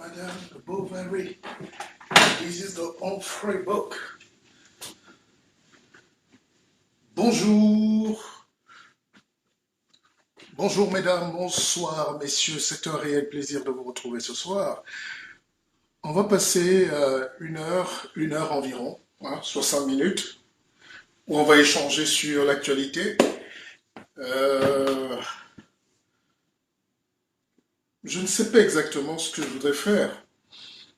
Madame Bovary. This is the Humphrey book. Bonjour. Bonjour mesdames, bonsoir messieurs, c'est un réel plaisir de vous retrouver ce soir. On va passer une heure environ, 60 minutes, où on va échanger sur l'actualité. Je ne sais pas exactement ce que je voudrais faire.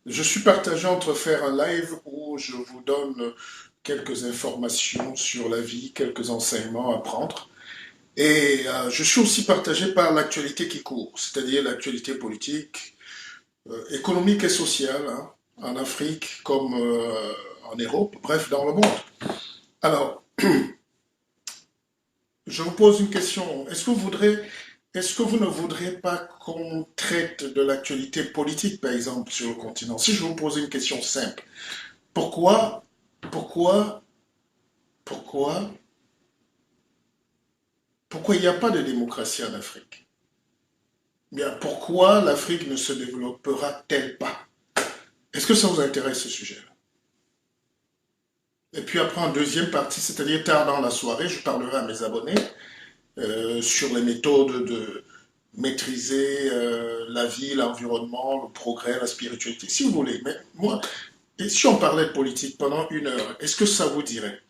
Je suis partagé entre faire un live où je vous donne quelques informations sur la vie, quelques enseignements à prendre. Et je suis aussi partagé par l'actualité qui court, c'est-à-dire l'actualité politique, économique et sociale, en Afrique comme en Europe, bref, dans le monde. Alors, je vous pose une question. Est-ce que vous ne voudrez pas qu'on traite de l'actualité politique, par exemple, sur le continent? Si je vous pose une question simple, pourquoi, pourquoi, pourquoi, pourquoi il n'y a pas de démocratie en Afrique? Bien, pourquoi l'Afrique ne se développera-t-elle pas? Est-ce que ça vous intéresse ce sujet-là? Et puis après, en deuxième partie, c'est-à-dire tard dans la soirée, je parlerai à mes abonnés sur les méthodes de maîtriser la vie, l'environnement, le progrès, la spiritualité, si vous voulez. Mais moi, et si on parlait de politique pendant une heure, est-ce que ça vous dirait?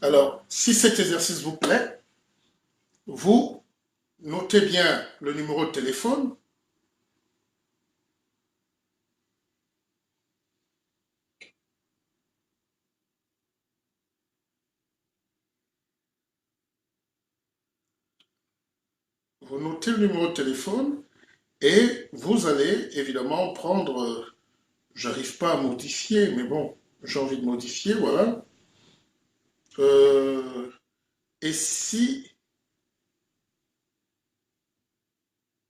Alors, si cet exercice vous plaît, vous notez bien le numéro de téléphone. Vous notez le numéro de téléphone et vous allez évidemment prendre, j'arrive pas à modifier, mais bon, j'ai envie de modifier, voilà. Euh, et si,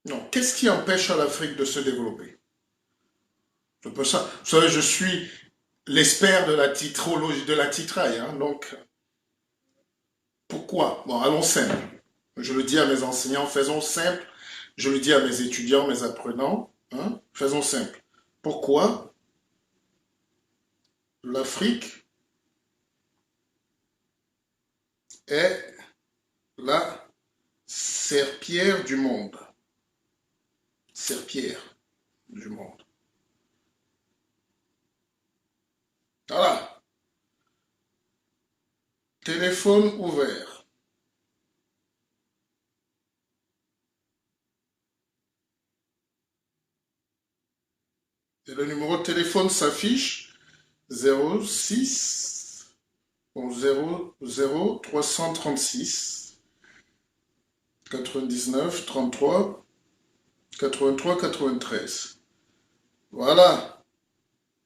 non, qu'est-ce qui empêche à l'Afrique de se développer? C'est pas ça. Vous savez, je suis l'expert de la titrologie, de la titraille, donc pourquoi? Bon, allons simple. Je le dis à mes enseignants, faisons simple. Je le dis à mes étudiants, mes apprenants, faisons simple. Pourquoi l'Afrique est la serpillière du monde? Serpillière du monde. Voilà. Téléphone ouvert. Et le numéro de téléphone s'affiche 06 00 336 99 33 83 93. Voilà.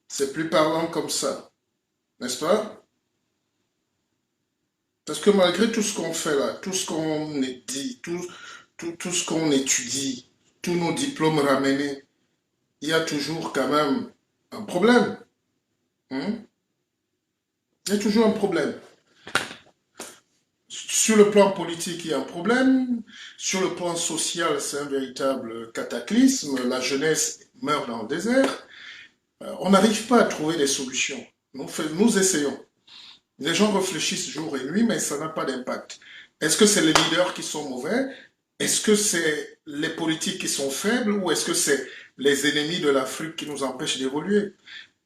C'est plus parlant comme ça. N'est-ce pas? Parce que malgré tout ce qu'on fait là, tout ce qu'on dit, tout ce qu'on étudie, tous nos diplômes ramenés, il y a toujours quand même un problème. Hein. Il y a toujours un problème. Sur le plan politique, il y a un problème. Sur le plan social, c'est un véritable cataclysme. La jeunesse meurt dans le désert. On n'arrive pas à trouver des solutions. Nous essayons. Les gens réfléchissent jour et nuit, mais ça n'a pas d'impact. Est-ce que c'est les leaders qui sont mauvais? Est-ce que c'est les politiques qui sont faibles? Ou est-ce que c'est les ennemis de l'Afrique qui nous empêchent d'évoluer?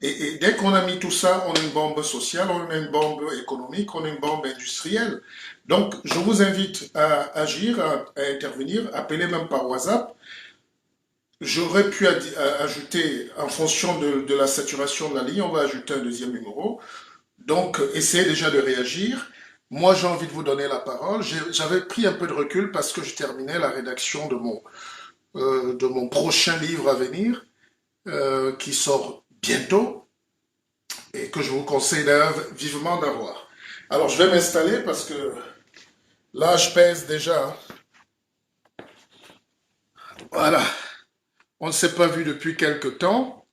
Et dès qu'on a mis tout ça, on a une bombe sociale, on a une bombe économique, on a une bombe industrielle. Donc, je vous invite à agir, à intervenir, appelez même par WhatsApp. J'aurais pu ajouter, en fonction de la saturation de la ligne, on va ajouter un deuxième numéro. Donc, essayez déjà de réagir. Moi, j'ai envie de vous donner la parole. J'avais pris un peu de recul parce que je terminais la rédaction de mon prochain livre à venir, qui sort bientôt et que je vous conseille vivement d'avoir. Alors, je vais m'installer parce que là, je pèse déjà. Voilà. On ne s'est pas vu depuis quelque temps.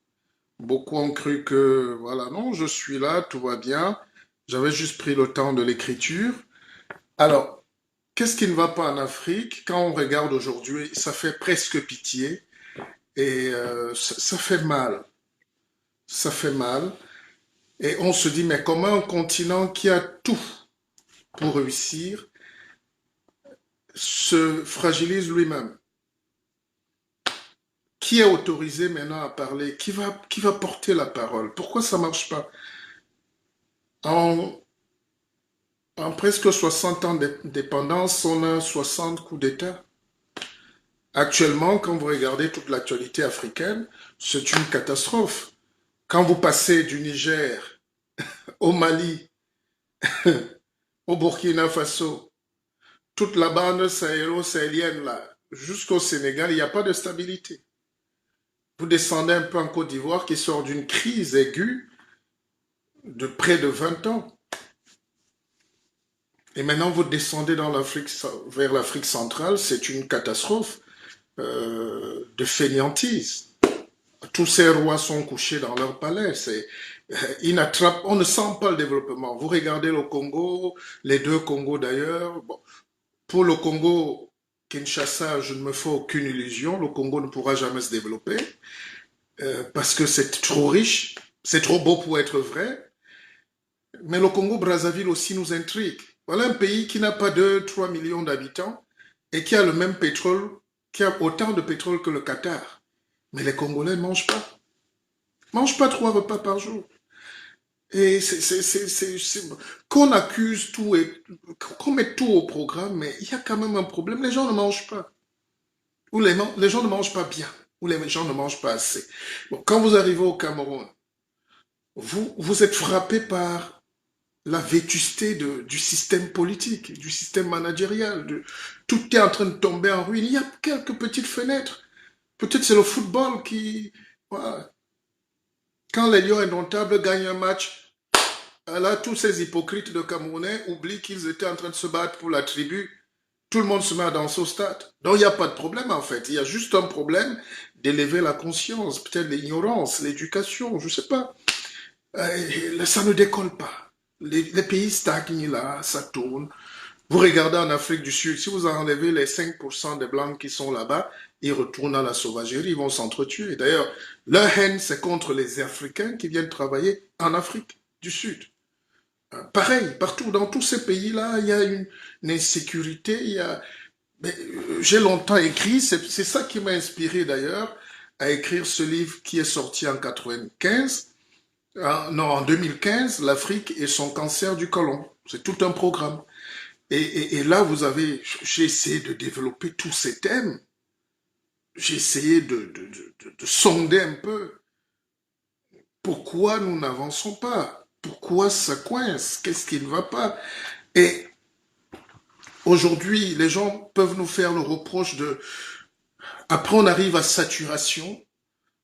Beaucoup ont cru que, voilà, non, je suis là, tout va bien. J'avais juste pris le temps de l'écriture. Alors, qu'est-ce qui ne va pas en Afrique? Quand on regarde aujourd'hui, ça fait presque pitié. Et ça fait mal. Ça fait mal. Et on se dit, mais comment un continent qui a tout pour réussir se fragilise lui-même? Qui est autorisé maintenant à parler? Qui va porter la parole? Pourquoi ça marche pas? En, en presque 60 ans d'indépendance, on a 60 coups d'État. Actuellement, quand vous regardez toute l'actualité africaine, c'est une catastrophe. Quand vous passez du Niger au Mali, au Burkina Faso, toute la bande sahélo-sahélienne là, jusqu'au Sénégal, il n'y a pas de stabilité. Vous descendez un peu en Côte d'Ivoire qui sort d'une crise aiguë de près de 20 ans. Et maintenant, vous descendez vers l'Afrique centrale, c'est une catastrophe de fainéantise. Tous ces rois sont couchés dans leur palais. On ne sent pas le développement. Vous regardez le Congo, les deux Congos d'ailleurs. Bon, pour le Congo, Kinshasa, je ne me fais aucune illusion. Le Congo ne pourra jamais se développer parce que c'est trop riche, c'est trop beau pour être vrai. Mais le Congo-Brazzaville aussi nous intrigue. Voilà un pays qui n'a pas 2, 3 millions d'habitants et qui a le même pétrole, qui a autant de pétrole que le Qatar. Mais les Congolais ne mangent pas. Ils ne mangent pas 3 repas par jour. Et qu'on accuse tout et qu'on met tout au programme, mais il y a quand même un problème. Les gens ne mangent pas. Ou les gens ne mangent pas bien. Ou les gens ne mangent pas assez. Bon, quand vous arrivez au Cameroun, vous êtes frappé par la vétusté du système politique, du système managérial. Tout est en train de tomber en ruine. Il y a quelques petites fenêtres. Peut-être c'est le football qui... Voilà. Quand les Lions indomptables gagnent un match, là, tous ces hypocrites de Camerounais oublient qu'ils étaient en train de se battre pour la tribu. Tout le monde se met à danser au stade. Donc il n'y a pas de problème en fait. Il y a juste un problème d'élever la conscience, peut-être l'ignorance, l'éducation, je ne sais pas. Ça ne décolle pas. Les pays stagnent là, ça tourne. Vous regardez en Afrique du Sud, si vous enlevez les 5% des Blancs qui sont là-bas, ils retournent à la sauvagerie, ils vont s'entretuer. D'ailleurs, leur haine, c'est contre les Africains qui viennent travailler en Afrique du Sud. Pareil, partout, dans tous ces pays-là, il y a une insécurité. J'ai longtemps écrit, c'est ça qui m'a inspiré d'ailleurs à écrire ce livre qui est sorti en 95. Non, en 2015, l'Afrique et son cancer du côlon. C'est tout un programme. Et là, j'ai essayé de développer tous ces thèmes. J'ai essayé de sonder un peu pourquoi nous n'avançons pas, pourquoi ça coince, qu'est-ce qui ne va pas. Et aujourd'hui, les gens peuvent nous faire le reproche de... Après, on arrive à saturation,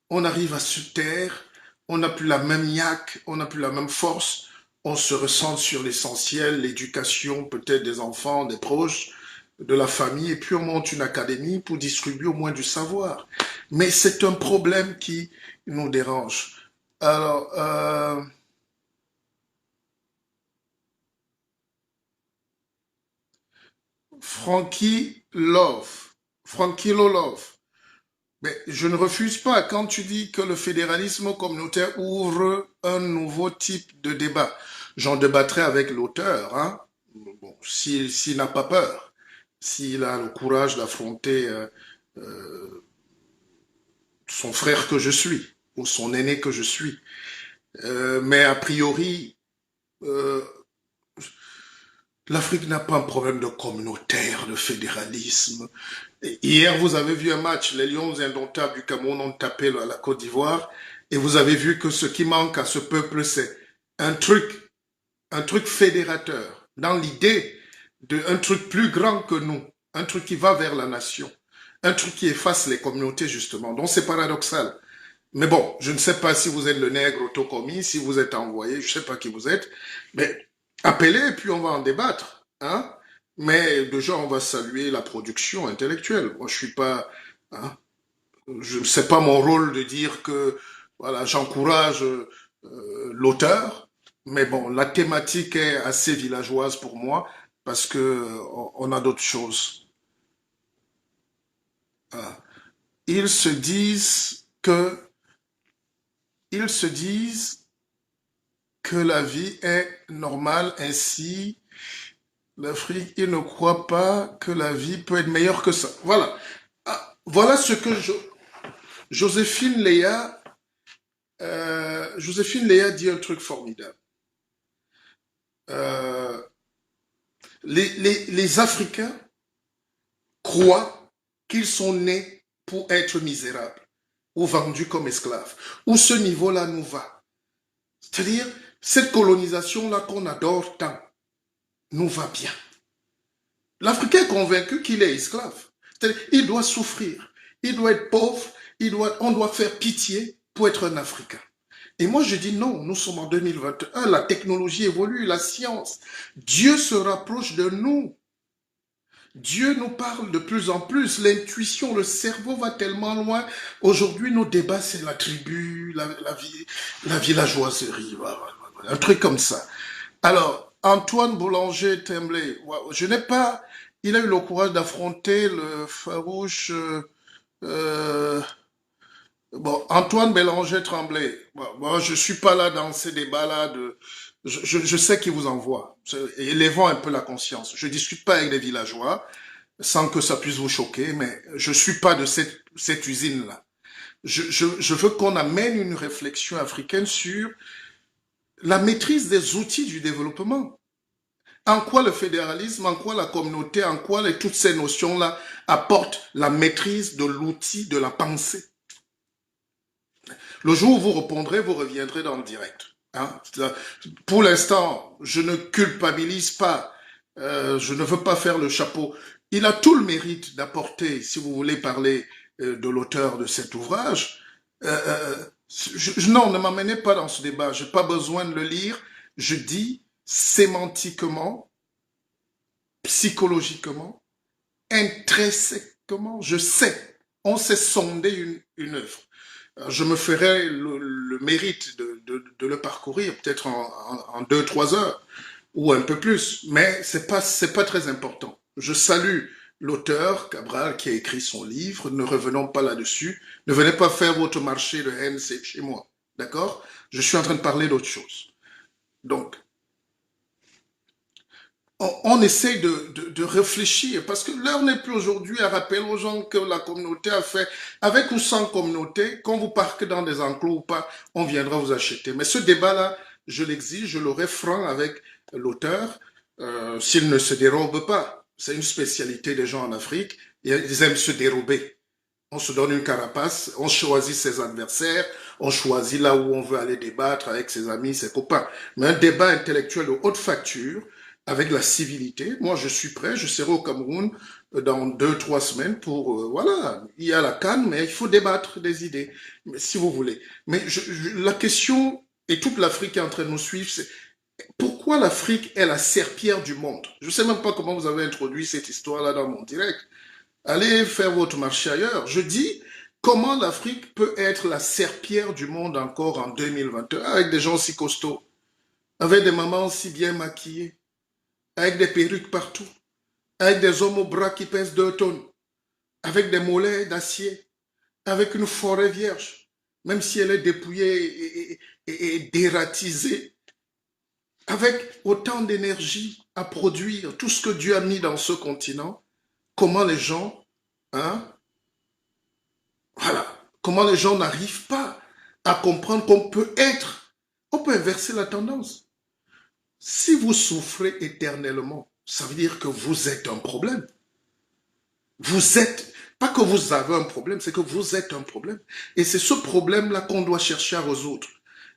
on arrive à se taire, on n'a plus la même niaque, on n'a plus la même force, on se ressent sur l'essentiel, l'éducation peut-être des enfants, des proches, de la famille, et puis on monte une académie pour distribuer au moins du savoir. Mais c'est un problème qui nous dérange. Alors, Frankie Love, Frankie Love, mais je ne refuse pas quand tu dis que le fédéralisme communautaire ouvre un nouveau type de débat. J'en débattrai avec l'auteur, hein, bon, s'il n'a pas peur, s'il a le courage d'affronter son frère que je suis, ou son aîné que je suis. Mais a priori, euh, l'Afrique n'a pas un problème de communautaire, de fédéralisme. Et hier, vous avez vu un match, les Lions indomptables du Cameroun ont tapé la Côte d'Ivoire, et vous avez vu que ce qui manque à ce peuple, c'est un truc fédérateur, dans l'idée d'un truc plus grand que nous, un truc qui va vers la nation, un truc qui efface les communautés, justement. Donc c'est paradoxal. Mais bon, je ne sais pas si vous êtes le nègre autocommis, si vous êtes envoyé, je ne sais pas qui vous êtes, mais appelez et puis on va en débattre. Hein? Mais déjà, on va saluer la production intellectuelle. Moi, je suis pas... Hein, je sais pas mon rôle de dire que voilà, j'encourage l'auteur, mais bon, la thématique est assez villageoise pour moi parce que on a d'autres choses. Hein. ils se disent que, ils se disent que la vie est normale ainsi. L'Afrique, ils ne croient pas que la vie peut être meilleure que ça. Voilà. Ah, voilà ce que Joséphine Léa, Joséphine Léa dit un truc formidable. Euh, les Africains croient qu'ils sont nés pour être misérables ou vendus comme esclaves. Où ce niveau-là nous va. C'est-à-dire, cette colonisation-là qu'on adore tant, nous va bien. L'Africain est convaincu qu'il est esclave. C'est-à-dire, il doit souffrir, il doit être pauvre, on doit faire pitié pour être un Africain. Et moi, je dis non, nous sommes en 2021, la technologie évolue, la science. Dieu se rapproche de nous. Dieu nous parle de plus en plus, l'intuition, le cerveau va tellement loin. Aujourd'hui, nos débats, c'est la tribu, la villageoiserie, un truc comme ça. Alors, Antoine Boulanger-Tremblay, je n'ai pas, il a eu le courage d'affronter le farouche, bon, Antoine Boulanger-Tremblay. Moi, je suis pas là dans ces débats-là je sais qui vous envoie. Élevons un peu la conscience. Je discute pas avec des villageois, sans que ça puisse vous choquer, mais je suis pas de cette usine-là. Je veux qu'on amène une réflexion africaine sur la maîtrise des outils du développement. En quoi le fédéralisme, en quoi la communauté, en quoi toutes ces notions-là apportent la maîtrise de l'outil de la pensée. Le jour où vous répondrez, vous reviendrez dans le direct. Hein? Pour l'instant, je ne culpabilise pas, je ne veux pas faire le chapeau. Il a tout le mérite d'apporter, si vous voulez parler de l'auteur de cet ouvrage. Non, ne m'amenez pas dans ce débat, je n'ai pas besoin de le lire. Je dis sémantiquement, psychologiquement, intrinsèquement, je sais, on sait sonder une œuvre. Je me ferai le mérite de le parcourir, peut-être en 2-3 heures, ou un peu plus, mais c'est pas très important. Je salue l'auteur, Cabral, qui a écrit son livre, ne revenons pas là-dessus, ne venez pas faire votre marché de haine chez moi, d'accord? Je suis en train de parler d'autre chose. Donc, on essaye de réfléchir, parce que l'heure n'est plus aujourd'hui à rappeler aux gens que la communauté a fait, avec ou sans communauté, quand vous parquez dans des enclos ou pas, on viendra vous acheter. Mais ce débat-là, je l'exige, je l'aurai franc avec l'auteur, s'il ne se dérobe pas. C'est une spécialité des gens en Afrique, ils aiment se dérober. On se donne une carapace, on choisit ses adversaires, on choisit là où on veut aller débattre avec ses amis, ses copains. Mais un débat intellectuel de haute facture, avec la civilité, moi je suis prêt, je serai au Cameroun dans 2-3 semaines pour, voilà, il y a la canne, mais il faut débattre des idées, si vous voulez. Mais la question, et toute l'Afrique est en train de nous suivre, c'est pourquoi l'Afrique est la serpillière du monde? Je ne sais même pas comment vous avez introduit cette histoire-là dans mon direct. Allez faire votre marché ailleurs. Je dis, comment l'Afrique peut être la serpillière du monde encore en 2021 avec des gens si costauds, avec des mamans si bien maquillées, avec des perruques partout, avec des hommes au bras qui pèsent 2 tonnes, avec des mollets d'acier, avec une forêt vierge, même si elle est dépouillée et dératisée, avec autant d'énergie à produire tout ce que Dieu a mis dans ce continent, comment les gens, hein, voilà, comment les gens n'arrivent pas à comprendre qu'on peut on peut inverser la tendance. Si vous souffrez éternellement, ça veut dire que vous êtes un problème. Vous êtes, pas que vous avez un problème, c'est que vous êtes un problème. Et c'est ce problème-là qu'on doit chercher à résoudre.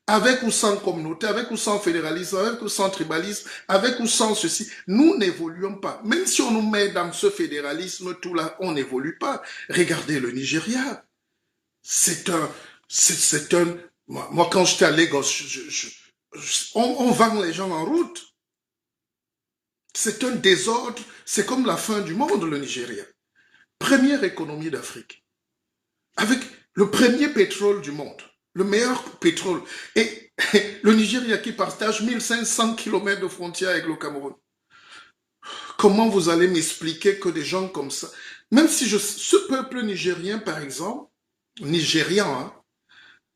Avec ou sans communauté, avec ou sans fédéralisme, avec ou sans tribalisme, avec ou sans ceci, nous n'évoluons pas. Même si on nous met dans ce fédéralisme, tout là, on n'évolue pas. Regardez le Nigeria. Moi quand j'étais à Lagos, on vend les gens en route. C'est un désordre, c'est comme la fin du monde, le Nigeria. Première économie d'Afrique, avec le premier pétrole du monde, le meilleur pétrole. Et le Nigeria qui partage 1500 km de frontière avec le Cameroun. Comment vous allez m'expliquer que des gens comme ça... Même si ce peuple nigérien, par exemple, nigérian, hein,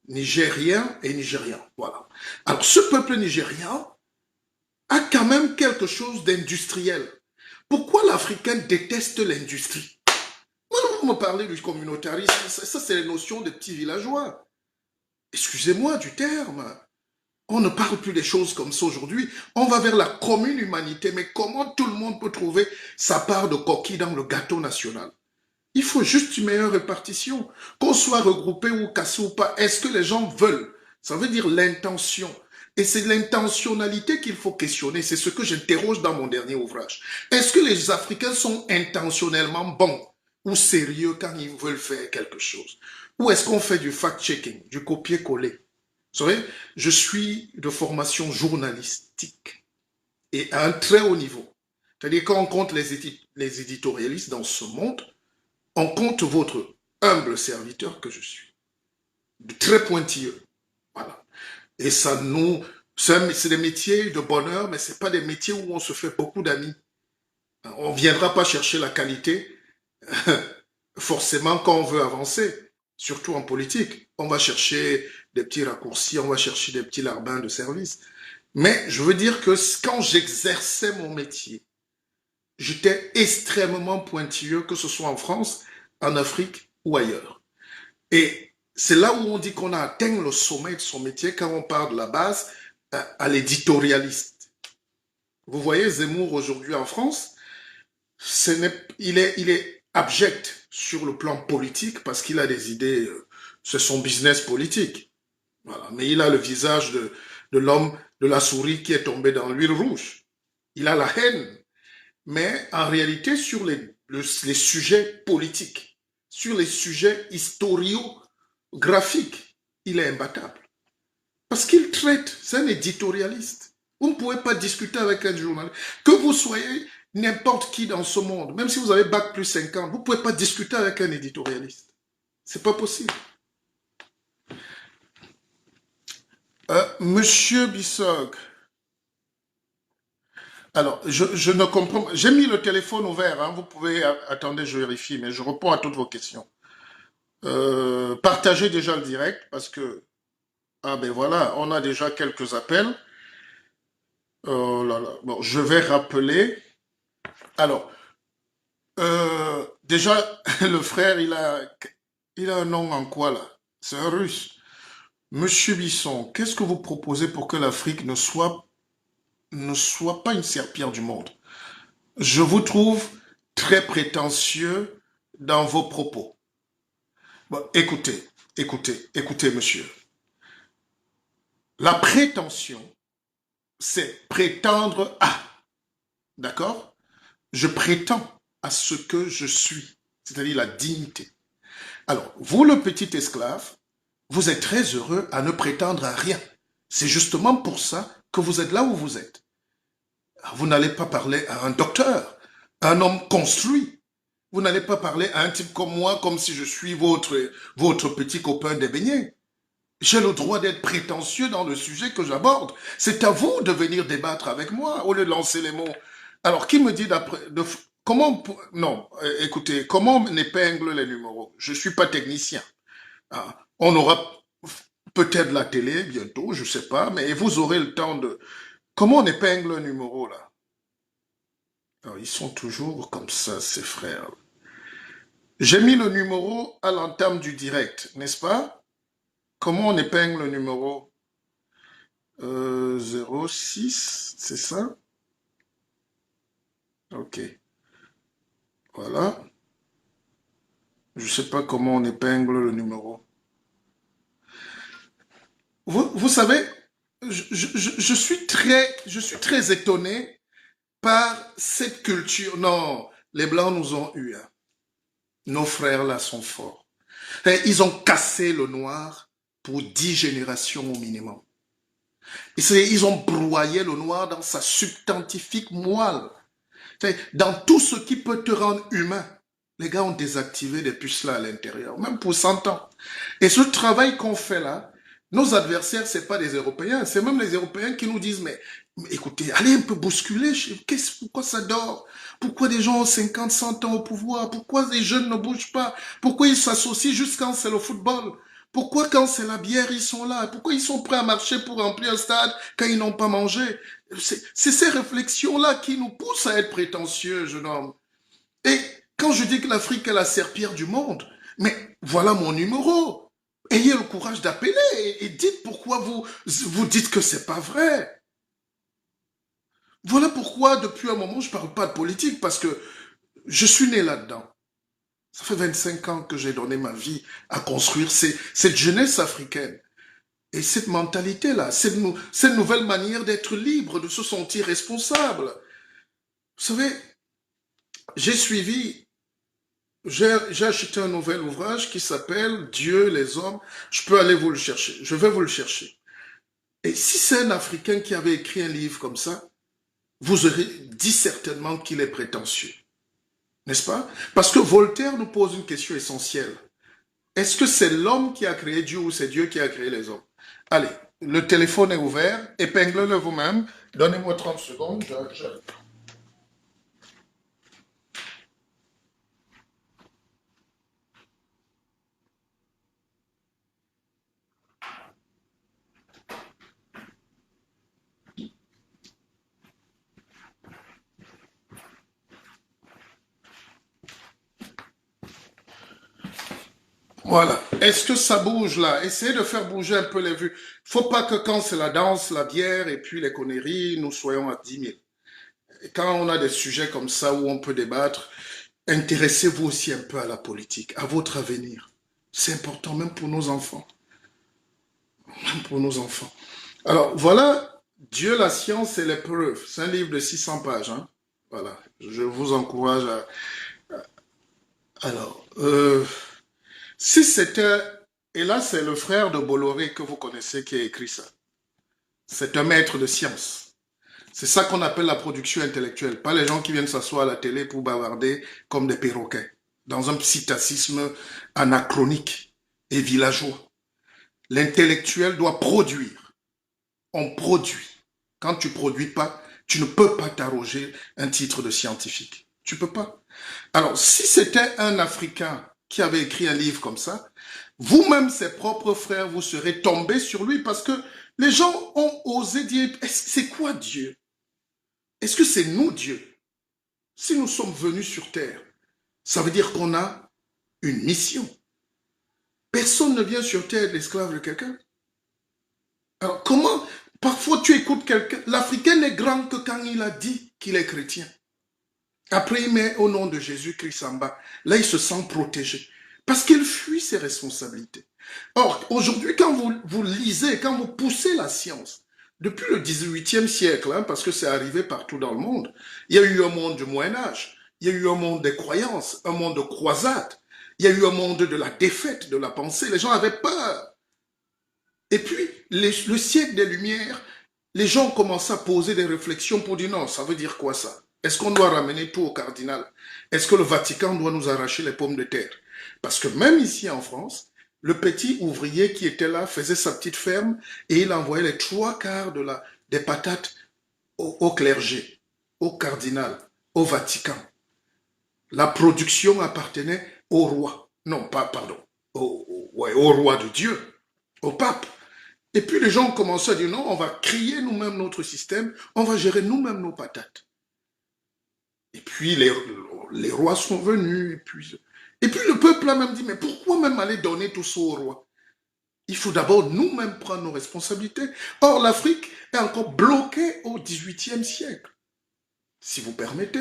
nigérien et nigérian, voilà. Alors, ce peuple nigérien a quand même quelque chose d'industriel. Pourquoi l'Africain déteste l'industrie? Moi, vous me parlez du communautarisme, ça c'est les notions des petits villageois. Excusez-moi du terme. On ne parle plus des choses comme ça aujourd'hui. On va vers la commune humanité. Mais comment tout le monde peut trouver sa part de coquille dans le gâteau national? Il faut juste une meilleure répartition. Qu'on soit regroupé ou cassé ou pas, est-ce que les gens veulent? Ça veut dire l'intention. Et c'est l'intentionnalité qu'il faut questionner. C'est ce que j'interroge dans mon dernier ouvrage. Est-ce que les Africains sont intentionnellement bons ou sérieux quand ils veulent faire quelque chose? Ou est-ce qu'on fait du fact-checking, du copier-coller? Vous savez, je suis de formation journalistique et à un très haut niveau. C'est-à-dire quand on compte les éditorialistes dans ce monde, on compte votre humble serviteur que je suis. Très pointilleux. Voilà. Et ça nous... C'est des métiers de bonheur, mais ce n'est pas des métiers où on se fait beaucoup d'amis. On ne viendra pas chercher la qualité forcément quand on veut avancer, surtout en politique. On va chercher des petits raccourcis, on va chercher des petits larbins de service. Mais je veux dire que quand j'exerçais mon métier, j'étais extrêmement pointilleux, que ce soit en France, en Afrique ou ailleurs. Et c'est là où on dit qu'on a atteint le sommet de son métier quand on part de la base à l'éditorialiste. Vous voyez, Zemmour aujourd'hui en France, il est abject sur le plan politique parce qu'il a des idées, c'est son business politique. Voilà. Mais il a le visage de l'homme, de la souris qui est tombé dans l'huile rouge. Il a la haine. Mais en réalité, sur les sujets politiques, sur les sujets historiographiques, il est imbattable. Parce qu'il traite, c'est un éditorialiste. Vous ne pouvez pas discuter avec un journaliste. Que vous soyez n'importe qui dans ce monde, même si vous avez bac plus 50, vous ne pouvez pas discuter avec un éditorialiste. C'est pas possible. Monsieur Bissog, alors, je ne comprends pas. J'ai mis le téléphone ouvert, hein, vous pouvez... Attendez, je vérifie, mais je réponds à toutes vos questions. Partagez déjà le direct, parce que... Ah ben voilà, on a déjà quelques appels. Oh là là. Bon, je vais rappeler. Alors, déjà, le frère, il a un nom en quoi, là? C'est un russe. Monsieur Bisson, qu'est-ce que vous proposez pour que l'Afrique ne soit pas une serpillère du monde? Je vous trouve très prétentieux dans vos propos. Bon, écoutez, monsieur. La prétention, c'est prétendre à. D'accord? Je prétends à ce que je suis, c'est-à-dire la dignité. Alors, vous, le petit esclave, vous êtes très heureux à ne prétendre à rien. C'est justement pour ça que vous êtes là où vous êtes. Vous n'allez pas parler à un docteur, à un homme construit. Vous n'allez pas parler à un type comme moi, comme si je suis votre petit copain des beignets. J'ai le droit d'être prétentieux dans le sujet que j'aborde. C'est à vous de venir débattre avec moi, au lieu de lancer les mots. Alors, qui me dit comment... Non, écoutez, comment on épingle les numéros? Je ne suis pas technicien. Ah, on aura peut-être la télé bientôt, je ne sais pas, mais vous aurez le temps de... Comment on épingle un numéro, là? Alors, ils sont toujours comme ça, ces frères. J'ai mis le numéro à l'entame du direct, n'est-ce pas? Comment on épingle le numéro 06, c'est ça? Ok. Voilà. Je ne sais pas comment on épingle le numéro. Vous savez, je suis très étonné par cette culture. Non, les Blancs nous ont eu. Hein. Nos frères là sont forts. Ils ont cassé le noir pour 10 générations au minimum. Ils ont broyé le noir dans sa substantifique moelle. Dans tout ce qui peut te rendre humain. Les gars ont désactivé des puces là à l'intérieur, même pour 100 ans. Et ce travail qu'on fait là, nos adversaires, ce n'est pas des Européens, c'est même les Européens qui nous disent, mais Mais écoutez, allez un peu bousculer. Pourquoi ça dort? Pourquoi des gens ont 50, 100 ans au pouvoir? Pourquoi les jeunes ne bougent pas? Pourquoi ils s'associent juste quand c'est le football? Pourquoi quand c'est la bière, ils sont là? Pourquoi ils sont prêts à marcher pour remplir un stade quand ils n'ont pas mangé? C'est ces réflexions-là qui nous poussent à être prétentieux, jeune homme. Et quand je dis que l'Afrique est la serpillère du monde, mais voilà mon numéro. Ayez le courage d'appeler et dites pourquoi vous dites que c'est pas vrai. Voilà pourquoi, depuis un moment, je ne parle pas de politique, parce que je suis né là-dedans. Ça fait 25 ans que j'ai donné ma vie à construire cette jeunesse africaine. Et cette mentalité-là, cette nouvelle manière d'être libre, de se sentir responsable. Vous savez, j'ai suivi, j'ai acheté un nouvel ouvrage qui s'appelle Dieu, les hommes. Je peux aller vous le chercher. Je vais vous le chercher. Et si c'est un Africain qui avait écrit un livre comme ça, vous aurez dit certainement qu'il est prétentieux. N'est-ce pas? Parce que Voltaire nous pose une question essentielle. Est-ce que c'est l'homme qui a créé Dieu ou c'est Dieu qui a créé les hommes? Allez, le téléphone est ouvert, épingle-le vous-même. Donnez-moi 30 secondes. Voilà. Est-ce que ça bouge là? Essayez de faire bouger un peu les vues. Faut pas que quand c'est la danse, la bière et puis les conneries, nous soyons à 10 000. Et quand on a des sujets comme ça où on peut débattre, intéressez-vous aussi un peu à la politique, à votre avenir. C'est important même pour nos enfants. Même pour nos enfants. Alors voilà, Dieu, la science et les preuves. C'est un livre de 600 pages. Hein. Voilà. Je vous encourage à... Alors, si c'était... Et là, c'est le frère de Bolloré que vous connaissez qui a écrit ça. C'est un maître de science. C'est ça qu'on appelle la production intellectuelle. Pas les gens qui viennent s'asseoir à la télé pour bavarder comme des perroquets. Dans un psittacisme anachronique et villageois. L'intellectuel doit produire. On produit. Quand tu produis pas, tu ne peux pas t'arroger un titre de scientifique. Tu peux pas. Alors, si c'était un Africain qui avait écrit un livre comme ça, vous-même, ses propres frères, vous serez tombés sur lui parce que les gens ont osé dire, c'est quoi Dieu? Est-ce que c'est nous Dieu? Si nous sommes venus sur terre, ça veut dire qu'on a une mission. Personne ne vient sur terre être l'esclave de quelqu'un. Alors comment, parfois tu écoutes quelqu'un, l'Africain n'est grand que quand il a dit qu'il est chrétien. Après il met au nom de Jésus-Christ en bas. Là il se sent protégé. Parce qu'il fuit ses responsabilités. Or, aujourd'hui, quand vous lisez, quand vous poussez la science, depuis le 18e siècle, hein, parce que c'est arrivé partout dans le monde, il y a eu un monde du Moyen-Âge, il y a eu un monde des croyances, un monde de croisades, il y a eu un monde de la défaite, de la pensée, les gens avaient peur. Et puis, le siècle des Lumières, les gens ont commencé à poser des réflexions pour dire non, ça veut dire quoi ça? Est-ce qu'on doit ramener tout au cardinal? Est-ce que le Vatican doit nous arracher les pommes de terre? Parce que même ici en France, le petit ouvrier qui était là faisait sa petite ferme et il envoyait les 3/4 des patates au clergé, au cardinal, au Vatican. La production appartenait au roi. Non, pas, pardon, au roi de Dieu, au pape. Et puis les gens ont commencé à dire non, on va créer nous-mêmes notre système, on va gérer nous-mêmes nos patates. Et puis les rois sont venus, et puis le peuple a même dit, mais pourquoi même aller donner tout ça au roi? Il faut d'abord nous-mêmes prendre nos responsabilités. Or, l'Afrique est encore bloquée au XVIIIe siècle, si vous permettez,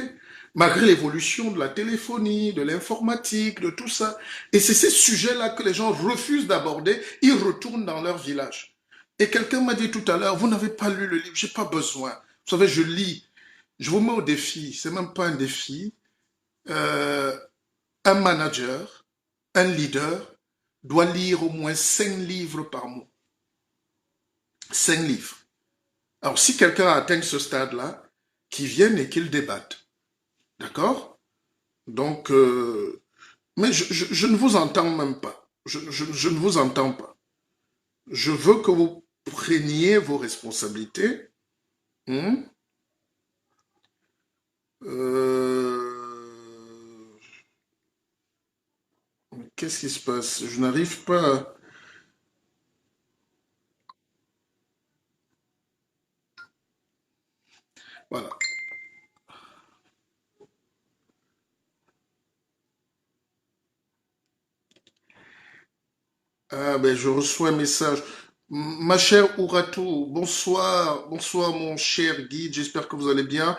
malgré l'évolution de la téléphonie, de l'informatique, de tout ça. Et c'est ces sujets-là que les gens refusent d'aborder, ils retournent dans leur village. Et quelqu'un m'a dit tout à l'heure, vous n'avez pas lu le livre, j'ai pas besoin. Vous savez, je lis, je vous mets au défi, c'est même pas un défi. Un manager, un leader, doit lire au moins 5 livres par mois. 5 livres. Alors, si quelqu'un a atteint ce stade-là, qu'il vienne et qu'il débatte. D'accord? Donc, mais je ne vous entends même pas. Je ne vous entends pas. Je veux que vous preniez vos responsabilités Hmm. Euh, Qu'est-ce qui se passe? Je n'arrive pas Voilà. Ah ben, je reçois un message. Ma chère Ouratou, bonsoir. Bonsoir mon cher guide, j'espère que vous allez bien.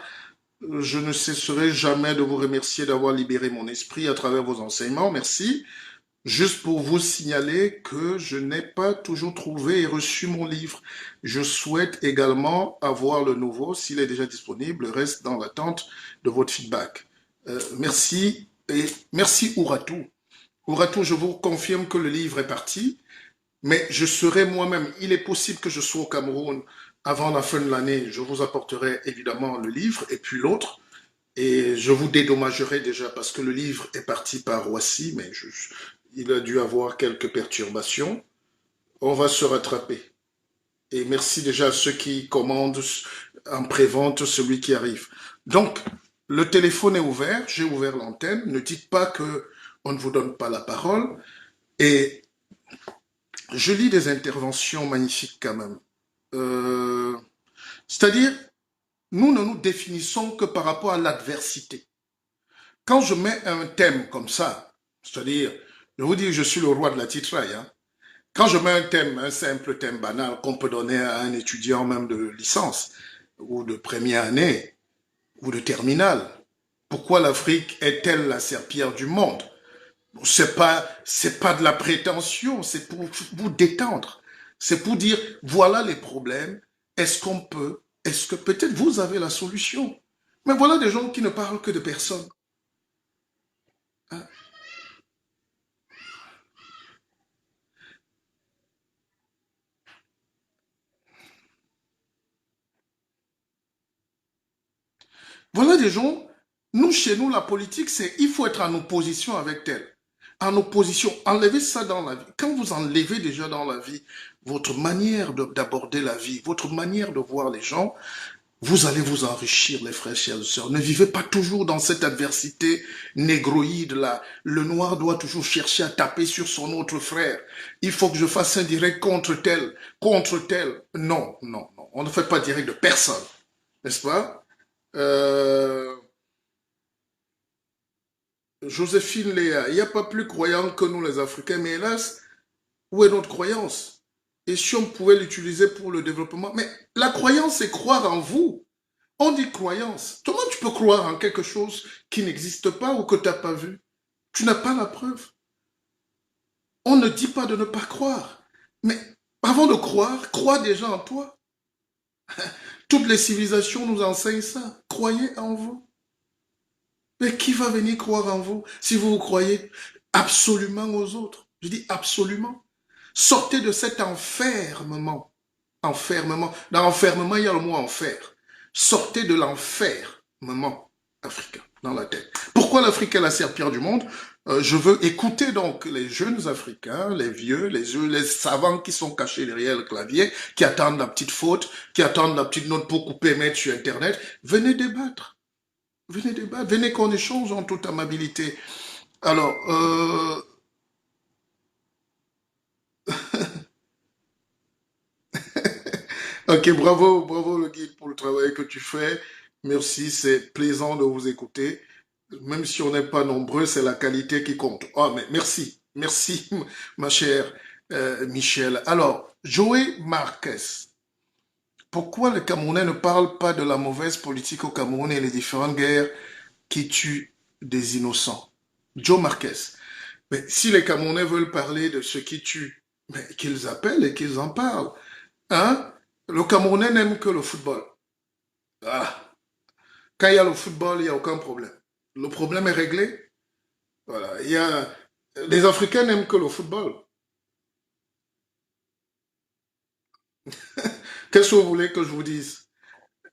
Je ne cesserai jamais de vous remercier d'avoir libéré mon esprit à travers vos enseignements. Merci. Juste pour vous signaler que je n'ai pas toujours trouvé et reçu mon livre. Je souhaite également avoir le nouveau. S'il est déjà disponible, reste dans l'attente de votre feedback. Merci et merci Ouratou. Ouratou, je vous confirme que le livre est parti, mais je serai moi-même. Il est possible que je sois au Cameroun avant la fin de l'année. Je vous apporterai évidemment le livre et puis l'autre. Et je vous dédommagerai déjà parce que le livre est parti par Roissy, mais il a dû avoir quelques perturbations. On va se rattraper. Et merci déjà à ceux qui commandent en prévente celui qui arrive. Donc, le téléphone est ouvert, j'ai ouvert l'antenne. Ne dites pas que on ne vous donne pas la parole. Et je lis des interventions magnifiques quand même. Euh, C'est-à-dire, nous ne nous définissons que par rapport à l'adversité. Quand je mets un thème comme ça, c'est-à-dire, je vous dis que je suis le roi de la titraille, hein. Quand je mets un thème, un simple thème banal qu'on peut donner à un étudiant même de licence, ou de première année, ou de terminale, pourquoi l'Afrique est-elle la serpillière du monde? C'est pas de la prétention, c'est pour vous détendre. C'est pour dire, voilà les problèmes, est-ce qu'on peut, est-ce que peut-être vous avez la solution? Mais voilà des gens qui ne parlent que de personnes, hein. Voilà des gens, nous, chez nous, la politique, c'est il faut être en opposition avec tel. En opposition, enlevez ça dans la vie. Quand vous enlevez déjà dans la vie votre manière d'aborder la vie, votre manière de voir les gens, vous allez vous enrichir, les frères, chers et sœurs. Ne vivez pas toujours dans cette adversité négroïde-là. Le noir doit toujours chercher à taper sur son autre frère. Il faut que je fasse un direct contre tel, contre tel. Non, non, non. On ne fait pas direct de personne, n'est-ce pas? Euh, Joséphine Léa, il n'y a pas plus croyant que nous les Africains, mais hélas, où est notre croyance? Et si on pouvait l'utiliser pour le développement? Mais la croyance, c'est croire en vous. On dit croyance. Comment tu peux croire en quelque chose qui n'existe pas ou que tu n'as pas vu? Tu n'as pas la preuve. On ne dit pas de ne pas croire. Mais avant de croire, crois déjà en toi. Toutes les civilisations nous enseignent ça. Croyez en vous. Mais qui va venir croire en vous si vous vous croyez absolument aux autres? Je dis absolument. Sortez de cet enfermement. Enfermement. Dans enfermement, il y a le mot enfer. Sortez de l'enfermement africain dans la tête. Pourquoi l'Afrique est la serpillère du monde? Je veux écouter donc les jeunes Africains, les vieux, les savants qui sont cachés derrière le clavier, qui attendent la petite faute, qui attendent la petite note pour couper et mettre sur Internet. Venez débattre. Venez débattre. Venez qu'on échange en toute amabilité. Alors, ok, bravo, bravo le guide pour le travail que tu fais. Merci, c'est plaisant de vous écouter. Même si on n'est pas nombreux, c'est la qualité qui compte. Oh, mais merci, merci, ma chère Michel. Alors, Joey Marquez, pourquoi les Camerounais ne parlent pas de la mauvaise politique au Cameroun et les différentes guerres qui tuent des innocents? Joe Marquez. Mais si les Camerounais veulent parler de ce qui tue, mais qu'ils appellent et qu'ils en parlent. Hein? Le Camerounais n'aime que le football. Voilà. Quand il y a le football, il n'y a aucun problème. Le problème est réglé. Voilà. Les Africains n'aiment que le football. Qu'est-ce que vous voulez que je vous dise?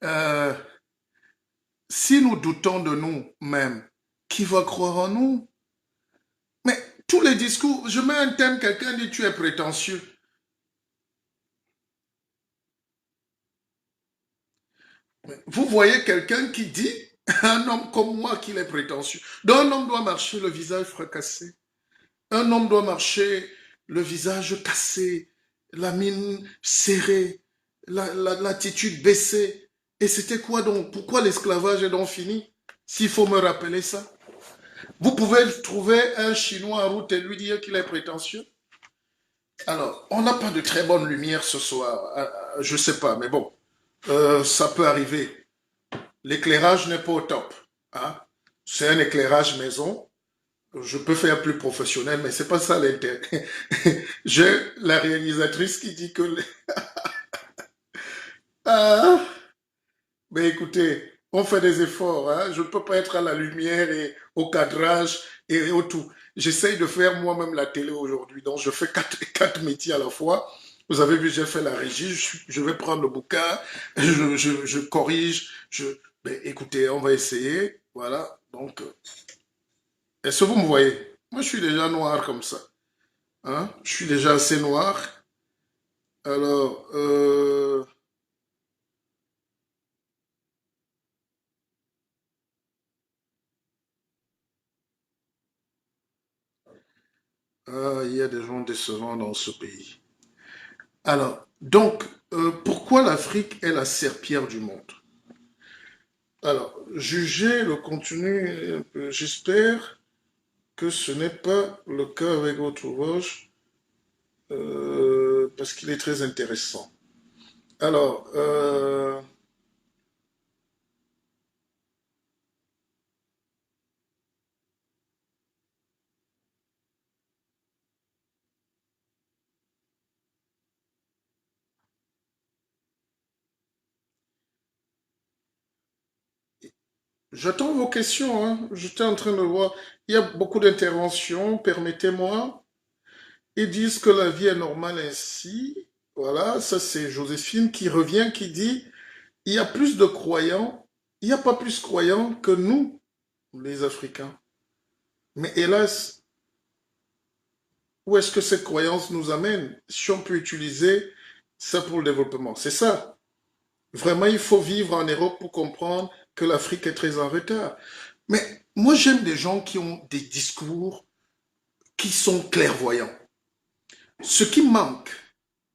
Euh, Si nous doutons de nous-mêmes, qui va croire en nous? Mais tous les discours, je mets un thème, quelqu'un dit tu es prétentieux. Vous voyez quelqu'un qui dit, un homme comme moi qu'il est prétentieux. Donc un homme doit marcher le visage fracassé. Un homme doit marcher le visage cassé, la mine serrée, l'attitude baissée. Et c'était quoi donc? Pourquoi l'esclavage est donc fini? S'il faut me rappeler ça. Vous pouvez trouver un Chinois en route et lui dire qu'il est prétentieux. Alors, on n'a pas de très bonne lumière ce soir. Je ne sais pas, mais bon, ça peut arriver. L'éclairage n'est pas au top. Hein? C'est un éclairage maison. Je peux faire plus professionnel, mais c'est pas ça l'intérêt. J'ai la réalisatrice qui dit que... Ah, mais écoutez, on fait des efforts. Hein? Je ne peux pas être à la lumière et au cadrage et au tout. J'essaye de faire moi-même la télé aujourd'hui. Donc, je fais quatre métiers à la fois. Vous avez vu, j'ai fait la régie. Je vais prendre le bouquin. Je corrige. Mais écoutez, on va essayer. Voilà. Donc, est-ce que vous me voyez? Moi, je suis déjà noir comme ça. Hein? Je suis déjà assez noir. Alors, il y a des gens décevants dans ce pays. Alors, donc, pourquoi l'Afrique est la serpillière du monde? Alors, jugez le contenu, j'espère que ce n'est pas le cas avec votre ouvrage, parce qu'il est très intéressant. Alors, j'attends vos questions, hein. J'étais en train de voir. Il y a beaucoup d'interventions, permettez-moi. Ils disent que la vie est normale ainsi. Voilà, ça c'est Joséphine qui revient, qui dit, il y a plus de croyants, il n'y a pas plus croyants que nous, les Africains. Mais hélas, où est-ce que cette croyance nous amène si on peut utiliser ça pour le développement? C'est ça. Vraiment, il faut vivre en Europe pour comprendre que l'Afrique est très en retard. Mais moi, j'aime des gens qui ont des discours qui sont clairvoyants. Ce qui manque,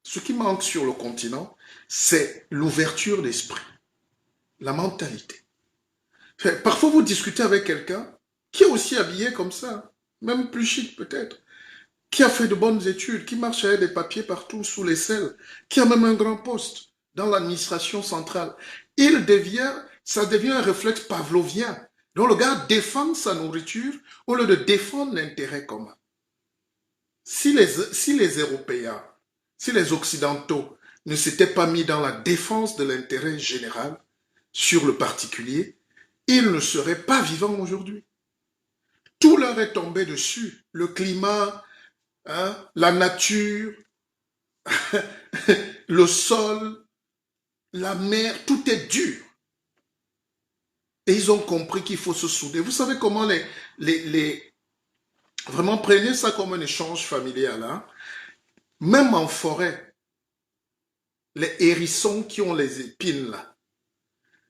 ce qui manque sur le continent, c'est l'ouverture d'esprit, la mentalité. Parfois, vous discutez avec quelqu'un qui est aussi habillé comme ça, même plus chic peut-être, qui a fait de bonnes études, qui marche avec des papiers partout sous les selles, qui a même un grand poste dans l'administration centrale. Ça devient un réflexe pavlovien. Donc le gars défend sa nourriture au lieu de défendre l'intérêt commun. Si les Européens, si les Occidentaux ne s'étaient pas mis dans la défense de l'intérêt général sur le particulier, ils ne seraient pas vivants aujourd'hui. Tout leur est tombé dessus. Le climat, hein, la nature, le sol, la mer, tout est dur. Et ils ont compris qu'il faut se souder. Vous savez comment vraiment prenez ça comme un échange familial. Hein? Même en forêt, les hérissons qui ont les épines là,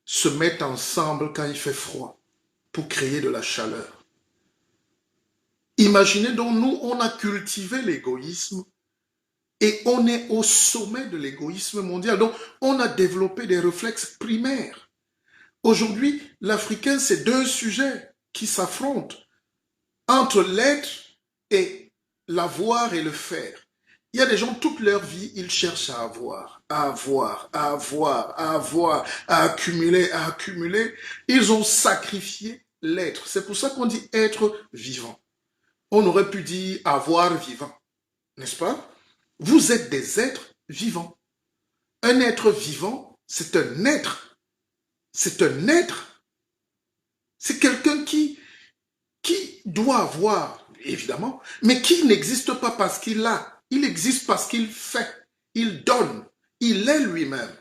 se mettent ensemble quand il fait froid pour créer de la chaleur. Imaginez donc, nous, on a cultivé l'égoïsme et on est au sommet de l'égoïsme mondial. Donc, on a développé des réflexes primaires. Aujourd'hui, l'Africain, c'est deux sujets qui s'affrontent entre l'être et l'avoir et le faire. Il y a des gens, toute leur vie, ils cherchent à avoir, à avoir, à avoir, à avoir, à accumuler, à accumuler. Ils ont sacrifié l'être. C'est pour ça qu'on dit être vivant. On aurait pu dire avoir vivant, n'est-ce pas? Vous êtes des êtres vivants. Un être vivant, c'est un être. C'est un être. C'est quelqu'un qui doit avoir, évidemment, mais qui n'existe pas parce qu'il a. Il existe parce qu'il fait. Il donne. Il est lui-même.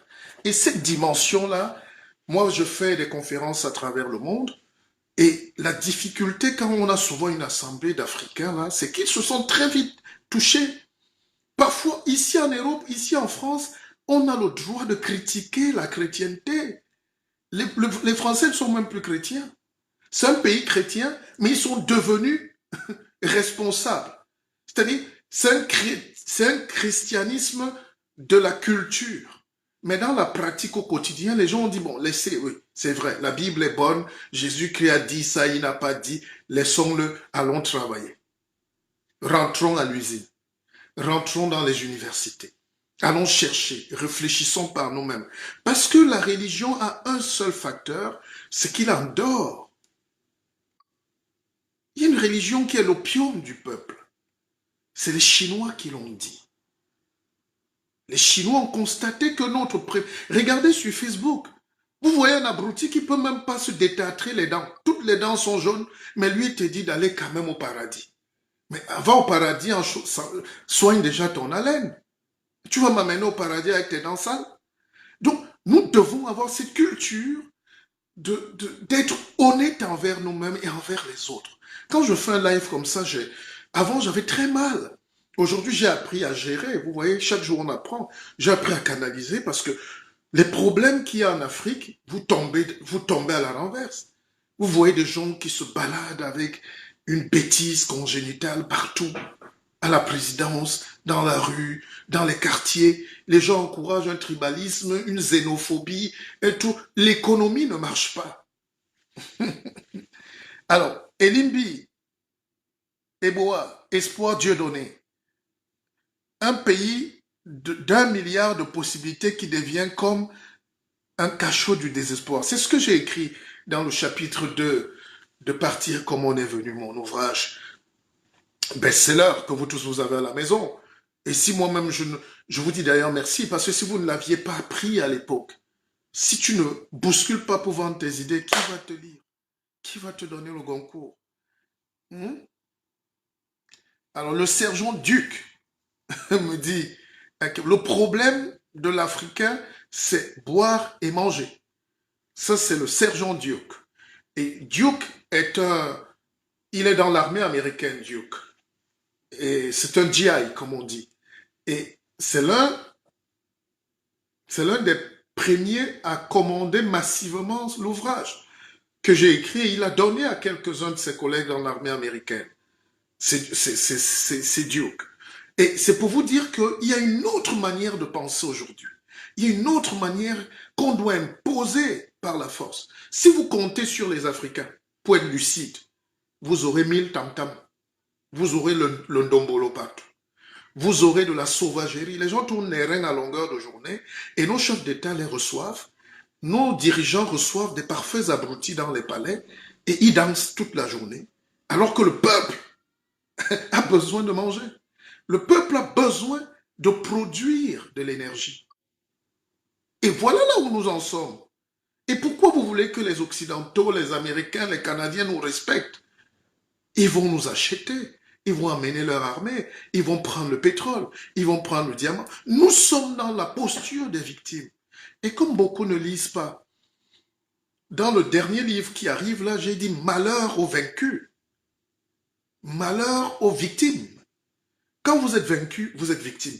Et cette dimension-là, moi, je fais des conférences à travers le monde. Et la difficulté, quand on a souvent une assemblée d'Africains, là, c'est qu'ils se sont très vite touchés. Parfois, ici en Europe, ici en France, on a le droit de critiquer la chrétienté. Les Français ne sont même plus chrétiens. C'est un pays chrétien, mais ils sont devenus responsables. C'est-à-dire, c'est un christianisme de la culture. Mais dans la pratique au quotidien, les gens ont dit, bon, laissez, oui, c'est vrai, la Bible est bonne, Jésus-Christ a dit ça, il n'a pas dit, laissons-le, allons travailler. Rentrons à l'usine, rentrons dans les universités. Allons chercher, réfléchissons par nous-mêmes. Parce que la religion a un seul facteur, c'est qu'il endort. Il y a une religion qui est l'opium du peuple. C'est les Chinois qui l'ont dit. Les Chinois ont constaté que notre... Regardez sur Facebook. Vous voyez un abruti qui ne peut même pas se détâtrer les dents. Toutes les dents sont jaunes, mais lui, il te dit d'aller quand même au paradis. Mais avant au paradis, soigne déjà ton haleine. Tu vas m'amener au paradis avec tes dents sales. Donc, nous devons avoir cette culture d'être honnête envers nous-mêmes et envers les autres. Quand je fais un live comme ça, avant j'avais très mal. Aujourd'hui, j'ai appris à gérer. Vous voyez, chaque jour on apprend. J'ai appris à canaliser parce que les problèmes qu'il y a en Afrique, vous tombez à la renverse. Vous voyez des gens qui se baladent avec une bêtise congénitale partout, à la présidence, dans la rue, dans les quartiers. Les gens encouragent un tribalisme, une xénophobie et tout. L'économie ne marche pas. Alors, Elimbi, Eboa, Espoir Dieu donné, un pays d'1 milliard de possibilités qui devient comme un cachot du désespoir. C'est ce que j'ai écrit dans le chapitre 2 de Partir comme on est venu, mon ouvrage best-seller que vous tous vous avez à la maison. Et si moi-même, je vous dis d'ailleurs merci, parce que si vous ne l'aviez pas appris à l'époque, si tu ne bouscules pas pour vendre tes idées, qui va te lire? Qui va te donner le Goncourt? Alors le sergent Duc me dit, le problème de l'Africain, c'est boire et manger. Ça, c'est le sergent Duke. Et Duke il est dans l'armée américaine, Duke. Et c'est un GI, comme on dit. Et c'est l'un des premiers à commander massivement l'ouvrage que j'ai écrit. Il a donné à quelques-uns de ses collègues dans l'armée américaine. C'est Duke. Et c'est pour vous dire qu'il y a une autre manière de penser aujourd'hui. Il y a une autre manière qu'on doit imposer par la force. Si vous comptez sur les Africains pour être lucides, vous aurez 1000 tam-tam. Vous aurez le ndombolo partout. Vous aurez de la sauvagerie. Les gens tournent les reins à longueur de journée et nos chefs d'État les reçoivent. Nos dirigeants reçoivent des parfaits abrutis dans les palais et ils dansent toute la journée. Alors que le peuple a besoin de manger. Le peuple a besoin de produire de l'énergie. Et voilà là où nous en sommes. Et pourquoi vous voulez que les Occidentaux, les Américains, les Canadiens nous respectent? Ils vont nous acheter. Ils vont amener leur armée. Ils vont prendre le pétrole. Ils vont prendre le diamant. Nous sommes dans la posture des victimes. Et comme beaucoup ne lisent pas, dans le dernier livre qui arrive là, j'ai dit malheur aux vaincus. Malheur aux victimes. Quand vous êtes vaincu, vous êtes victime.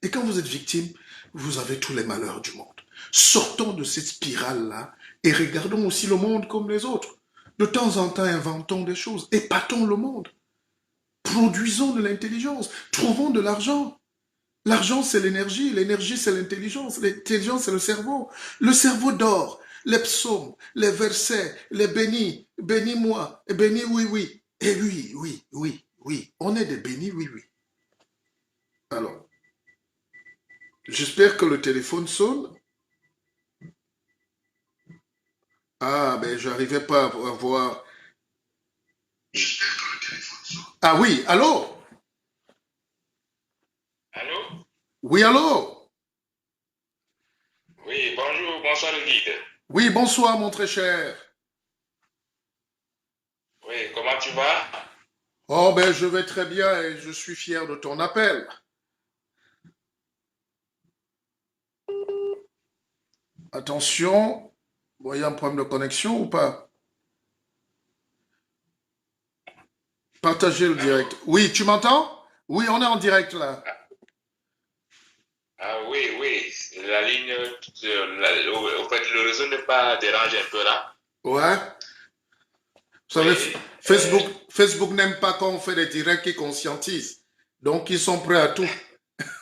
Et quand vous êtes victime, vous avez tous les malheurs du monde. Sortons de cette spirale-là et regardons aussi le monde comme les autres. De temps en temps, inventons des choses, épatons le monde. Produisons de l'intelligence, trouvons de l'argent. L'argent, c'est l'énergie c'est l'intelligence c'est le cerveau dort, les psaumes, les versets, les bénis, bénis-moi, et bénis oui, oui, et oui, oui, oui, oui, on est des bénis, oui, oui. Alors, j'espère que le téléphone sonne. Ah, ben, j'arrivais pas à voir. Ah oui, allô? Allô? Oui, allô? Oui, bonjour, bonsoir le guide. Oui, bonsoir, mon très cher. Oui, comment tu vas? Oh, ben, je vais très bien et je suis fier de ton appel. Attention, voyez un problème de connexion ou pas? Partagez le Allô? direct. Oui, tu m'entends? Oui, on est en direct là. Ah oui, oui. La ligne, au fait, le réseau n'est pas dérangé un peu là. Ouais. Vous savez, Oui. Facebook n'aime pas quand on fait des directs qui conscientisent. Donc, ils sont prêts à tout.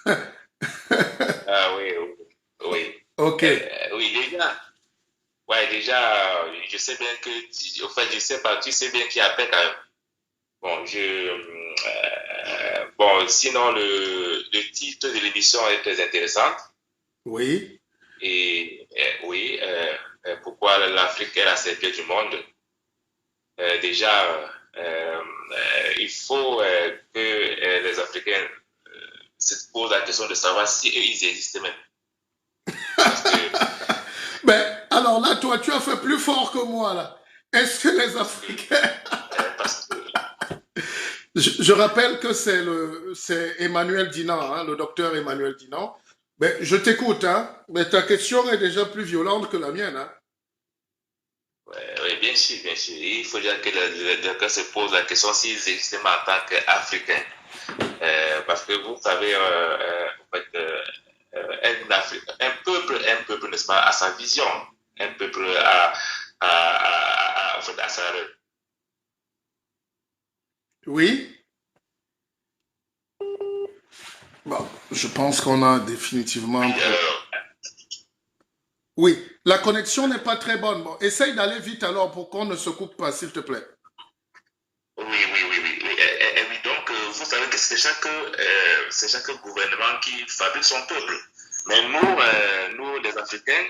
Ah oui, oui. Oui. Ok. Oui, déjà. Ouais, déjà, je sais bien que, au fait, je sais pas, tu sais bien qui appelle quand même. Bon, bon, sinon, le titre de l'émission est très intéressant. Oui. Et oui, pourquoi l'Afrique est la serpillère du monde? Déjà, il faut que les Africains se posent la question de savoir si eux, ils existent même. Parce que, Ben, alors là, toi, tu as fait plus fort que moi, là. Est-ce que les parce que, Africains... parce que, Je rappelle que c'est Emmanuel Dinan, hein, le docteur Emmanuel Dinan. Ben, je t'écoute, hein. Mais ta question est déjà plus violente que la mienne, hein. oui, bien sûr, bien sûr. Il faut dire que les se posent la question s'ils existent même en tant qu'Africains. Parce que vous savez, en fait, un peuple, n'est-ce pas, à sa vision, un peuple en fait, à sa... Oui. Bon, je pense qu'on a définitivement un problème. Oui, la connexion n'est pas très bonne. Bon, essaye d'aller vite alors pour qu'on ne se coupe pas, s'il te plaît. Oui, oui, oui, oui. Oui, oui. Donc, vous savez que c'est chaque gouvernement qui fabrique son peuple. Mais nous, nous les Africains,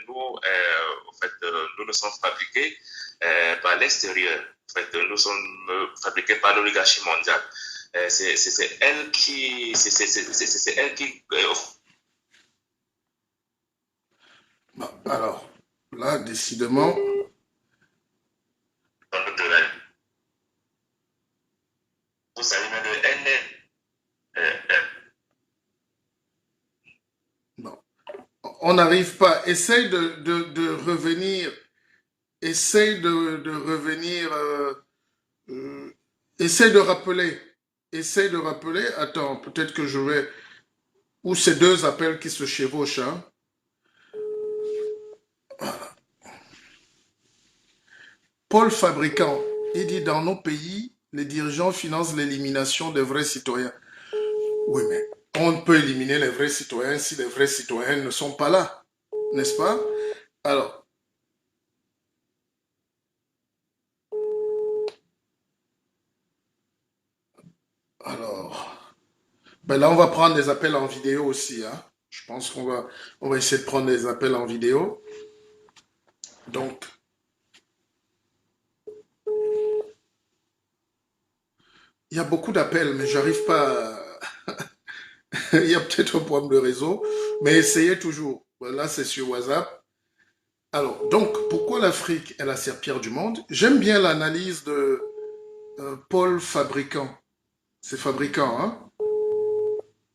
en fait, nous ne sommes fabriqués par l'extérieur. En fait, nous sommes fabriqués par l'oligarchie mondiale. C'est elle qui, c'est elle qui, Bon, alors, là, décidément, vous savez, elle est, bon, on n'arrive pas. Essaye de revenir. Essaye de revenir. Euh, essaye de rappeler. Essaye de rappeler. Attends, peut-être que je vais. Ou ces deux appels qui se chevauchent, hein. Paul Fabricant, il dit dans nos pays, les dirigeants financent l'élimination des vrais citoyens. Oui, mais on peut éliminer les vrais citoyens si les vrais citoyens ne sont pas là, n'est-ce pas? Alors, alors, ben là, on va prendre des appels en vidéo aussi, hein. Je pense on va essayer de prendre des appels en vidéo. Donc, il y a beaucoup d'appels, mais j'arrive pas. Il y a peut-être un problème de réseau, mais essayez toujours. Là, c'est sur WhatsApp. Alors, donc, pourquoi l'Afrique est la serpillère du monde? J'aime bien l'analyse de Paul Fabricant. C'est Fabricant, hein?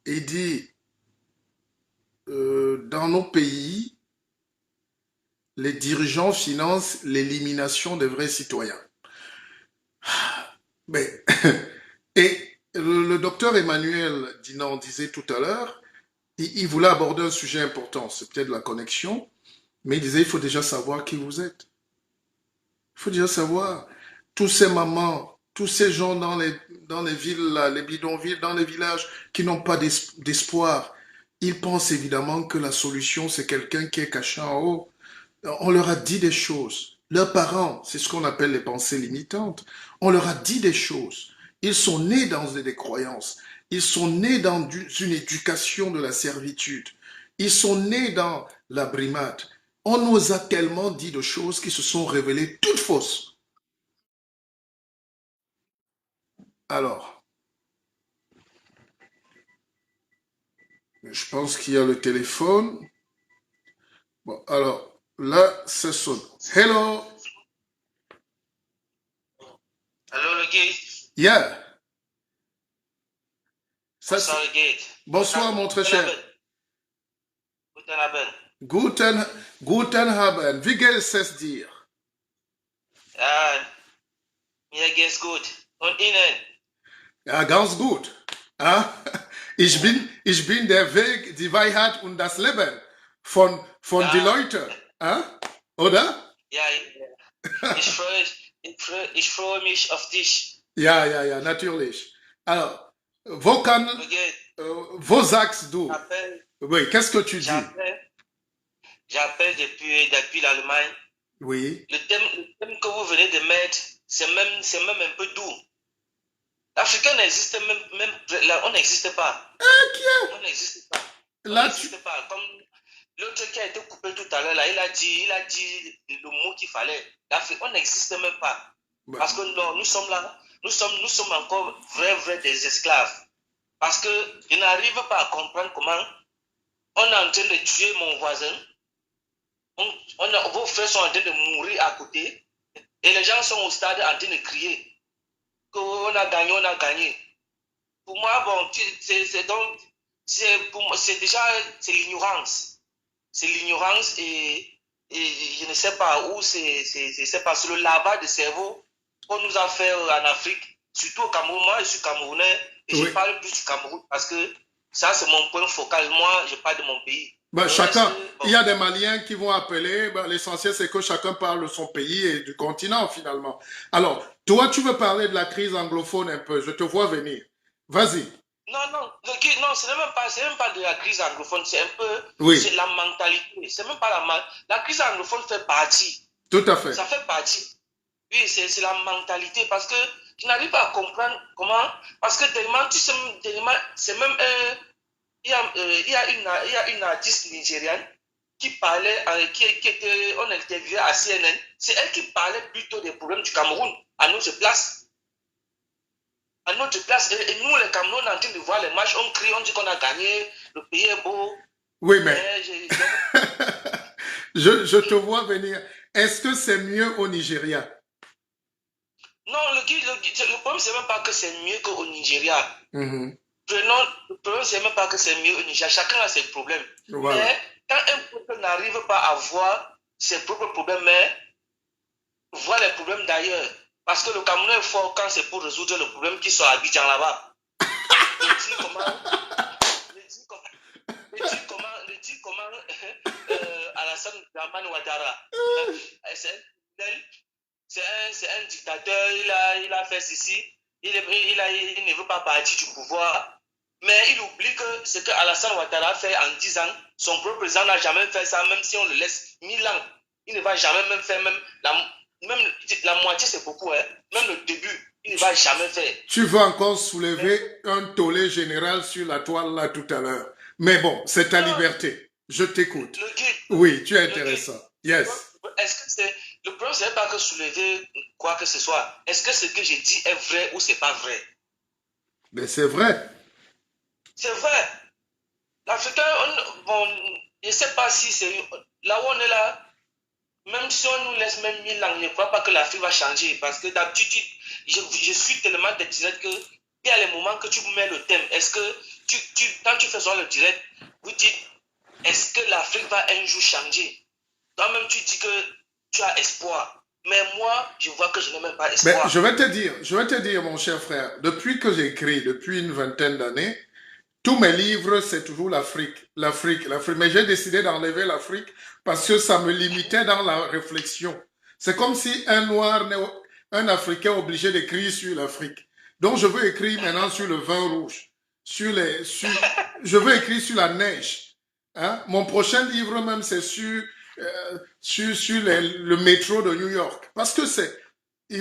Il dit, dans nos pays, les dirigeants financent l'élimination des vrais citoyens. Mais, et le docteur Emmanuel Dinan disait tout à l'heure, il voulait aborder un sujet important, c'est peut-être la connexion, mais il disait, il faut déjà savoir qui vous êtes. Il faut déjà savoir. Tous ces mamans, tous ces gens dans les villes, là, les bidonvilles, dans les villages, qui n'ont pas d'espoir, ils pensent évidemment que la solution, c'est quelqu'un qui est caché en haut. On leur a dit des choses. Leurs parents, c'est ce qu'on appelle les pensées limitantes. On leur a dit des choses. Ils sont nés dans des croyances. Ils sont nés dans une éducation de la servitude. Ils sont nés dans la brimade. On nous a tellement dit de choses qui se sont révélées toutes fausses. Alors, je pense qu'il y a le téléphone. Bon, alors, là, ça sonne. Hello. Allô, le guide. Yeah. Ça, Bonsoir, le guide. bonsoir, mon très cher. Guten Abend. Guten Abend. Wie geht es dir? Ja, mir geht's gut. Und Ihnen? Ja, ganz gut. Ah, ich bin der Weg, die Wahrheit und das Leben von die Ja, Leute. Ah, oder? ja, ich freue mich auf dich. Ja, ja, ja, natürlich. Alors, wo kann, Regarde, wo sagst du? j'appelle, Oui, qu'est-ce que tu dis? j'appelle, j'appelle depuis l'Allemagne. Oui. Le thème que vous venez de mettre, c'est même un peu doux. L'Africain n'existe là, on n'existe pas. On n'existe pas. On Là, tu... n'existe pas. Comme l'autre qui a été coupé tout à l'heure, là, il a dit le mot qu'il fallait. L'Afrique, on n'existe même pas. Bah, Parce que non, nous sommes là, nous sommes encore vrais des esclaves. Parce que je n'arrive pas à comprendre comment on est en train de tuer mon voisin. Vos frères sont en train de mourir à côté. Et les gens sont au stade en train de crier qu'on a gagné, on a gagné. Pour moi, bon, c'est déjà c'est l'ignorance. C'est l'ignorance et je ne sais pas où c'est pas sur le lavage de cerveau qu'on nous a fait en Afrique, surtout au Cameroun. Moi, je suis camerounais et oui. je parle plus du Cameroun parce que ça, c'est mon point focal. Moi, je parle de mon pays. Bah, Le chacun, reste, il bon, y a des Maliens qui vont appeler. Bah, l'essentiel, c'est que chacun parle de son pays et du continent, finalement. Alors, toi, tu veux parler de la crise anglophone un peu. Je te vois venir. Vas-y. non, c'est même pas de la crise anglophone, c'est un peu, Oui, c'est la mentalité. C'est même pas la crise anglophone fait partie. tout à fait. Ça fait partie. Oui, c'est la mentalité parce que je n'arrive pas à comprendre comment, parce que tellement, tu sais, tellement, c'est même, il y a une artiste nigériane qui parlait, qui était, on interviewait à CNN. C'est elle qui parlait plutôt des problèmes du Cameroun à notre place. À notre place. Et nous, les Camerounais, on est en train de voir les matchs, on crie, on dit qu'on a gagné, le pays est beau. Oui, mais Mais je te vois venir. Est-ce que c'est mieux au Nigeria? non, le problème, c'est même pas que c'est mieux qu'au Nigeria. Mhm. Le problème, c'est même pas que c'est mieux au Nigeria. Chacun a ses problèmes. Voilà. Mais quand un peuple n'arrive pas à voir ses propres problèmes, mais voir les problèmes d'ailleurs. Parce que le Cameroun est fort quand c'est pour résoudre le problème qui sont à Abidjan là-bas. Le dit comment, le dit comment Alassane Dramane Ouattara, c'est un dictateur, il a fait ceci, il ne veut pas partir du pouvoir. Mais il oublie que ce que Alassane Ouattara a fait en 10 ans, son propre président n'a jamais fait ça, même si on le laisse 1000 ans. Il ne va jamais même faire, même la moitié, c'est beaucoup, hein. Même le début, il ne va jamais faire. Tu veux encore soulever un tollé général sur la toile là tout à l'heure. Mais bon, c'est ta Non, liberté. Je t'écoute. le guide, Oui, tu es le guide, intéressant. Yes. est-ce que c'est. Le problème, ce n'est pas que soulever quoi que ce soit. Est-ce que ce que j'ai dit est vrai ou c'est pas vrai? Mais c'est vrai. C'est vrai. L'Africain, bon, je ne sais pas si c'est. Là où on est là, même si on nous laisse même 1000 ans, je ne crois pas que l'Afrique va changer. Parce que d'habitude, je suis tellement de direct que il y a les moments que tu mets le thème. Est-ce que quand tu fais sur le direct, vous dites, est-ce que l'Afrique va un jour changer? Toi-même, tu dis que tu as espoir. Mais moi, je vois que je n'ai même pas Mais espoir. je vais te dire, mon cher frère, depuis que j'écris, depuis une vingtaine d'années, tous mes livres, c'est toujours l'Afrique, l'Afrique, l'Afrique. Mais j'ai décidé d'enlever l'Afrique parce que ça me limitait dans la réflexion. C'est comme si un Africain est obligé d'écrire sur l'Afrique. Donc, je veux écrire maintenant sur le vin rouge, je veux écrire sur la neige. Hein? Mon prochain livre même, c'est sur le métro de New York. Parce que c'est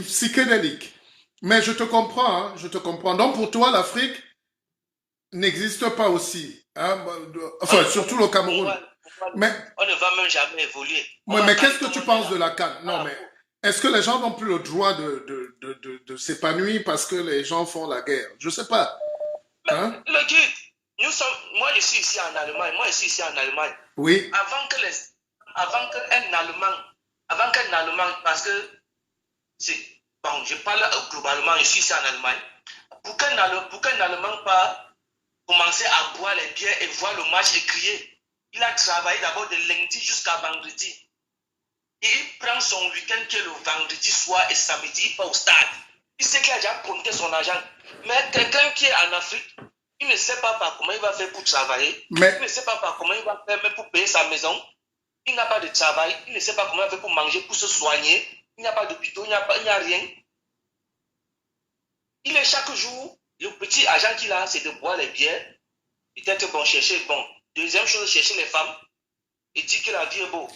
psychédélique. Mais je te comprends, hein, je te comprends. Donc, pour toi, l'Afrique n'existe pas aussi. Hein? Enfin, surtout le Cameroun. Mais, On ne va même jamais évoluer. mais qu'est-ce que tu penses de la CAN? Non, mais est-ce que les gens n'ont plus le droit de s'épanouir parce que les gens font la guerre? Je ne sais pas. Hein? Le guide, moi je suis ici en Allemagne. Moi je suis ici en Allemagne. Oui. Avant qu'un Allemand, parce que c'est bon, je parle globalement, je suis ici en Allemagne. Pour qu'un Allemand pas commencer à boire les bières et voir le match et crier, il a travaillé d'abord de lundi jusqu'à vendredi. Et il prend son week-end qui est le vendredi soir et samedi, il part au stade. Il sait qu'il a déjà compté son argent. Mais quelqu'un qui est en Afrique, Il ne sait pas par comment il va faire pour travailler. Mais, Il ne sait pas par comment il va faire même pour payer sa maison. Il n'a pas de travail. Il ne sait pas comment il va faire pour manger, pour se soigner. Il n'y a pas d'hôpital, il n'y a rien. Il est chaque jour, le petit agent qu'il a, c'est de boire les bières. Peut-être bon, chercher, bon. Deuxième chose, chercher les femmes. Et dire que la vie est beau.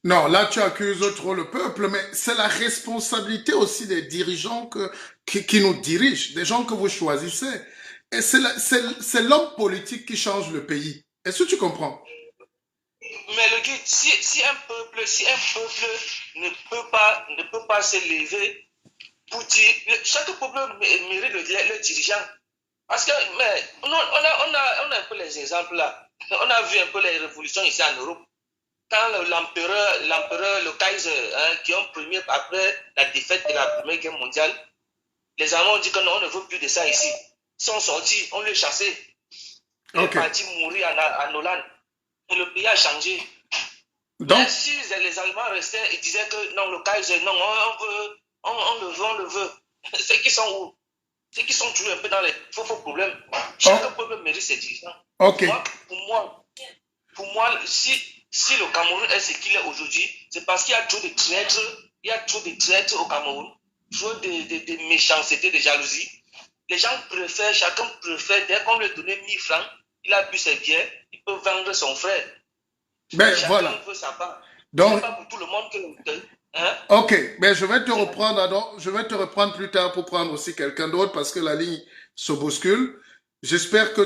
non, là tu accuses trop le peuple, mais c'est la responsabilité aussi des dirigeants qui nous dirigent, des gens que vous choisissez. Et c'est l'homme politique qui change le pays. Est-ce que tu comprends? Mais le guide, si un peuple ne peut pas se lever pour dire, chaque peuple mérite le dirigeant. Parce que, mais, on a un peu les exemples là. On a vu un peu les révolutions ici en Europe. Quand l'empereur, le Kaiser, hein, qui ont premier après la défaite de la Première Guerre mondiale, les Allemands ont dit que non, on ne veut plus de ça ici. Ils sont sortis, on les chassait. Ils sont partis mourir en Hollande. Et le pays a changé. Donc, mais si les Allemands restaient et disaient que non, le Kaiser, non, on le veut. Ceux qui sont où? Ceux qui sont toujours un peu dans les faux problèmes. Chaque peuple mérite ses dirigeants. Pour moi, si le Cameroun est ce qu'il est aujourd'hui, c'est parce qu'il y a trop de traîtres, au Cameroun, trop de méchanceté, de jalousie. Les gens préfèrent, chacun préfère, dès qu'on lui donne 1000 francs, il a bu ses bières, il peut vendre son frère. Ben voilà. Veut sa part. Donc, c'est pas pour tout le monde que hein? Ok, mais je vais te reprendre, je vais te reprendre plus tard pour prendre aussi quelqu'un d'autre parce que la ligne se bouscule. J'espère que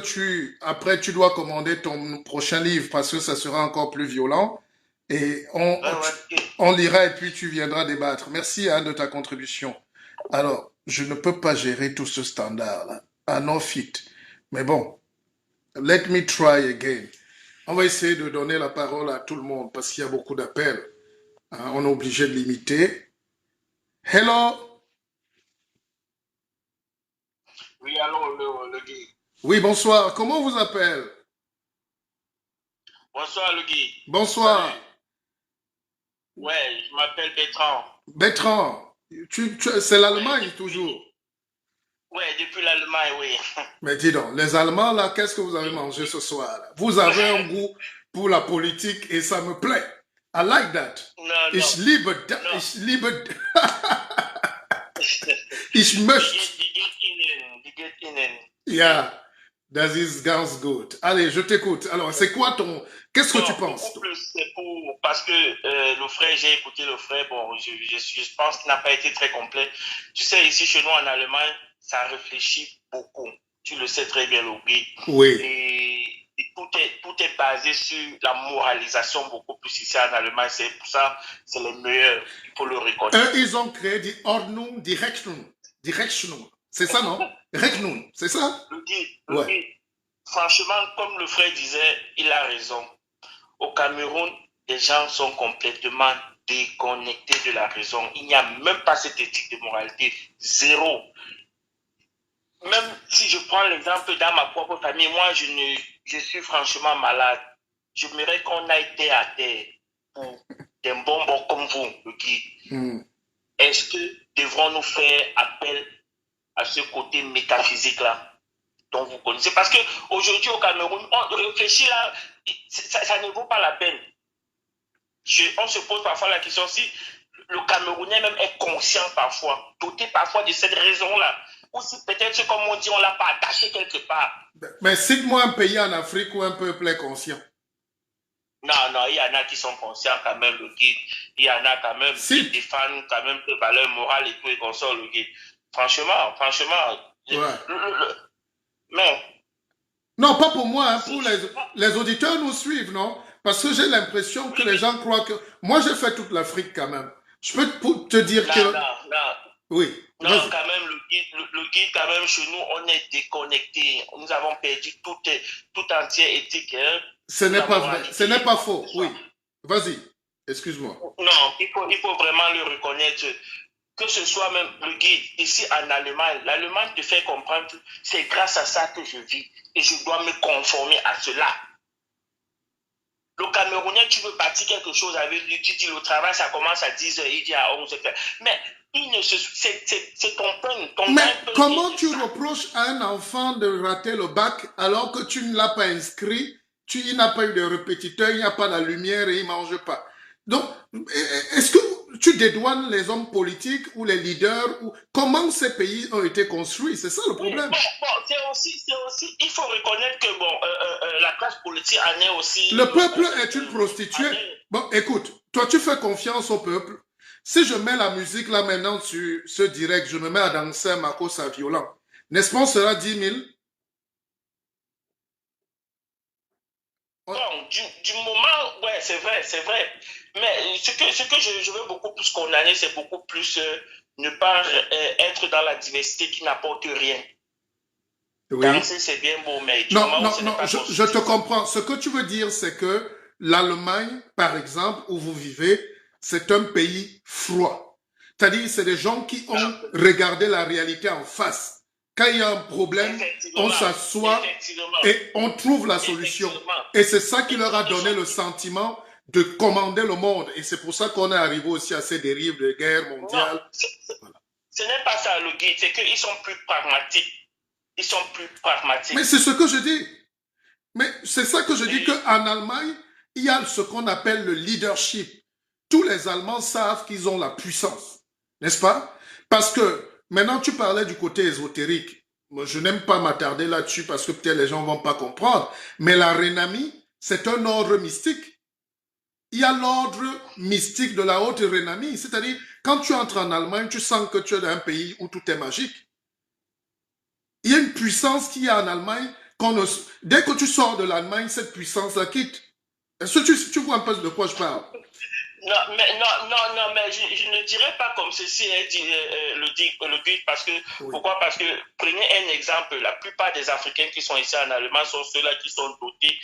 après tu dois commander ton prochain livre parce que ça sera encore plus violent et on lira et puis tu viendras débattre. Merci de ta contribution. Alors, je ne peux pas gérer tout ce standard-là. Ah non fit. Mais bon, let me try again. On va essayer de donner la parole à tout le monde parce qu'il y a beaucoup d'appels. On est obligé de limiter. Hello. Oui, allô, le Guy. Oui, bonsoir. Comment on vous appelle? Bonsoir, le Guy. Bonsoir. Salut. Ouais, je m'appelle Bertrand. Bertrand, c'est l'Allemagne toujours? Oui, depuis l'Allemagne, oui. Mais dis donc, les Allemands, là, qu'est-ce que vous avez mangé ce soir là? Vous avez un goût pour la politique et ça me plaît. I like that. No. Ich liebe das. Ich möchte. Die geht innen. Yeah, that is ganz good. Allez, je t'écoute. Alors, c'est quoi Qu'est-ce que tu penses? C'est parce que le frère, j'ai écouté le frère, bon, je pense qu'il n'a pas été très complet. Tu sais, ici chez nous en Allemagne, ça réfléchit beaucoup. Tu le sais très bien, Logui. Oui. Et tout est basé sur la moralisation beaucoup plus ici en Allemagne. C'est pour ça, c'est le meilleur. Il faut le reconnaître. Eux, ils ont créé die Ordnung, die Rechnung. Die Rechnung. C'est ça, non? Rechnung, c'est ça? Ouais. Franchement, comme le frère disait, il a raison. Au Cameroun, les gens sont complètement déconnectés de la raison. Il n'y a même pas cette éthique de moralité. Zéro. Même si je prends l'exemple dans ma propre famille, moi, je suis franchement malade. J'aimerais qu'on aille terre à terre pour des bonbons comme vous, le guide. Est-ce que devrons-nous faire appel à ce côté métaphysique-là dont vous connaissez? Parce qu'aujourd'hui, au Cameroun, on réfléchit là, ça ne vaut pas la peine. On se pose parfois la question si le Camerounais même est conscient parfois, doté parfois de cette raison-là. Ou si peut-être, comme on dit, on ne l'a pas attaché quelque part. Mais cite-moi un pays en Afrique où un peuple est conscient. Non, il y en a qui sont conscients quand même, le guide. Il y en a quand même qui défendent quand même les valeurs morales et tout et qu'on sort, le guide. Franchement. Ouais. Mais. Non, pas pour moi, hein, pour les auditeurs nous suivent, non? Parce que j'ai l'impression que les gens croient que... Moi, j'ai fait toute l'Afrique quand même. Je peux te dire que... Non. Oui. Non, quand même, le guide, quand même, chez nous, on est déconnecté. Nous avons perdu tout entière éthique. Hein. Ce n'est pas vrai. Ce n'est pas faux. Oui. Vas-y. Excuse-moi. Non, il faut vraiment le reconnaître. Que ce soit même le guide ici en Allemagne, l'Allemagne te fait comprendre que c'est grâce à ça que je vis et je dois me conformer à cela. Le Cameroun Camerounais, tu veux bâtir quelque chose avec lui, tu dis le travail, ça commence à 10 h, il dit à 11 h. Mais c'est ton Mais père comment tu reproches à un enfant de rater le bac alors que tu ne l'as pas inscrit, il n'a pas eu de répétiteur, il n'y a pas la lumière et il ne mange pas. Donc, est-ce que tu dédouanes les hommes politiques ou les leaders ou comment ces pays ont été construits? C'est ça le problème. Bon, c'est aussi, il faut reconnaître que bon, la classe politique en est aussi. Le peuple est une prostituée. Bon, écoute, toi tu fais confiance au peuple. Si je mets la musique là maintenant sur ce direct, je me mets à danser Marcos à violent. N'est-ce pas, on sera 10 000? Bon, du moment, ouais, c'est vrai. Mais ce que je veux beaucoup plus condamner, c'est beaucoup plus ne pas être dans la diversité qui n'apporte rien. Oui. Danser, c'est bien beau, mais du non, moment non, où ce non, n'est pas je te comprends. Ce que tu veux dire, c'est que l'Allemagne, par exemple, où vous vivez, c'est un pays froid. C'est-à-dire, c'est des gens qui ont regardé la réalité en face. Quand il y a un problème, on s'assoit et on trouve la solution. Et c'est ça qui leur a donné le sentiment de commander le monde. Et c'est pour ça qu'on est arrivé aussi à ces dérives de guerre mondiale. Non, ce n'est pas ça le guide, c'est qu'ils sont plus pragmatiques. Ils sont plus pragmatiques. Mais c'est ce que je dis. Mais c'est ça que je dis qu'en Allemagne, il y a ce qu'on appelle le leadership. Tous les Allemands savent qu'ils ont la puissance, n'est-ce pas? Parce que maintenant, tu parlais du côté ésotérique. Moi, je n'aime pas m'attarder là-dessus parce que peut-être les gens ne vont pas comprendre. Mais la Rhénanie, c'est un ordre mystique. Il y a l'ordre mystique de la haute Rhénanie. C'est-à-dire, quand tu entres en Allemagne, tu sens que tu es dans un pays où tout est magique. Il y a une puissance qui est en Allemagne. Dès que tu sors de l'Allemagne, cette puissance la quitte. Est-ce que tu vois un peu de quoi je parle? Non, mais je ne dirais pas comme ceci, le guide, parce que, oui. Pourquoi? Parce que, prenez un exemple, la plupart des Africains qui sont ici en Allemagne sont ceux-là qui sont dotés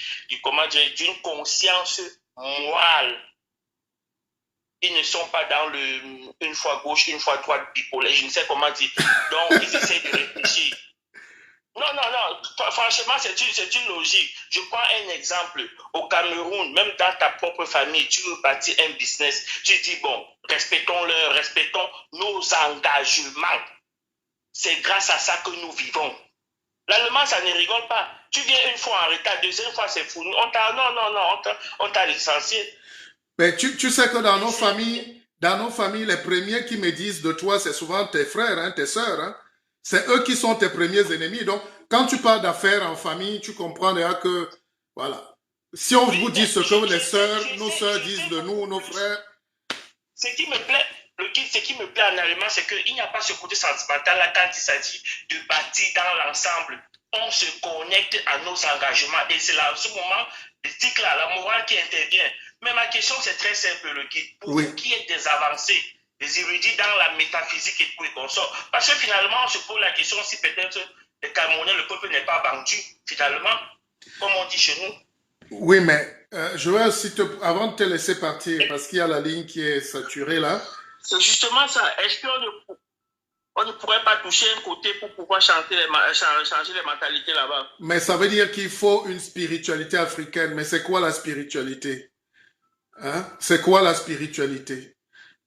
d'une conscience morale. Ils ne sont pas dans une fois gauche, une fois droite, bipolaire, je ne sais comment dire. Donc, ils essaient de réfléchir. Non, franchement, c'est une logique. Je prends un exemple. Au Cameroun, même dans ta propre famille, tu veux bâtir un business. Tu dis, bon, respectons-le, respectons nos engagements. C'est grâce à ça que nous vivons. L'Allemand, ça ne rigole pas. Tu viens une fois en retard, deuxième fois, c'est fou. On t'a licencié. Mais tu sais que dans nos familles, les premiers qui me disent de toi, c'est souvent tes frères, hein, tes sœurs, hein. C'est eux qui sont tes premiers ennemis. Donc, quand tu parles d'affaires en famille, tu comprends déjà que, voilà. Si on vous dit ce que les sœurs, nos sœurs disent de nous, nos frères. Ce qui me plaît, ce qui me plaît en allemand, c'est qu'il n'y a pas ce côté sentimental là quand il s'agit de bâtir dans l'ensemble. On se connecte à nos engagements. Et c'est là, en ce moment, l'éthique là, la morale qui intervient. Mais ma question, c'est très simple, le guide. Pour vous qui êtes des avancées, des érudits dans la métaphysique et tout et consort. Parce que finalement, on se pose la question si peut-être le Camerounais, le peuple n'est pas bantu, finalement, comme on dit chez nous. Oui, mais je vais aussi avant de te laisser partir, parce qu'il y a la ligne qui est saturée là. C'est justement ça. Est-ce qu'on ne pourrait pas toucher un côté pour pouvoir changer les mentalités là-bas? Mais ça veut dire qu'il faut une spiritualité africaine. Mais c'est quoi la spiritualité? Hein? C'est quoi la spiritualité?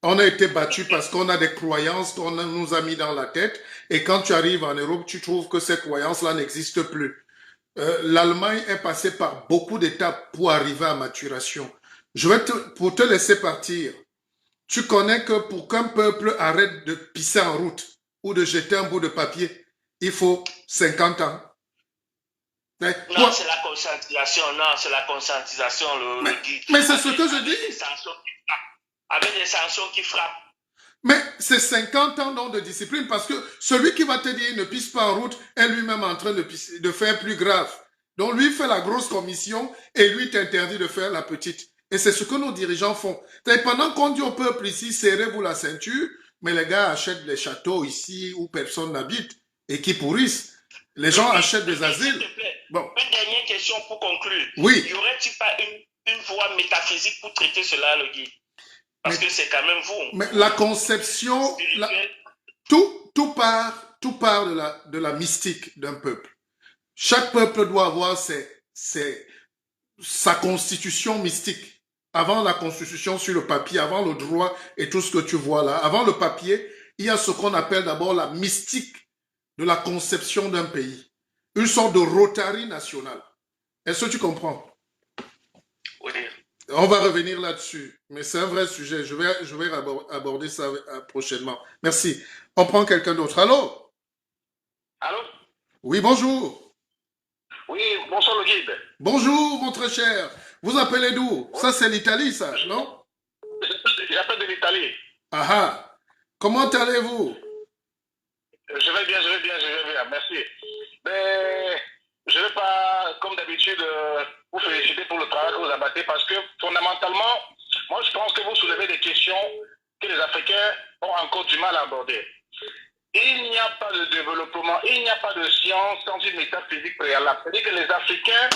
On a été battu parce qu'on a des croyances qu'on nous a mis dans la tête. Et quand tu arrives en Europe, tu trouves que ces croyances-là n'existent plus. L'Allemagne est passée par beaucoup d'étapes pour arriver à maturation. Pour te laisser partir, tu connais que pour qu'un peuple arrête de pisser en route ou de jeter un bout de papier, il faut 50 ans. Non, c'est la conscientisation. Non, c'est la conscientisation, le guide. Mais c'est ce que je dis. Avec des sanctions qui frappent. Mais c'est 50 ans donc de discipline parce que celui qui va te dire ne pisse pas en route est lui-même en train de faire plus grave. Donc lui fait la grosse commission et lui t'interdit de faire la petite. Et c'est ce que nos dirigeants font. Pendant qu'on dit au peuple ici, serrez-vous la ceinture, mais les gars achètent des châteaux ici où personne n'habite et qui pourrissent. Les gens achètent des asiles. Bon. Une dernière question pour conclure. Oui. Y aurait-il pas une voie métaphysique pour traiter cela, le guide? Parce que c'est quand même vous. Mais la conception, tout part de la mystique d'un peuple. Chaque peuple doit avoir sa constitution mystique. Avant la constitution sur le papier, avant le droit et tout ce que tu vois là, avant le papier, il y a ce qu'on appelle d'abord la mystique de la conception d'un pays. Une sorte de Rotary national. Est-ce que tu comprends? Oui. On va revenir là-dessus, mais c'est un vrai sujet. Je vais aborder ça prochainement. Merci. On prend quelqu'un d'autre. Allô? Allô? Oui, bonjour. Oui, bonsoir le guide. Bonjour, mon très cher. Vous appelez d'où? Ça, c'est l'Italie, ça, non? J'appelle de l'Italie. Ah ah. Comment allez-vous? Je vais bien, je vais bien, je vais bien, merci. Mais je ne vais pas, comme d'habitude, vous féliciter pour le travail que vous abattez parce que fondamentalement, moi je pense que vous soulevez des questions que les Africains ont encore du mal à aborder. Il n'y a pas de développement, il n'y a pas de science sans une métaphysique préalable. C'est-à-dire que les Africains,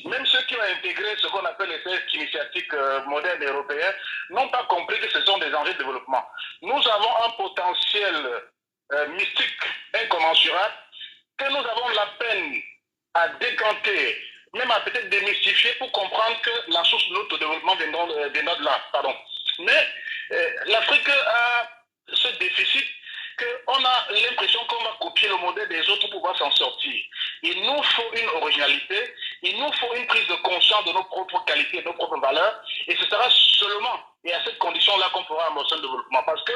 même ceux qui ont intégré ce qu'on appelle les tests initiatiques modernes européens, n'ont pas compris que ce sont des enjeux de développement. Nous avons un potentiel mystique incommensurable que nous avons la peine à décanter, même à peut-être démystifier pour comprendre que la source de notre développement vient de là. Pardon. Mais l'Afrique a ce déficit qu'on a l'impression qu'on va copier le modèle des autres pour pouvoir s'en sortir. Il nous faut une originalité, il nous faut une prise de conscience de nos propres qualités, de nos propres valeurs, et ce sera seulement et à cette condition-là qu'on pourra amorcer le développement. Parce que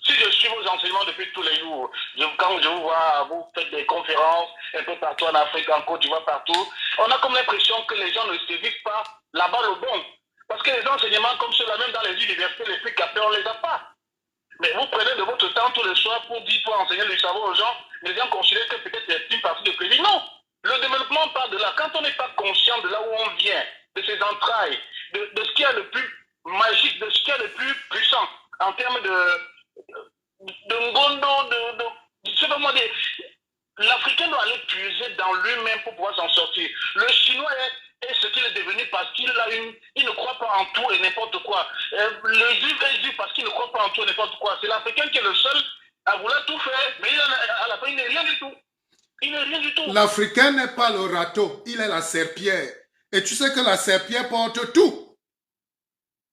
si je suis vos enseignements depuis tous les jours, quand je vous vois, vous faites des conférences un peu partout en Afrique, en Côte d'Ivoire, partout, on a comme l'impression que les gens ne saisissent pas la balle au bon. Parce que les enseignements comme ceux-là, même dans les universités les plus capées, on ne les a pas. Mais vous prenez de votre temps tous les soirs pour enseigner le savoir aux gens, les gens considèrent que peut-être c'est une partie de plaisir. Non, le développement part de là. Quand on n'est pas conscient de là où on vient, de ses entrailles, de ce qu'il y a le plus magique, de ce qu'il y a le plus puissant en termes de ngondo, je sais pas moi, l'Africain doit aller puiser dans lui-même pour pouvoir s'en sortir. Le Chinois est ce qu'il est devenu parce qu'il il ne croit pas en tout et n'importe quoi. Le Juif est juif parce qu'il ne croit pas en tout et n'importe quoi. C'est l'Africain qui est le seul à vouloir tout faire, mais à la fin, il n'est rien du tout. Il n'est rien du tout. L'Africain n'est pas le râteau, il est la serpillère. Et tu sais que la serpillère porte tout.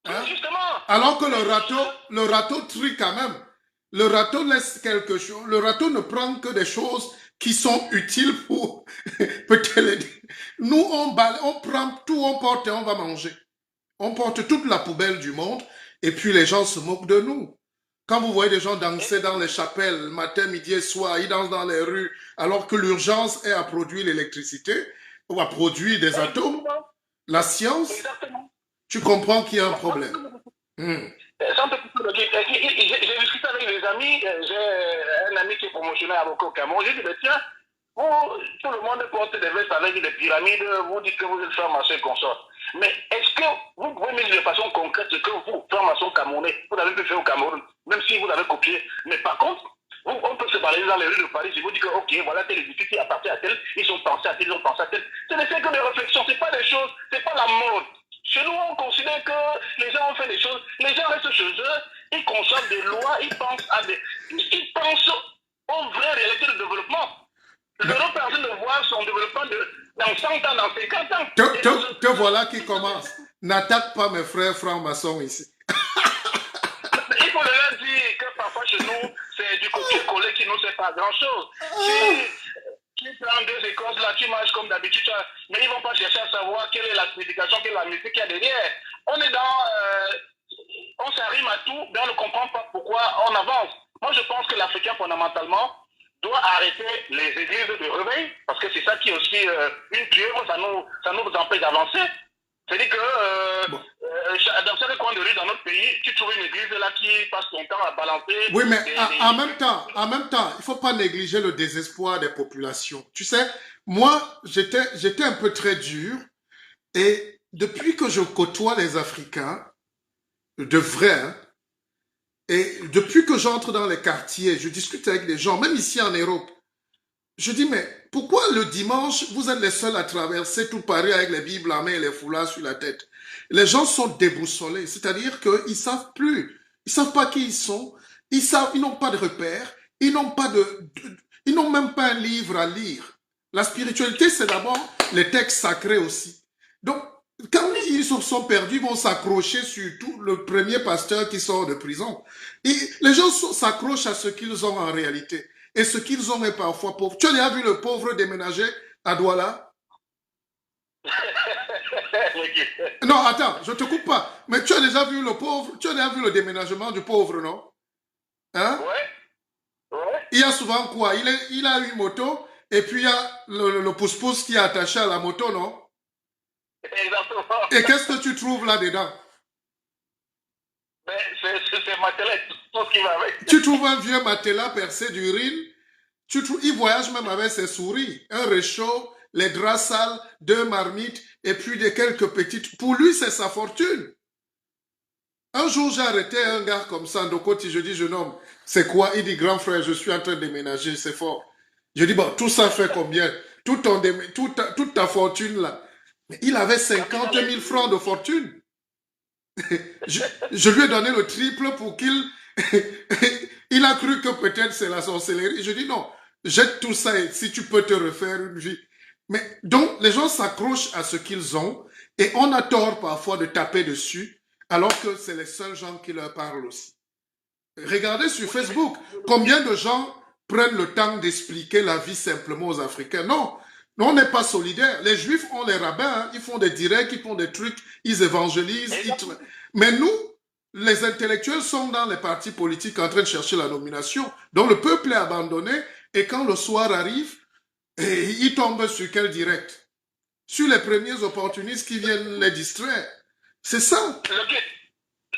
Hein? Justement. Alors que le râteau trie quand même. Le râteau laisse quelque chose. Le râteau ne prend que des choses qui sont utiles pour peut-être. Nous, on prend tout, on porte et on va manger. On porte toute la poubelle du monde et puis les gens se moquent de nous. Quand vous voyez des gens danser dans les chapelles, matin, midi et soir, ils dansent dans les rues, alors que l'urgence est à produire l'électricité ou à produire des atomes, la science, tu comprends qu'il y a un problème. J'ai discuté avec des amis, j'ai un ami qui est promotionnaire avocat au Cameroun, j'ai dit, mais tiens, tout le monde porte des vestes avec des pyramides, vous dites que vous êtes franc-maçon et consort. Mais est-ce que vous pouvez me dire de façon concrète ce que vous, franc-maçon camerounais, vous avez pu faire au Cameroun, même si vous avez copié. Mais par contre, on peut se balader dans les rues de Paris et vous dire que, ok, voilà tel édifice qui appartient à tel, ils ont pensé à tel, ils ont pensé à tel. Ce n'est que des réflexions, ce n'est pas des choses, ce n'est pas la mode. Chez nous, on considère que les gens ont fait des choses, les gens restent chez eux, ils consomment des lois, ils pensent aux vraies réalités de développement. L'Europe est en train de voir son développement dans 100 ans, dans 50 ans. Te voilà qui commence. N'attaque pas mes frères francs-maçons ici. Il faut leur dire que parfois chez nous, c'est du copier-coller qui ne nous sert pas grand-chose. Tu prends deux écoles là, tu marches comme d'habitude, mais ils ne vont pas chercher à savoir quelle est la signification, quelle est la musique qu'il y a derrière. On est on s'arrime à tout, mais on ne comprend pas pourquoi on avance. Moi, je pense que l'Africain, fondamentalement, doit arrêter les églises de réveil, parce que c'est ça qui est aussi une pieuvre, ça nous empêche d'avancer. C'est-à-dire que dans chaque coin de rue dans notre pays, tu trouves une église là qui passe son temps à balancer. Oui, mais en même temps, il ne faut pas négliger le désespoir des populations. Tu sais, moi, j'étais un peu très dur, et depuis que je côtoie les Africains, de vrai, hein, et depuis que j'entre dans les quartiers, je discute avec des gens, même ici en Europe, je dis, mais pourquoi le dimanche, vous êtes les seuls à traverser tout Paris avec les Bibles en main et les foulards sur la tête? Les gens sont déboussolés, c'est-à-dire qu'ils ne savent plus, ils ne savent pas qui ils sont, ils n'ont pas de repères, ils n'ont même pas un livre à lire. La spiritualité, c'est d'abord les textes sacrés aussi. Donc, Quand ils se sont perdus, ils vont s'accrocher sur tout le premier pasteur qui sort de prison. Et les gens s'accrochent à ce qu'ils ont en réalité. Et ce qu'ils ont est parfois pauvre. Tu as déjà vu le pauvre déménager à Douala? Non, attends, je te coupe pas. Mais tu as déjà vu le pauvre, tu as déjà vu le déménagement du pauvre, non? Hein? Ouais, ouais, Il y a souvent quoi? Il a une moto et puis il y a le pouce-pouce qui est attaché à la moto, non? exactement. Et qu'est-ce que tu trouves là-dedans? Mais c'est matériel, tout ce qui va avec. Tu trouves un vieux matelas percé d'urine. Il voyage même avec ses souris. Un réchaud, les draps sales, deux marmites et puis des quelques petites. Pour lui, c'est sa fortune. Un jour, j'ai arrêté un gars comme ça, Ndokoti, je dis, jeune homme, c'est quoi? Il dit, grand frère, je suis en train de déménager, c'est fort. Je dis, bon, tout ça fait combien? Toute ta fortune là. Mais il avait 50 000 francs de fortune. Je, je lui ai donné le triple pour qu'il... Il a cru que peut-être c'est la sorcellerie. Je dis, non, jette tout ça et si tu peux te refaire une vie. Mais donc, les gens s'accrochent à ce qu'ils ont et on a tort parfois de taper dessus alors que c'est les seuls gens qui leur parlent aussi. Regardez sur Facebook, combien de gens prennent le temps d'expliquer la vie simplement aux Africains. Non, non, on n'est pas solidaires. Les Juifs ont les rabbins, hein, ils font des directs, ils font des trucs, ils évangélisent. Mais nous, les intellectuels sont dans les partis politiques en train de chercher la nomination. Donc le peuple est abandonné et quand le soir arrive, il tombe sur quel direct? Sur les premiers opportunistes qui viennent les distraire. C'est ça.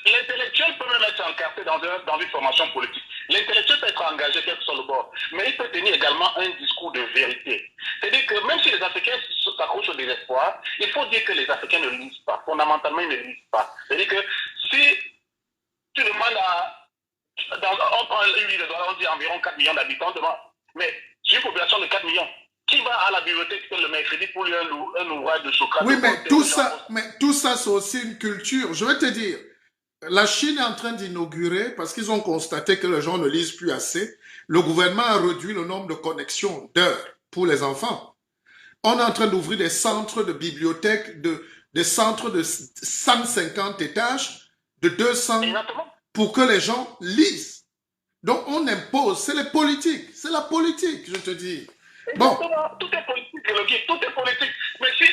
L'intellectuel peut même être encarté dans une formation politique. L'intellectuel peut être engagé quel que soit le bord, mais il peut tenir également un discours de vérité. C'est-à-dire que même si les Africains s'accrochent au désespoir, il faut dire que les Africains ne lisent pas. Fondamentalement, ils ne lisent pas. C'est-à-dire que si tu demandes on prend une ville de dollars, on dit environ 4 millions d'habitants, mais sur une population de 4 millions, qui va à la bibliothèque le mercredi pour lire un ouvrage de Socrate? Oui, mais tout ça, c'est aussi une culture. Je vais te dire, la Chine est en train d'inaugurer, parce qu'ils ont constaté que les gens ne lisent plus assez, le gouvernement a réduit le nombre de connexions d'heures pour les enfants. On est en train d'ouvrir des centres de bibliothèques, des centres de 150 étages, de 200, Exactement. pour que les gens lisent. Donc on impose, c'est les politiques, c'est la politique, je te dis. Bon. Exactement. Tout est politique, tout est politique. Mais si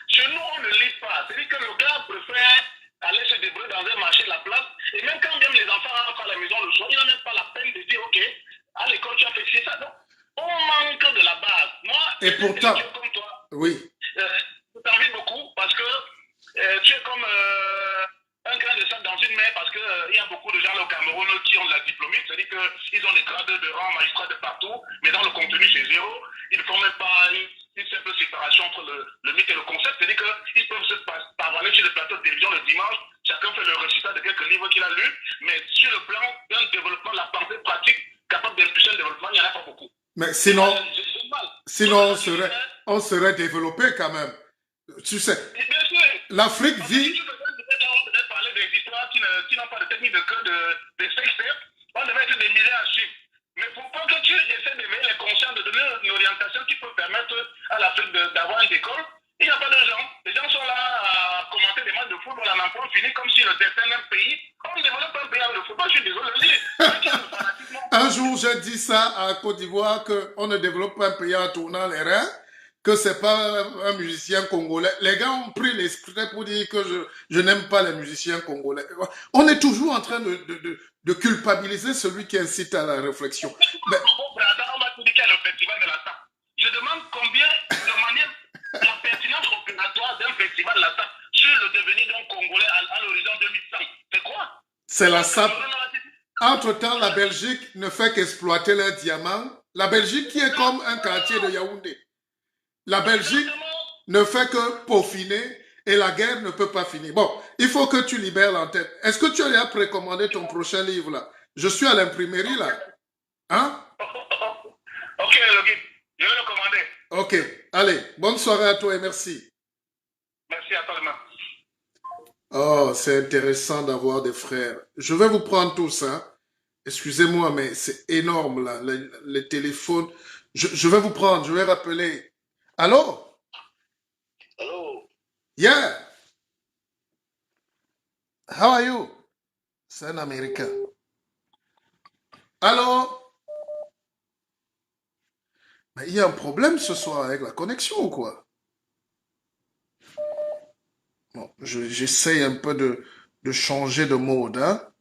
chez nous, on ne lit pas, c'est-à-dire que le gars préfère aller se débrouiller dans un marché de la place, et même quand même les enfants rentrent à la maison le soir, il n'a même pas la peine de dire, ok, à l'école tu as fait ça. Non. On manque de la base. Moi, et pourtant, comme toi, oui. Je t'envie beaucoup parce que tu es comme un grain de sable dans une mer parce qu'il y a beaucoup de gens au Cameroun qui ont de la diplômée, c'est-à-dire qu'ils ont des grades de rang, magistrats de partout, mais dans le contenu c'est zéro. Ils ne font même pas une simple séparation entre le mythe et le concept, c'est-à-dire qu'ils peuvent se parler sur le plateau de télévision le dimanche, chacun fait le récital de quelques livres qu'il a lus, mais sur le plan d'un développement de la pensée pratique capable d'impulser le développement, il n'y en a pas beaucoup. Mais sinon on serait développé quand même. Tu sais, l'Afrique vit... Tu peux parler des histoires qui n'ont pas de technique de sex-tape, on devait être des milliers à suivre. Mais pour pas que tu essaies d'éveiller les conscients, de donner une orientation qui peut permettre à l'Afrique d'avoir une école, il n'y a pas de gens. Les gens sont là à commenter des matchs de football en emploi fini comme si le destin d'un pays. On ne développe pas un pays avec le football, je suis désolé de le dire. Un jour, j'ai dit ça à Côte d'Ivoire, qu'on ne développe pas un pays en tournant les reins, que c'est pas un musicien congolais. Les gars ont pris l'esprit pour dire que je n'aime pas les musiciens congolais. On est toujours en train de culpabiliser celui qui incite à la réflexion. Mais... On m'a dit qu'il y a le festival de la table. Je demande combien, de manière, la pertinence opératoire d'un festival de la table sur le devenir d'un Congolais à l'horizon 2100. C'est quoi? C'est la SAP. Entre-temps, la Belgique ne fait qu'exploiter leurs diamants. La Belgique qui est comme un quartier de Yaoundé. La Belgique ne fait que peaufiner et la guerre ne peut pas finir. Bon, il faut que tu libères l'entête. Est-ce que tu as déjà précommandé ton prochain livre là? Je suis à l'imprimerie là. Hein? Ok, je vais le commander. Ok, allez, bonne soirée à toi et merci. Merci à toi demain. Oh, c'est intéressant d'avoir des frères. Je vais vous prendre tous, hein. Excusez-moi, mais c'est énorme là, les téléphones. Je vais vous prendre, je vais rappeler. Allô? Allô? Yeah. How are you? C'est un Américain. Allô? Mais il y a un problème ce soir avec la connexion ou quoi? Bon, j'essaye un peu de changer de mode, hein?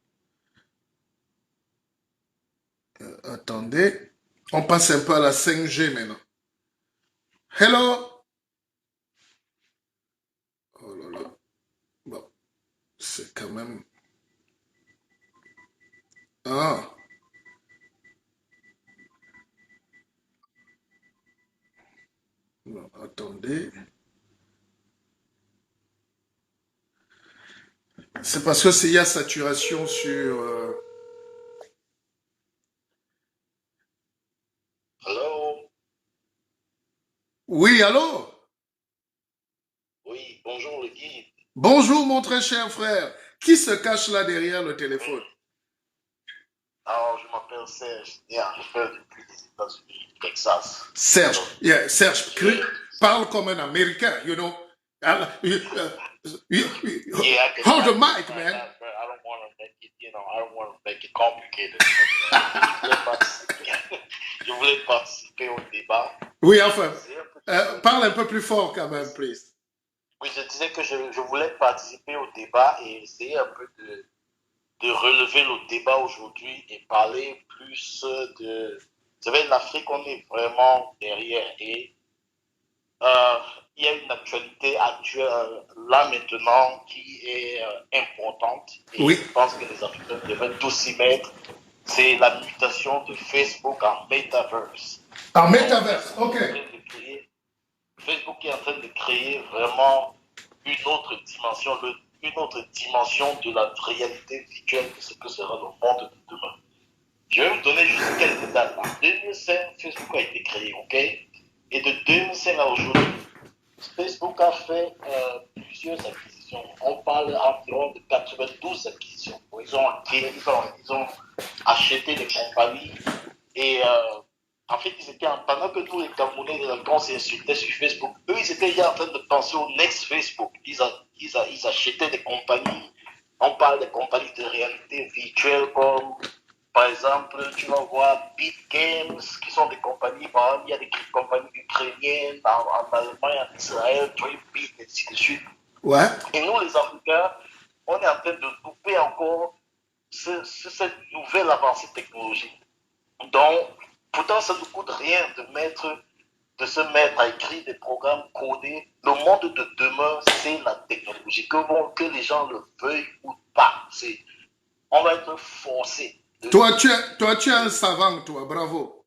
Attendez. On passe un peu à la 5G maintenant. Hello? Oh là là. Bon, c'est quand même... Ah, bon, attendez. C'est parce que il y a saturation sur... Hello? Oui, allô? Oui, bonjour le guide. Bonjour mon très cher frère. Qui se cache là derrière le téléphone? Alors, je m'appelle Serge et j'appelle depuis les États-Unis, Texas. Serge, Donc, yeah, Serge, je... parle comme un Américain, you know. Yeah, I can Hold the type mic, right man. now, but I don't want to make it, I don't want to make it complicated. Je voulais participer au débat. Oui, enfin, C'est parle un peu plus fort quand même, please. Oui, je disais que je voulais participer au débat et essayer un peu de relever le débat aujourd'hui et parler plus de... Vous savez, l'Afrique, on est vraiment derrière et il y a une actualité actuelle là maintenant qui est importante et Oui, je pense que les Africains devraient tous s'y mettre. C'est la mutation de Facebook en metaverse. en Donc, métaverse, ok. Facebook est en train de créer vraiment une autre dimension, une autre dimension de la réalité virtuelle de ce que sera le monde de demain. Je vais vous donner juste quelques dates. En 2005, Facebook a été créé, ok? Et de 2005 à aujourd'hui, Facebook a fait plusieurs acquisitions. On parle environ de 92 acquisitions. Ils ont acheté des compagnies et en fait, pendant que tous les Camerounais et les Afghans s'insultaient sur Facebook, eux, ils étaient déjà en train de penser au next Facebook. Ils achetaient des compagnies. On parle des compagnies de réalité virtuelle comme, par exemple, tu vas voir BitGames, qui sont des compagnies, par exemple, il y a des compagnies ukrainiennes en Allemagne, en Israël, Dreambit, et ainsi de suite. Ouais. Et nous, les Africains, on est en train de couper encore cette nouvelle avancée technologique. Donc, pourtant, ça ne coûte rien de se mettre à écrire des programmes codés. Le monde de demain, c'est la technologie. Que les gens le veuillent ou pas, on va être forcé. Toi, tu es un savant, toi, bravo.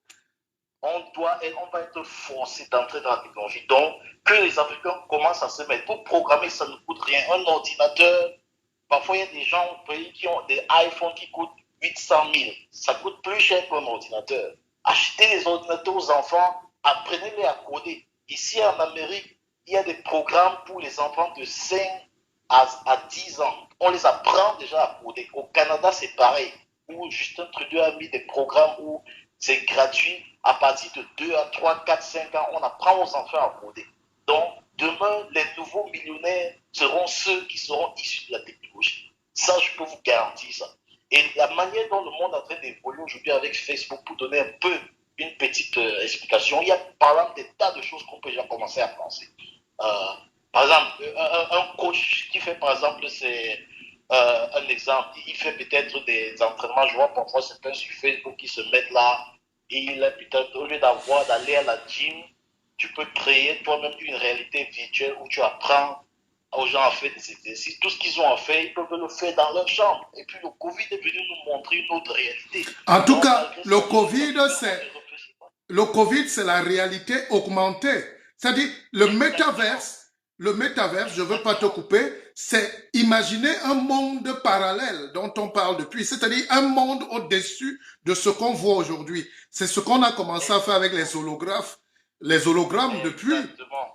On va être forcé d'entrer dans la technologie. Donc, que les Africains commencent à se mettre. Pour programmer, ça ne coûte rien. Un ordinateur, parfois, il y a des gens au pays qui ont des iPhones qui coûtent 800 000. Ça coûte plus cher qu'un ordinateur. Achetez des ordinateurs aux enfants, apprenez-les à coder. Ici, en Amérique, il y a des programmes pour les enfants de 5 à 10 ans. On les apprend déjà à coder. Au Canada, c'est pareil. Où Justin Trudeau a mis des programmes où c'est gratuit. À partir de 2 à 3, 4, 5 ans, on apprend aux enfants à coder. Donc, demain, les nouveaux millionnaires seront ceux qui seront issus de la technologie. Ça, je peux vous garantir ça. Et la manière dont le monde est en train d'évoluer aujourd'hui avec Facebook, pour donner un peu une petite explication, il y a par exemple des tas de choses qu'on peut déjà commencer à penser. Par exemple, un coach qui fait par exemple, c'est un exemple, il fait peut-être des entraînements, je vois parfois certains sur Facebook qui se mettent là, et il est peut-être, au lieu d'aller à la gym, tu peux créer toi-même une réalité virtuelle où tu apprends aux gens à faire des exercices. Tout ce qu'ils ont à faire, ils peuvent le faire dans leur chambre. Et puis le Covid est venu nous montrer une autre réalité. En tout cas, le Covid, c'est la réalité augmentée. C'est-à-dire, le métaverse, je ne veux pas te couper, c'est imaginer un monde parallèle dont on parle depuis. C'est-à-dire un monde au-dessus de ce qu'on voit aujourd'hui. C'est ce qu'on a commencé à faire avec les hologrammes depuis.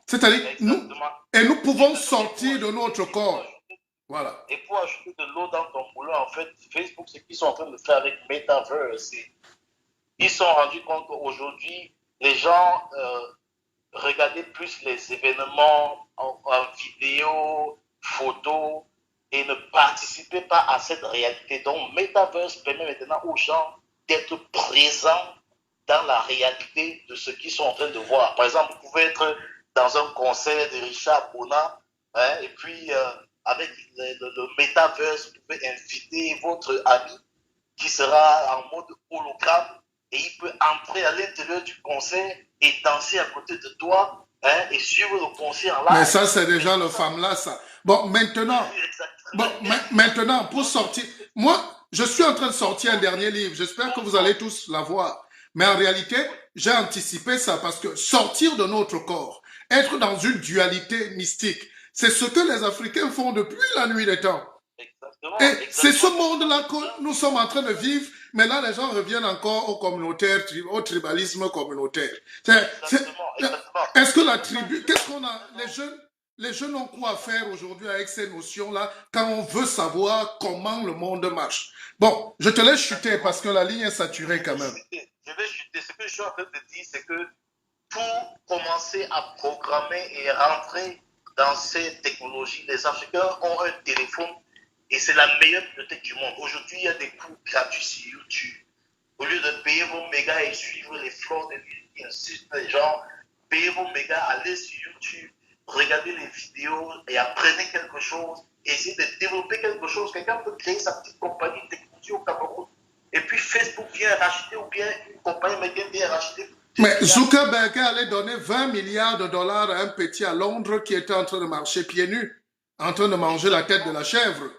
C'est-à-dire, nous pouvons sortir de notre corps. Voilà. Et pour ajouter de l'eau dans ton moulin, en fait, Facebook, ce qu'ils sont en train de faire avec Metaverse, ils se sont rendus compte qu'aujourd'hui, les gens regardaient plus les événements en vidéo, photo, et ne participez pas à cette réalité. Donc, Metaverse permet maintenant aux gens d'être présents dans la réalité de ce qu'ils sont en train de voir. Par exemple, vous pouvez être dans un concert de Richard Bona, hein, et puis avec le Metaverse, vous pouvez inviter votre ami qui sera en mode hologramme et il peut entrer à l'intérieur du concert et danser à côté de toi, hein, et suivre le concert en live. Mais ça, c'est déjà le femme-là, ça. Bon, maintenant, pour sortir... Moi, je suis en train de sortir un dernier livre. J'espère que vous allez tous l'avoir. Mais en réalité, j'ai anticipé ça parce que sortir de notre corps, être dans une dualité mystique, c'est ce que les Africains font depuis la nuit des temps. Et c'est ce monde-là que nous sommes en train de vivre. Mais là, les gens reviennent encore au communautaire, au tribalisme communautaire. Est-ce que la tribu, qu'est-ce qu'on a, les jeunes ont quoi à faire aujourd'hui avec ces notions-là quand on veut savoir comment le monde marche? Bon, je te laisse chuter parce que la ligne est saturée quand même. Je vais chuter. Ce que je suis en train de dire, c'est que pour commencer à programmer et rentrer dans ces technologies, les Africains ont un téléphone et c'est la meilleure bibliothèque du monde. Aujourd'hui, il y a des cours gratuits sur YouTube. Au lieu de payer vos mégas et suivre les flots de vie qui insultent les gens, payez vos mégas, allez sur YouTube, regardez les vidéos et apprenez quelque chose. Essayez de développer quelque chose. Quelqu'un peut créer sa petite compagnie de technologie au Cameroun. Et puis Facebook vient racheter ou bien une compagnie américaine vient racheter. Mais Zuckerberg allait donner 20 milliards de dollars à un petit à Londres qui était en train de marcher pieds nus, en train de manger la tête de la chèvre.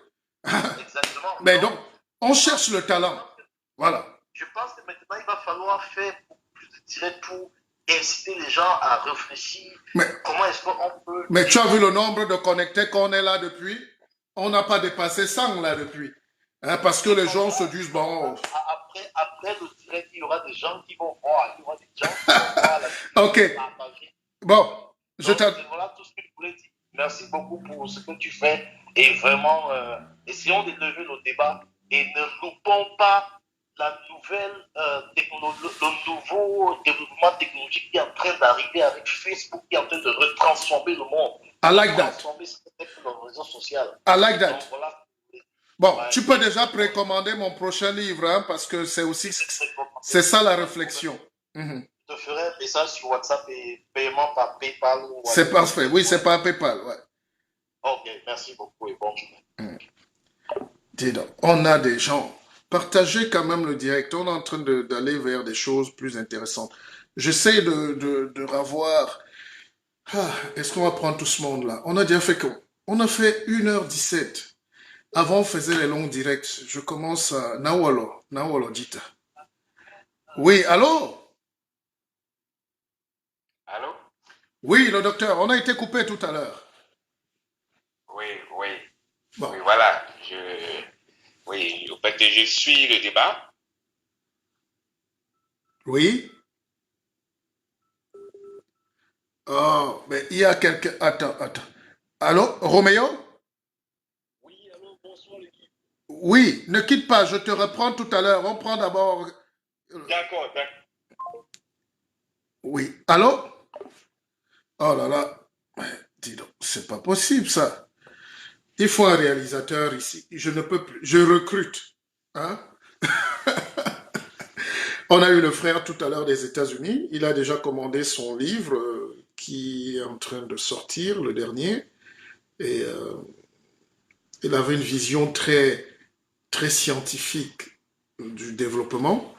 Exactement. Mais donc, on cherche le talent. Voilà. Je pense que maintenant, il va falloir faire beaucoup plus de direct pour inciter les gens à réfléchir. Mais, comment est-ce qu'on peut... Mais tu as vu le nombre de connectés qu'on est là depuis? On n'a pas dépassé 100 là depuis. Hein, parce que les gens se disent, bon... Après le direct, il y aura des gens qui vont voir. Il y aura des gens qui vont voir la Ok. Bon, voilà tout ce que je voulais dire. Merci beaucoup pour ce que tu fais. Et vraiment, essayons d'élever nos débats et ne loupons pas la nouvelle technologie, le nouveau développement technologique qui est en train d'arriver avec Facebook, qui est en train de retransformer le monde. I like that. Transformer le réseau social. I like that. Donc, voilà. Bon, tu peux déjà précommander mon prochain livre, hein, parce que c'est aussi... C'est ça la réflexion. Je te ferai un message sur WhatsApp et paiement par PayPal. C'est parfait. Oui, c'est par PayPal, ouais. Ok, merci beaucoup et bonne journée. Dis donc, on a des gens... Partagez quand même le direct. On est en train d'aller vers des choses plus intéressantes. J'essaie de revoir... est-ce qu'on va prendre tout ce monde-là? On a déjà fait quoi? On a fait 1h17. Avant, on faisait les longs directs. Je commence à Nawalo Dita. Oui, allô? Allô? Oui, le docteur. On a été coupé tout à l'heure. Oui, oui. Bon. Oui, voilà. Oui, au fait, je suis le débat. Oui. Oh, mais il y a quelqu'un... Attends. Allô, Roméo? Oui, allô, bonsoir l'équipe. Oui, ne quitte pas, je te reprends tout à l'heure. On prend d'abord... D'accord. Oui, allô? Oh là là, dis donc, c'est pas possible ça. Il faut un réalisateur ici. Je ne peux plus, je recrute. Hein? On a eu le frère tout à l'heure des États-Unis. Il a déjà commandé son livre qui est en train de sortir, le dernier. Et il avait une vision très, très scientifique du développement.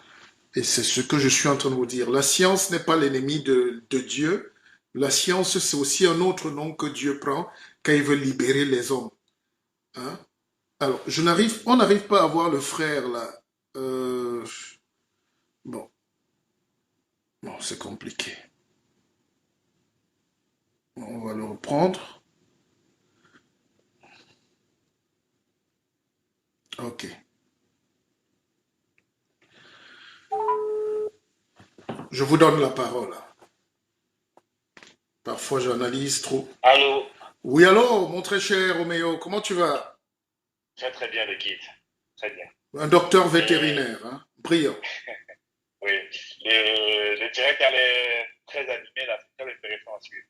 Et c'est ce que je suis en train de vous dire. La science n'est pas l'ennemi de Dieu. La science, c'est aussi un autre nom que Dieu prend quand il veut libérer les hommes. Hein? Alors, on n'arrive pas à voir le frère là. Bon, c'est compliqué. On va le reprendre. Ok. Je vous donne la parole. Parfois, j'analyse trop. Allô? Oui, allô, mon très cher Roméo, comment tu vas? Très bien, l'équipe. Très bien. Un docteur vétérinaire, hein? Brillant. Oui, le direct elle est très animé, là, c'est très intéressant à suivre.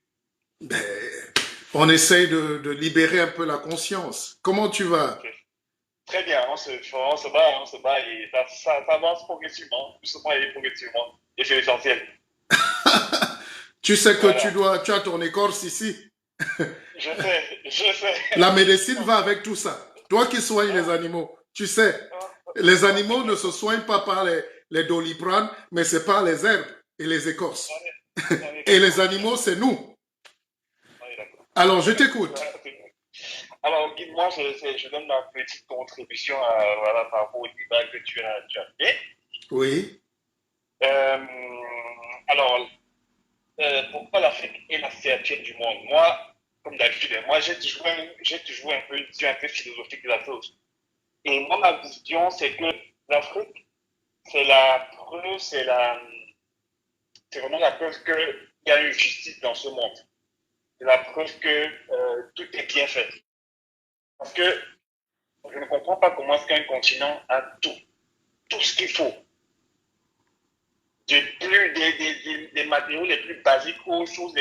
On essaye de libérer un peu la conscience. Comment tu vas? Ok. Très bien, on se bat et ça avance progressivement, doucement et progressivement. Et c'est l'essentiel. Tu sais que Voilà. tu as ton écorce ici. Je sais. La médecine va avec tout ça. Toi qui soignes les Ah, animaux, tu sais, ah, les on est animaux ne se d'accord. soignent pas par les doliprane, mais c'est par les herbes et les On écorces. est, on est Et les d'accord. animaux, c'est nous. On est d'accord. Alors, je t'écoute. Alors, moi, je donne ma petite contribution voilà, par rapport au débat que tu as fait. Oui. Euh, alors, pourquoi l'Afrique est la septième du monde? Moi, comme d'habitude, moi, j'ai toujours un peu une vision un peu philosophique de la chose. Et moi, ma vision, c'est que l'Afrique, c'est la preuve, c'est vraiment la preuve qu'il y a une justice dans ce monde. C'est la preuve que tout est bien fait. Parce que je ne comprends pas comment est-ce qu'un continent a tout ce qu'il faut. Des matériaux les plus basiques aux choses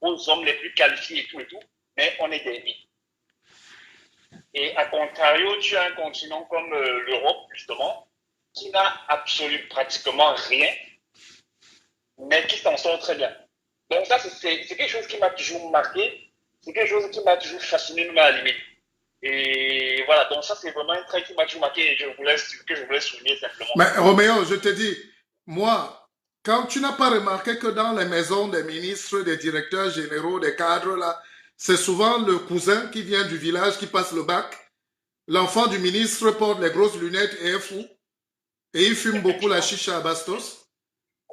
aux hommes les plus qualifiés et tout, mais on est des vies. Et à contrario, tu as un continent comme l'Europe, justement, qui n'a absolument pratiquement rien, mais qui s'en sort très bien. Donc ça, c'est quelque chose qui m'a toujours marqué, c'est quelque chose qui m'a toujours fasciné, même à la limite. Et voilà, donc ça, c'est vraiment un trait qui m'a toujours marqué et que je voulais souligner simplement. Mais Roméo, je te dis, moi, quand tu n'as pas remarqué que dans les maisons des ministres, des directeurs généraux, des cadres, là, c'est souvent le cousin qui vient du village qui passe le bac. L'enfant du ministre porte les grosses lunettes et est fou. Et il fume beaucoup la Effectivement, chicha à Bastos.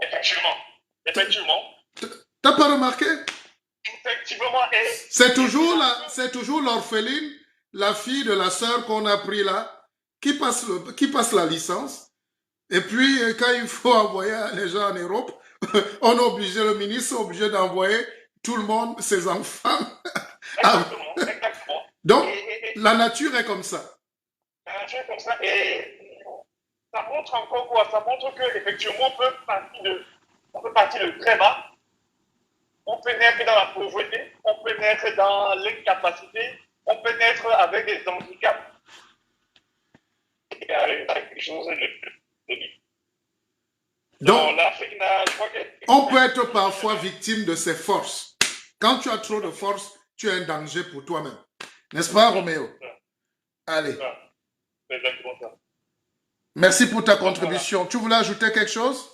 effectivement, effectivement, T'as pas remarqué? effectivement, et c'est la preuve. C'est toujours l'orpheline, la fille de la sœur qu'on a pris là, qui passe la licence. Et puis, quand il faut envoyer les gens en Europe, on est obligé, le ministre est obligé d'envoyer tout le monde, ses enfants. Exactement, exactement. Donc, Et la nature est comme ça. un truc comme ça, et ça montre encore quoi? Ça montre qu'effectivement, on peut partir de très bas, on peut naître dans la pauvreté, on peut naître dans l'incapacité, on peut naître avec des handicaps. Et avec quelque chose de Donc, donc l'Afrique, je crois que on peut être parfois victime de ses forces. Quand tu as trop de force, tu es un danger pour toi-même. N'est-ce pas, Roméo? Allez. c'est exactement ça. Merci pour ta Donc voilà. contribution. Tu voulais ajouter quelque chose?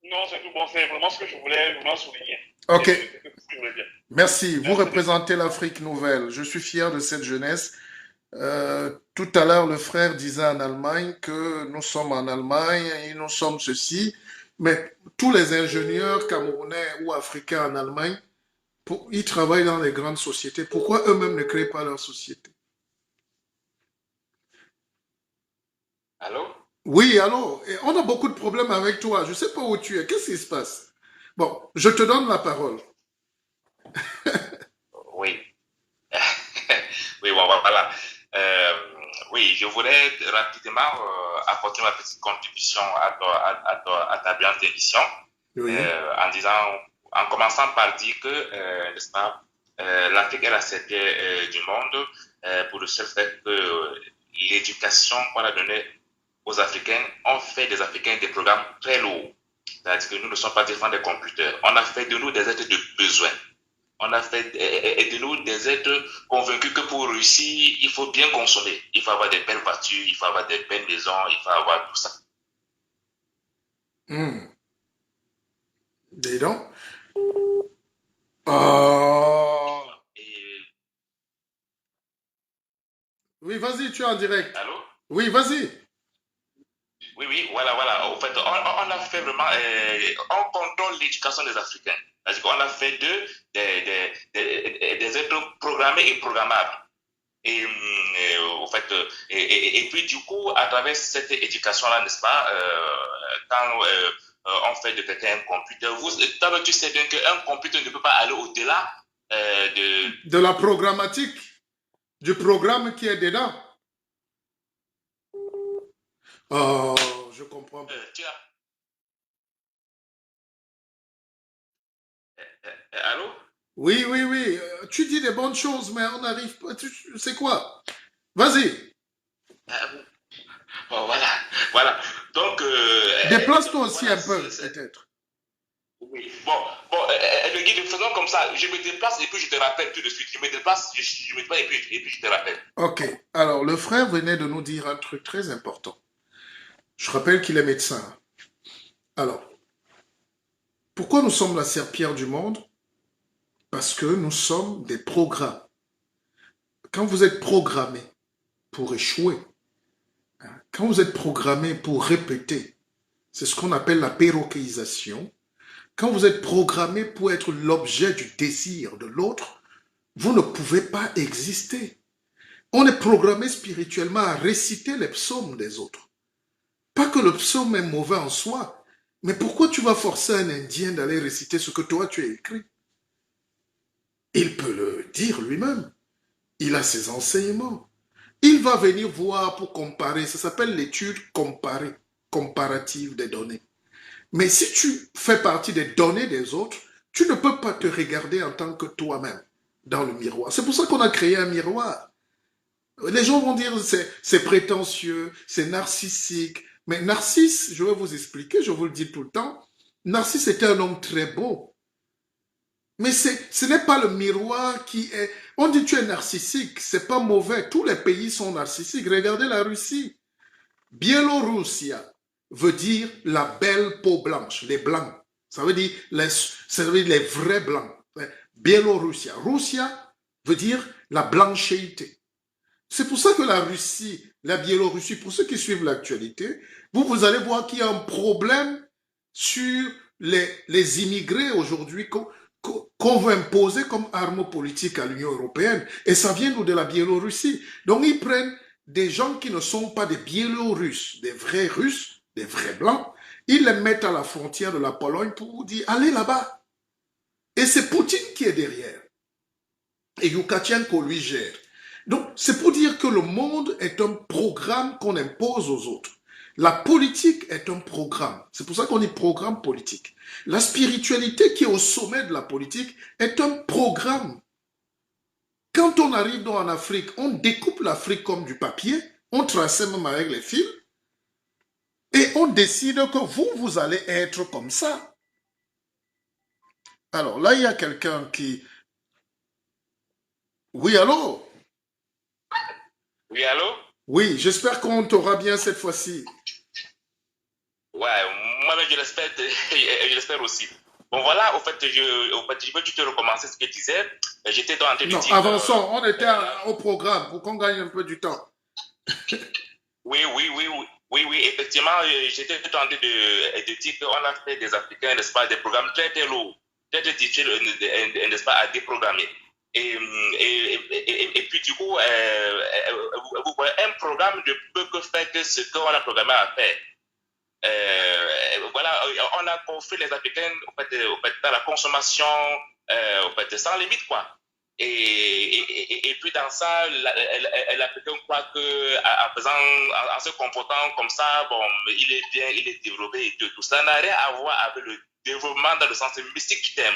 Non, c'est tout bon, c'est vraiment ce que je voulais vraiment souligner. Ok. C'est ce que je voulais dire. Merci. Vous Merci. représentez l'Afrique nouvelle. Je suis fier de cette jeunesse. Tout à l'heure, le frère disait en Allemagne que nous sommes en Allemagne et nous sommes ceci. Mais tous les ingénieurs camerounais ou africains en Allemagne, ils travaillent dans les grandes sociétés. Pourquoi eux-mêmes ne créent pas leur société? Allô? Oui, allô? Et on a beaucoup de problèmes avec toi. Je ne sais pas où tu es. Qu'est-ce qui se passe? Bon, je te donne la parole. Oui. Oui, bon, voilà. Euh, oui, je voulais rapidement apporter ma petite contribution à ta brillante émission Oui. en disant, en commençant par dire que, n'est-ce pas, l'Afrique est la septième du monde pour le seul fait que l'éducation qu'on a donnée aux Africains ont fait des Africains des programmes très lourds. C'est-à-dire que nous ne sommes pas des enfants des computers. On a fait de nous des êtres de besoin. On a fait de nous des êtres convaincus que pour réussir, il faut bien consommer. Il faut avoir des belles voitures, il faut avoir des belles maisons, il faut avoir tout ça. Dis donc. Oh. Et... Oui, vas-y, tu es en direct. Allô? Oui, vas-y. Oui, oui, voilà. En fait, on a fait vraiment, on contrôle l'éducation des Africains. C'est-à-dire qu'on a fait d'eux des êtres programmés et programmables. Et, au fait, et puis du coup, à travers cette éducation-là, n'est-ce pas, quand on fait de quelqu'un un computer, tu sais bien qu'un computer ne peut pas aller au-delà de la programmatique, du programme qui est dedans. Oh, je comprends. Allô? Oui, oui, oui. Tu dis des bonnes choses, mais on n'arrive pas. C'est quoi? Vas-y, Bon, voilà, voilà. Donc, déplace-toi aussi voilà, un peu, peut-être. oui. Bon, le guide, faisons comme ça. Je me déplace et puis je te rappelle tout de suite. Je me déplace, je me déplace et puis je te rappelle. Ok. Alors, le frère venait de nous dire un truc très important. Je rappelle qu'il est médecin. Alors, pourquoi nous sommes la serpillère du monde? Parce que nous sommes des programmes. Quand vous êtes programmé pour échouer, quand vous êtes programmé pour répéter, c'est ce qu'on appelle la péroquisation. Quand vous êtes programmé pour être l'objet du désir de l'autre, vous ne pouvez pas exister. On est programmé spirituellement à réciter les psaumes des autres. Pas que le psaume est mauvais en soi, mais pourquoi tu vas forcer un Indien d'aller réciter ce que toi tu as écrit? Il peut le dire lui-même. Il a ses enseignements. Il va venir voir pour comparer. Ça s'appelle l'étude comparée, comparative des données. Mais si tu fais partie des données des autres, tu ne peux pas te regarder en tant que toi-même dans le miroir. C'est pour ça qu'on a créé un miroir. Les gens vont dire c'est prétentieux, c'est narcissique. Mais Narcisse, je vais vous expliquer, je vous le dis tout le temps, Narcisse était un homme très beau. Mais ce n'est pas le miroir qui est... On dit tu es narcissique, c'est pas mauvais. Tous les pays sont narcissiques. Regardez la Russie. Biélorussia veut dire la belle peau blanche, les blancs. Ça veut dire les vrais blancs. Biélorussia. Russia veut dire la blanchité. C'est pour ça que la Russie, la Biélorussie, pour ceux qui suivent l'actualité, vous allez voir qu'il y a un problème sur les immigrés aujourd'hui qu'on veut imposer comme arme politique à l'Union européenne. Et ça vient de la Biélorussie. Donc ils prennent des gens qui ne sont pas des Biélorusses, des vrais Russes, des vrais Blancs, ils les mettent à la frontière de la Pologne pour vous dire allez là-bas. Et c'est Poutine qui est derrière. Et Loukachenko lui gère. Donc c'est pour dire que le monde est un programme qu'on impose aux autres. La politique est un programme. C'est pour ça qu'on dit programme politique. La spiritualité qui est au sommet de la politique est un programme. Quand on arrive en Afrique, on découpe l'Afrique comme du papier, on trace même avec les fils, et on décide que vous allez être comme ça. Alors là, il y a quelqu'un qui... Oui, allô? Oui, allô? Oui, j'espère qu'on t'aura bien cette fois-ci. Ouais, moi-même je l'espère aussi. Bon voilà, au fait, je veux juste recommencer ce que tu disais. J'étais en train de Non, dire... avançons, on était au programme pour qu'on gagne un peu du temps. Oui, effectivement, j'étais en train de dire qu'on a fait des Africains, n'est-ce pas, des programmes très, très lourds, très, très difficiles, n'est-ce pas, à déprogrammer. Et puis, du coup, vous voyez, un programme ne peut que faire que ce qu'on a programmé à faire. Voilà, on a construit les Africains au fait, dans la consommation au fait, sans limite, quoi. Et puis dans ça, l'Africain croit en se comportant comme ça, bon, il est bien, il est développé et tout. Ça n'a rien à voir avec le développement dans le sens mystique du terme.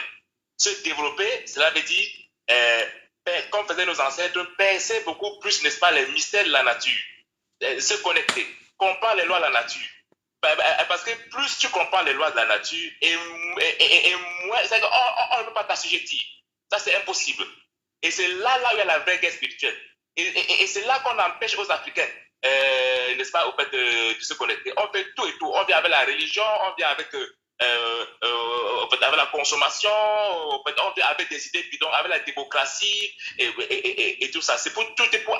Se développer, cela veut dire, comme faisaient nos ancêtres, percer beaucoup plus, n'est-ce pas, les mystères de la nature, se connecter, comprendre les lois de la nature. Parce que plus tu comprends les lois de la nature, et moins, c'est qu'on ne peut pas t'assujettir. Ça, c'est impossible. Et c'est là où il y a la vraie guerre spirituelle. Et c'est là qu'on empêche aux Africains, n'est-ce pas, au fait de se connecter. On fait tout et tout. On vient avec la religion, on vient avec, avec la consommation, on vient avec des idées bidons, avec la démocratie et tout ça. C'est pour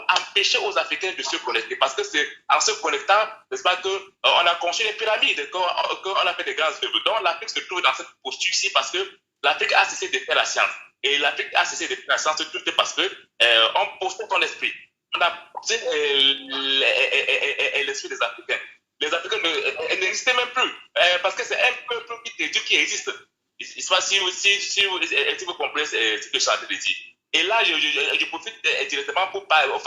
empêcher aux Africains de se connecter. Parce que c'est en se connectant, n'est-ce pas, qu'on a construit les pyramides, qu'on a fait des grandes œuvres. Donc l'Afrique se trouve dans cette posture-ci parce que l'Afrique a cessé de faire la science. Et l'Afrique a cessé de faire la science tout parce que on possède son esprit. On a posé l'esprit des Africains. Les Africains n'existaient même plus parce que c'est un peuple qui existe. Si vous comprenez ce que je suis en train de dire. Et là, je profite directement pour parler un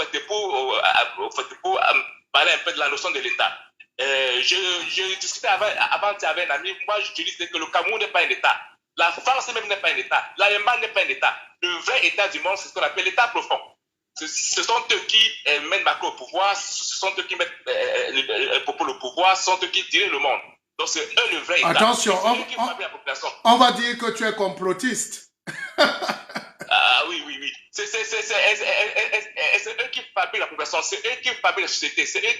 peu de la notion de l'État. Je discutais avant avec un ami, moi je disais que le Cameroun n'est pas un État. La France même n'est pas un État. L'Allemagne n'est pas un État. Le vrai État du monde, c'est ce qu'on appelle l'État profond. Ce sont eux qui mettent Macron au pouvoir, ce sont eux qui mettent pour le pouvoir, ce sont eux qui dirigent le monde. Donc c'est eux le vrai État. Attention, on va dire que tu es complotiste. Ah oui, oui, oui. C'est eux qui fabriquent la population, c'est eux qui fabriquent la société, c'est eux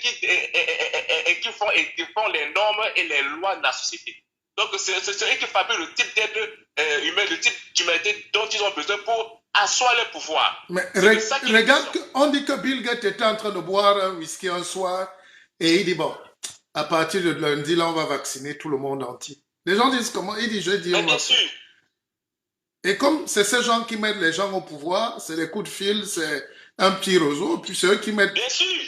qui font les normes et les lois de la société. Donc c'est eux qui fabriquent le type d'être humain, le type d'humanité dont ils ont besoin pour asseoir leur pouvoir. Mais regarde, on dit que Bill Gates était en train de boire un whisky un soir et il dit bon, à partir de lundi, là, on va vacciner tout le monde entier. Les gens disent comment? Il dit, je dis, on va faire. Et comme c'est ces gens qui mettent les gens au pouvoir, c'est les coups de fil, c'est un petit réseau, puis c'est eux qui mettent... Bien sûr.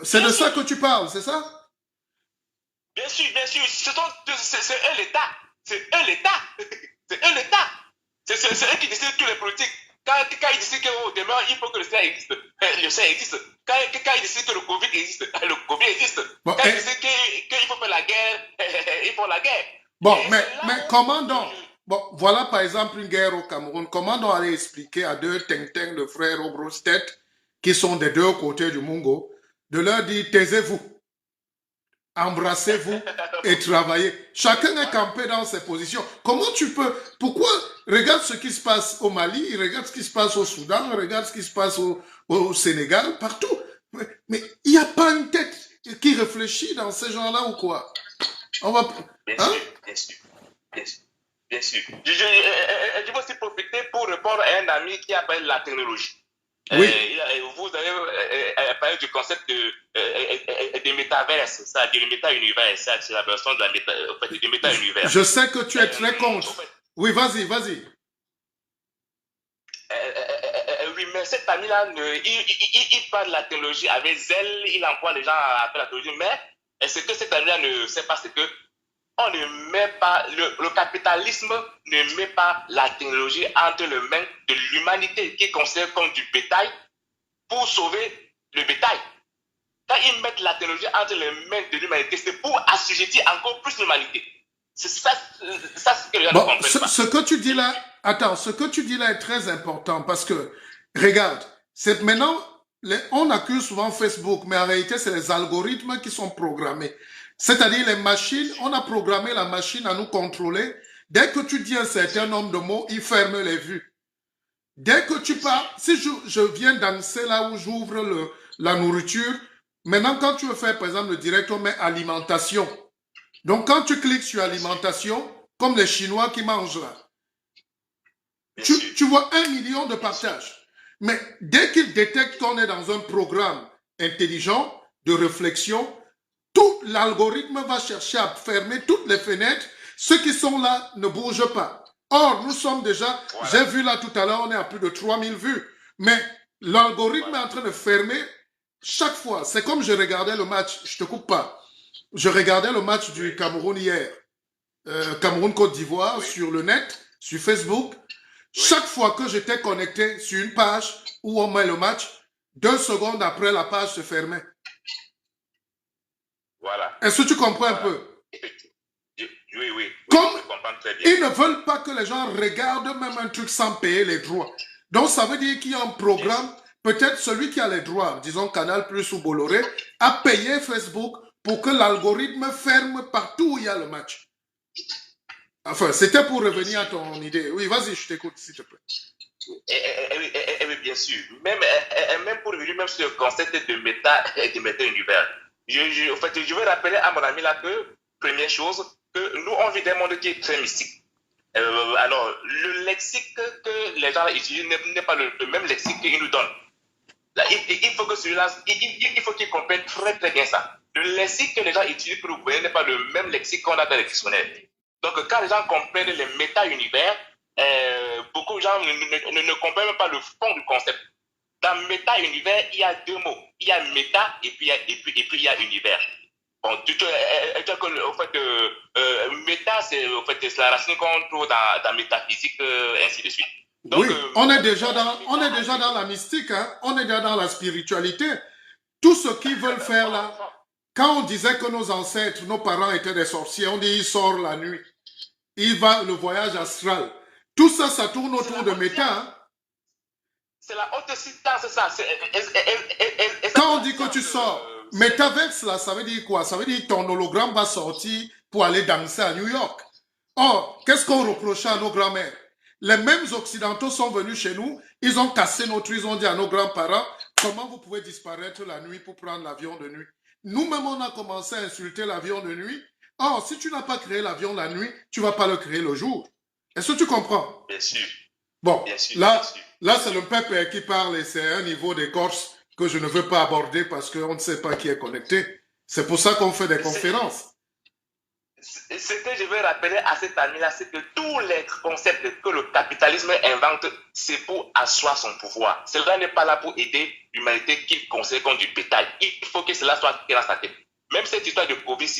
C'est de ça que tu parles, c'est ça? Bien sûr, bien sûr. C'est eux l'État. C'est eux l'État. C'est eux l'État. C'est eux qui décident tous les politiques. Quand ils décident qu'au demeure, il faut que le CA existe, le CA existe. Quand ils décident que le Covid existe, le Covid existe. Bon, quand ils décident qu'il faut faire la guerre, ils font la guerre. Bon, mais comment donc? Bon, voilà par exemple une guerre au Cameroun. Comment on allait expliquer à deux ting-ting de frères aux grosses têtes qui sont des deux côtés du Mungo de leur dire taisez-vous, embrassez-vous et travaillez. Chacun est campé dans ses positions. Comment tu peux... Pourquoi? Regarde ce qui se passe au Mali, regarde ce qui se passe au Soudan, regarde ce qui se passe au Sénégal, partout. Mais il n'y a pas une tête qui réfléchit dans ces gens-là ou quoi? On va... Bien sûr, bien sûr, bien sûr. Bien sûr. Je veux aussi profiter pour répondre à un ami qui appelle la technologie. Oui. Vous avez parlé du concept de métaverse, c'est-à-dire le méta-univers, c'est la version de du méta-univers. Je sais que tu es très contre. Oui, vas-y, vas-y. Oui, mais cet ami-là, il parle de la technologie avec zèle, il emploie les gens à faire la technologie, mais ce que cet ami-là ne sait pas, c'est que on ne met pas, le capitalisme ne met pas la technologie entre les mains de l'humanité qui est considérée comme du bétail pour sauver le bétail. Quand ils mettent la technologie entre les mains de l'humanité, c'est pour assujettir encore plus l'humanité. C'est ça ce que les gens ne comprennent pas. Ce que tu dis là, attends, ce que tu dis là est très important parce que, regarde, c'est maintenant, on accuse souvent Facebook, mais en réalité, c'est les algorithmes qui sont programmés. C'est-à-dire les machines, on a programmé la machine à nous contrôler. Dès que tu dis un certain nombre de mots, il ferme les vues. Dès que tu pars, si je viens danser là où j'ouvre la nourriture, maintenant quand tu veux faire par exemple le direct, on met alimentation. Donc quand tu cliques sur alimentation, comme les Chinois qui mangent là, tu vois 1 million de partages. Mais dès qu'ils détectent qu'on est dans un programme intelligent, de réflexion, tout l'algorithme va chercher à fermer toutes les fenêtres. Ceux qui sont là ne bougent pas. Or, nous sommes déjà, j'ai vu là tout à l'heure, on est à plus de 3000 vues. Mais l'algorithme est en train de fermer chaque fois. C'est comme je regardais le match, je te coupe pas. Je regardais le match du Cameroun hier. Cameroun-Côte d'Ivoire sur le net, sur Facebook. Chaque fois que j'étais connecté sur une page où on met le match, 2 secondes après, la page se fermait. Voilà. Est-ce que tu comprends un peu? Oui, oui. Comme je comprends très bien. ils ne veulent pas que les gens regardent même un truc sans payer les droits. Donc ça veut dire qu'il y a un programme, peut-être celui qui a les droits, disons Canal Plus ou Bolloré, a payé Facebook pour que l'algorithme ferme partout où il y a le match. Enfin, c'était pour revenir à ton idée. Oui, vas-y, je t'écoute, s'il te plaît. Oui, bien sûr. Même pour revenir même sur le concept de méta-univers. En fait, je vais rappeler à mon ami là que, première chose, que nous, on vit dans un monde qui est très mystique. Alors, le lexique que les gens utilisent n'est pas le même lexique qu'ils nous donnent. Là, il faut que celui-là, il faut qu'ils comprennent très très bien ça. Le lexique que les gens utilisent pour nous gouverner n'est pas le même lexique qu'on a dans les dictionnaires. Donc, quand les gens comprennent les méta-univers, beaucoup de gens ne comprennent même pas le fond du concept. Dans méta-univers, il y a 2 mots. Il y a méta et puis il y a univers. Bon, en fait, méta, c'est la racine qu'on trouve dans métaphysique, ainsi de suite. Donc, oui, on est déjà dans la mystique, hein? On est déjà dans la spiritualité. Tout ce qu'ils veulent faire là, quand on disait que nos ancêtres, nos parents étaient des sorciers, on dit ils sortent la nuit. il va le voyage astral. Tout ça, ça tourne autour de méta. Hein. C'est la haute science, c'est ça. Quand on dit que tu sors, métaverse, là, ça veut dire quoi? Ça veut dire que ton hologramme va sortir pour aller danser à New York. Or, qu'est-ce qu'on reprochait à nos grands-mères? Les mêmes Occidentaux sont venus chez nous, ils ont cassé notre, ils ont dit à nos grands-parents, comment vous pouvez disparaître la nuit pour prendre l'avion de nuit? Nous-mêmes, on a commencé à insulter l'avion de nuit. Or, si tu n'as pas créé l'avion la nuit, tu ne vas pas le créer le jour. Est-ce que tu comprends? Bien sûr. Bon, bien sûr, là, bien sûr. Là c'est le peuple qui parle et c'est un niveau d'écorce que je ne veux pas aborder parce qu'on ne sait pas qui est connecté. C'est pour ça qu'on fait des conférences. Ce que je veux rappeler à cet ami-là, c'est que tous les concepts que le capitalisme invente, c'est pour asseoir son pouvoir. Cela n'est pas là pour aider l'humanité qu'il considère comme du bétail. Il faut que cela soit clair dans sa tête. Même cette histoire de Covid,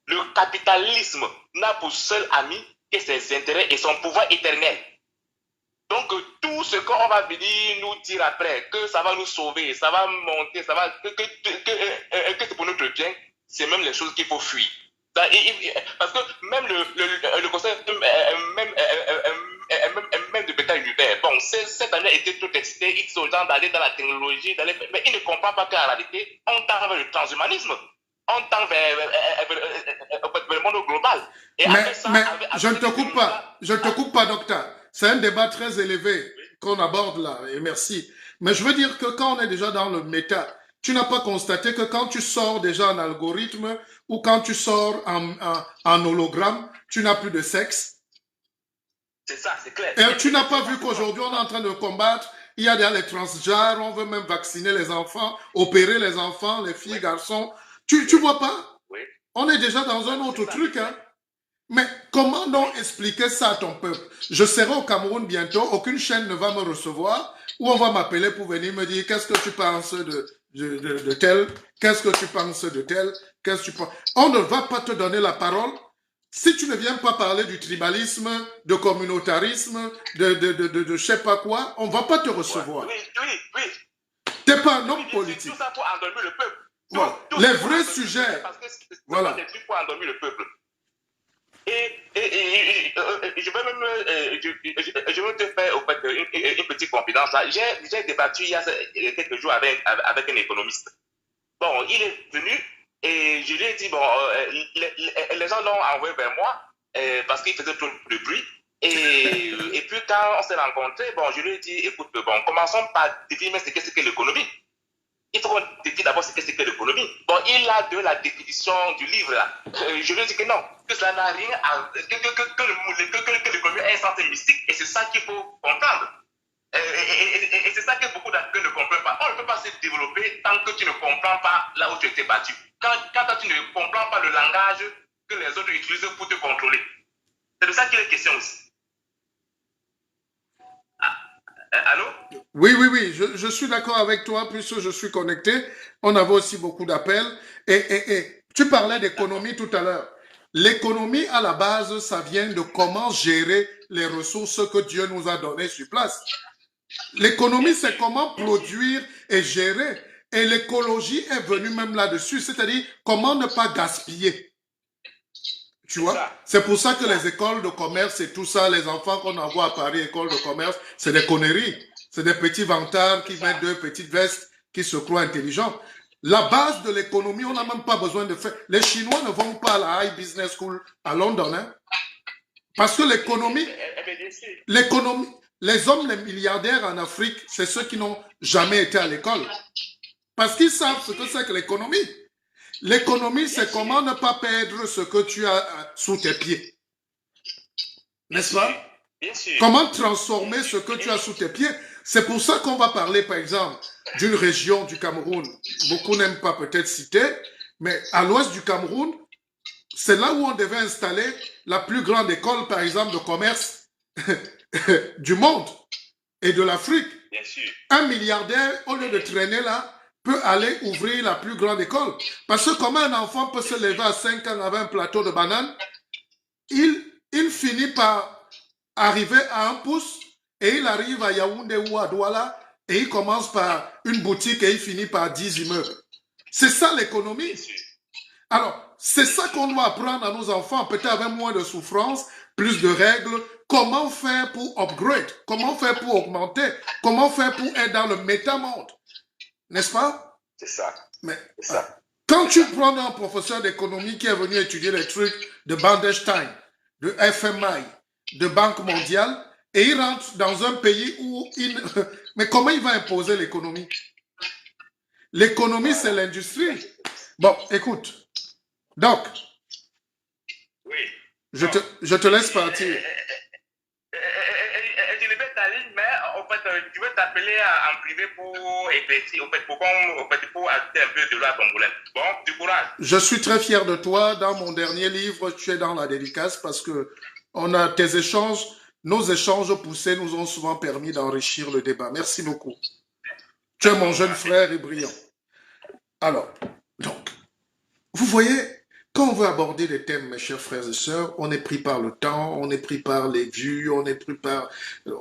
le capitalisme n'a pour seul ami que ses intérêts et son pouvoir éternel. Donc, tout ce qu'on va venir nous dire après, que ça va nous sauver, ça va monter, ça va, que c'est pour notre bien, c'est même les choses qu'il faut fuir. Parce que même le concept même de bétail univers, bon, cette année était tout excité, il sont gens d'aller dans la technologie, mais il ne comprend pas qu'en réalité, on tend vers le transhumanisme. On tend vers le monde global. Et mais je ne te coupe pas, docteur. C'est un débat très élevé qu'on aborde là, et merci. Mais je veux dire que quand on est déjà dans le méta, tu n'as pas constaté que quand tu sors déjà en algorithme ou quand tu sors en hologramme, tu n'as plus de sexe. C'est ça, c'est clair. Et tu n'as pas vu qu'aujourd'hui on est en train de combattre, il y a des transgenres, on veut même vacciner les enfants, opérer les enfants, les filles, garçons. Tu vois pas? Oui. On est déjà dans un autre truc, hein. Mais comment donc expliquer ça à ton peuple? Je serai au Cameroun bientôt, aucune chaîne ne va me recevoir, ou on va m'appeler pour venir me dire qu'est-ce que tu penses de tel, qu'est-ce que tu penses de tel, qu'est-ce que tu penses. On ne va pas te donner la parole si tu ne viens pas parler du tribalisme, de communautarisme, de je sais pas quoi, on ne va pas te recevoir. Oui. Tu n'es pas un homme politique. Tout ça pour endormir le peuple. Voilà. Les vrais sujets. Parce que c'est voilà. des trucs pour endormir le peuple. Et je vais même je veux te faire au fait, une petite confidence là. J'ai débattu il y a quelques jours avec un économiste. Bon, il est venu et je lui ai dit, bon, les gens l'ont envoyé vers moi parce qu'il faisait trop de bruit. Et puis quand on s'est rencontrés, bon, je lui ai dit, écoute, bon, commençons par définir ce que l'économie. Il faut qu'on définisse d'abord ce que c'est que l'économie. Bon, il a de la définition du livre là. Je lui ai dit que non, que cela n'a rien à... que l'économie est un sens mystique et c'est ça qu'il faut comprendre. Et c'est ça que beaucoup d'Africains ne comprennent pas. On ne peut pas se développer tant que tu ne comprends pas là où tu étais battu. Quand tu ne comprends pas le langage que les autres utilisent pour te contrôler. C'est de ça qu'il est question aussi. Allô? Oui, je suis d'accord avec toi puisque je suis connecté. On avait aussi beaucoup d'appels. Et tu parlais d'économie tout à l'heure. L'économie, à la base, ça vient de comment gérer les ressources que Dieu nous a données sur place. L'économie, c'est comment produire et gérer. Et l'écologie est venue même là-dessus, c'est-à-dire comment ne pas gaspiller. Tu vois, c'est pour ça que les écoles de commerce et tout ça, les enfants qu'on envoie à Paris, écoles de commerce, c'est des conneries. C'est des petits vantards qui mettent deux petites vestes, qui se croient intelligents. La base de l'économie, on n'a même pas besoin de faire. Les Chinois ne vont pas à la High Business School à London, hein. Parce que l'économie, les hommes, les milliardaires en Afrique, c'est ceux qui n'ont jamais été à l'école. Parce qu'ils savent ce que c'est que l'économie. L'économie, c'est comment ne pas perdre ce que tu as sous tes pieds. N'est-ce pas? Comment transformer ce que tu as sous tes pieds? C'est pour ça qu'on va parler, par exemple, d'une région du Cameroun. Beaucoup n'aiment pas peut-être citer, mais à l'ouest du Cameroun, c'est là où on devait installer la plus grande école, par exemple, de commerce du monde et de l'Afrique. 1 milliardaire, au lieu de traîner là, peut aller ouvrir la plus grande école. Parce que comment un enfant peut se lever à 5 ans avec un plateau de bananes, il finit par arriver à 1 pouce et il arrive à Yaoundé ou à Douala et il commence par une boutique et il finit par 10 immeubles. C'est ça l'économie. Alors, c'est ça qu'on doit apprendre à nos enfants, peut-être avec moins de souffrance, plus de règles. Comment faire pour upgrade? Comment faire pour augmenter? Comment faire pour être dans le métamonde? N'est-ce pas? C'est ça. Mais C'est ça. quand tu prends un professeur d'économie qui est venu étudier les trucs de Bandestein, de FMI, de Banque mondiale, et il rentre dans un pays où il... Mais comment il va imposer l'économie? L'économie, c'est l'industrie. Bon, écoute. Donc, Oui. je te laisse partir. Tu le fais ta ligne, mais en fait, tu veux t'appeler en privé pour éclaircir, pour ajouter un peu de l'eau à ton moulin. Bon, du courage. Je suis très fier de toi. Dans mon dernier livre, tu es dans la dédicace parce que on a tes échanges, nos échanges poussés nous ont souvent permis d'enrichir le débat. Merci beaucoup. Tu es mon jeune frère et brillant. Alors, donc, vous voyez, quand on veut aborder des thèmes, mes chers frères et sœurs, on est pris par le temps, on est pris par les vues, on est pris par...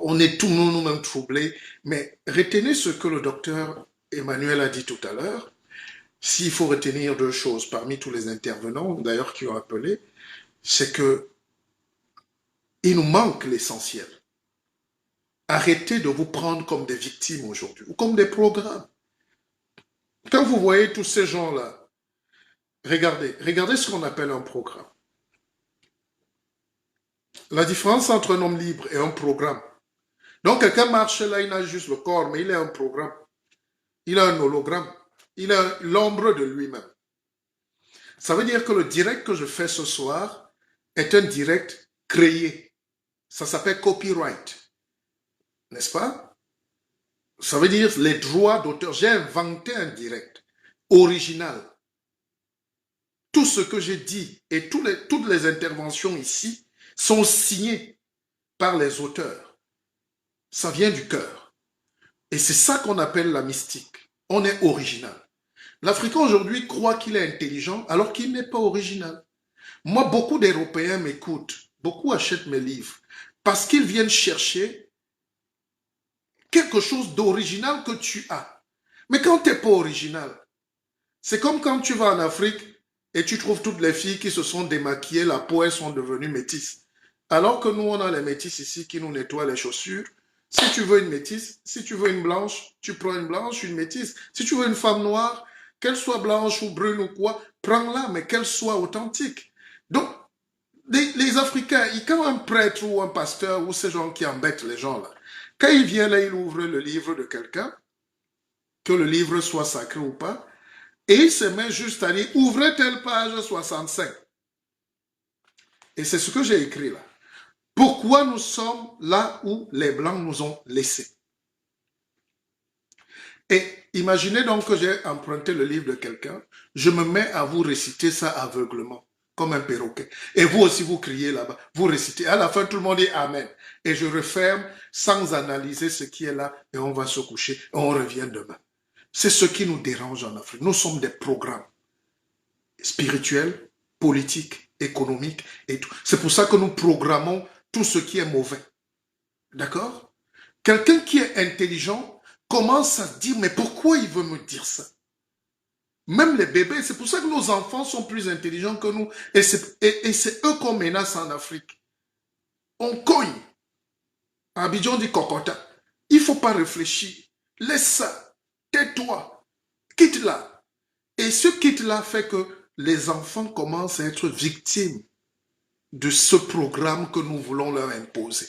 On est tous nous-mêmes troublés. Mais retenez ce que le docteur Emmanuel a dit tout à l'heure. S'il faut retenir deux choses parmi tous les intervenants, d'ailleurs, qui ont appelé, c'est que il nous manque l'essentiel. Arrêtez de vous prendre comme des victimes aujourd'hui, ou comme des programmes. Quand vous voyez tous ces gens-là, regardez ce qu'on appelle un programme. La différence entre un homme libre et un programme. Donc, quelqu'un marche là, il a juste le corps, mais il est un programme. Il a un hologramme. Il a l'ombre de lui-même. Ça veut dire que le direct que je fais ce soir est un direct créé. Ça s'appelle copyright. N'est-ce pas? Ça veut dire les droits d'auteur. J'ai inventé un direct original. Tout ce que j'ai dit et toutes les interventions ici sont signées par les auteurs. Ça vient du cœur. Et c'est ça qu'on appelle la mystique. On est original. L'Africain aujourd'hui croit qu'il est intelligent alors qu'il n'est pas original. Moi, beaucoup d'Européens m'écoutent, beaucoup achètent mes livres parce qu'ils viennent chercher quelque chose d'original que tu as. Mais quand tu n'es pas original, c'est comme quand tu vas en Afrique et tu trouves toutes les filles qui se sont démaquillées, la peau, elles sont devenues métisses. Alors que nous, on a les métisses ici qui nous nettoient les chaussures. Si tu veux une métisse, si tu veux une blanche, tu prends une blanche, une métisse. Si tu veux une femme noire, qu'elle soit blanche ou brune ou quoi, prends-la, mais qu'elle soit authentique. Donc, les Africains, quand un prêtre ou un pasteur ou ces gens qui embêtent les gens là, quand il vient là, il ouvre le livre de quelqu'un, que le livre soit sacré ou pas, et il se met juste à dire, ouvrez telle page 65. Et c'est ce que j'ai écrit là. Pourquoi nous sommes là où les Blancs nous ont laissés? Et imaginez donc que j'ai emprunté le livre de quelqu'un, je me mets à vous réciter ça aveuglement, comme un perroquet. Et vous aussi, vous criez là-bas, vous récitez. À la fin, tout le monde dit Amen. Et je referme sans analyser ce qui est là, et on va se coucher, et on revient demain. C'est ce qui nous dérange en Afrique. Nous sommes des programmes spirituels, politiques, économiques et tout. C'est pour ça que nous programmons tout ce qui est mauvais. D'accord? Quelqu'un qui est intelligent commence à se dire, mais pourquoi il veut me dire ça? Même les bébés, c'est pour ça que nos enfants sont plus intelligents que nous. Et c'est eux qu'on menace en Afrique. On cogne. À Abidjan, on dit cocota. Il ne faut pas réfléchir. Laisse ça. Tais-toi. Quitte-la. Et ce quitte-là fait que les enfants commencent à être victimes de ce programme que nous voulons leur imposer.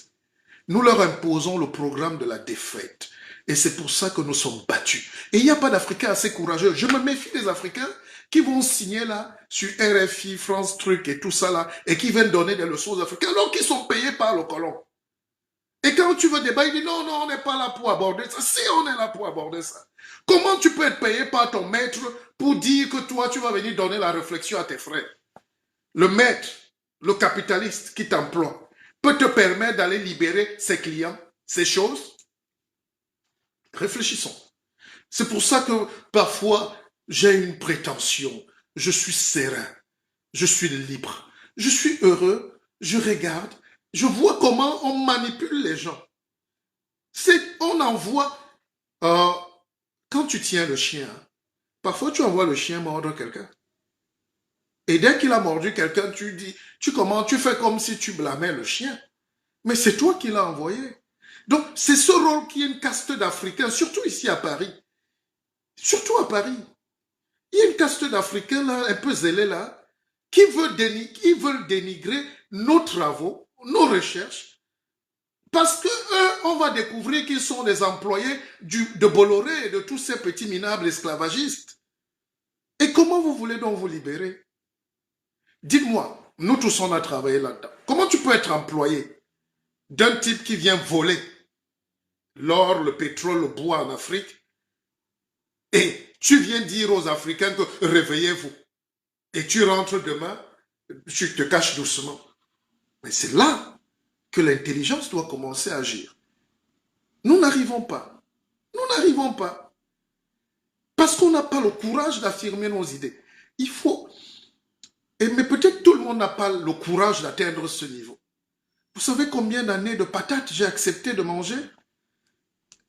Nous leur imposons le programme de la défaite. Et c'est pour ça que nous sommes battus. Et il n'y a pas d'Africains assez courageux. Je me méfie des Africains qui vont signer là, sur RFI, France Truc et tout ça là, et qui viennent donner des leçons aux Africains, alors qu'ils sont payés par le colon. Et quand tu veux débattre, il dit non, non, on n'est pas là pour aborder ça. Si, on est là pour aborder ça. Comment tu peux être payé par ton maître pour dire que toi, tu vas venir donner la réflexion à tes frères? Le maître, le capitaliste qui t'emploie, peut te permettre d'aller libérer ses clients, ses choses? Réfléchissons. C'est pour ça que parfois, j'ai une prétention. Je suis serein. Je suis libre. Je suis heureux. Je regarde. Je vois comment on manipule les gens. On envoie... quand tu tiens le chien, parfois tu envoies le chien mordre quelqu'un. Et dès qu'il a mordu quelqu'un, tu fais comme si tu blâmais le chien. Mais c'est toi qui l'as envoyé. Donc, c'est ce rôle qui est une caste d'Africains, surtout ici à Paris. Surtout à Paris. Il y a une caste d'Africains là, un peu zélés là, qui veulent dénigrer nos travaux, nos recherches, parce que eux, on va découvrir qu'ils sont des employés de Bolloré et de tous ces petits minables esclavagistes. Et comment vous voulez donc vous libérer? Dites-moi, nous tous on a travaillé là-dedans. Comment tu peux être employé d'un type qui vient voler l'or, le pétrole, le bois en Afrique, et tu viens dire aux Africains que réveillez-vous, et tu rentres demain, tu te caches doucement. Mais c'est là que l'intelligence doit commencer à agir. Nous n'arrivons pas. Nous n'arrivons pas. Parce qu'on n'a pas le courage d'affirmer nos idées. Il faut... Mais peut-être tout le monde n'a pas le courage d'atteindre ce niveau. Vous savez combien d'années de patates j'ai accepté de manger?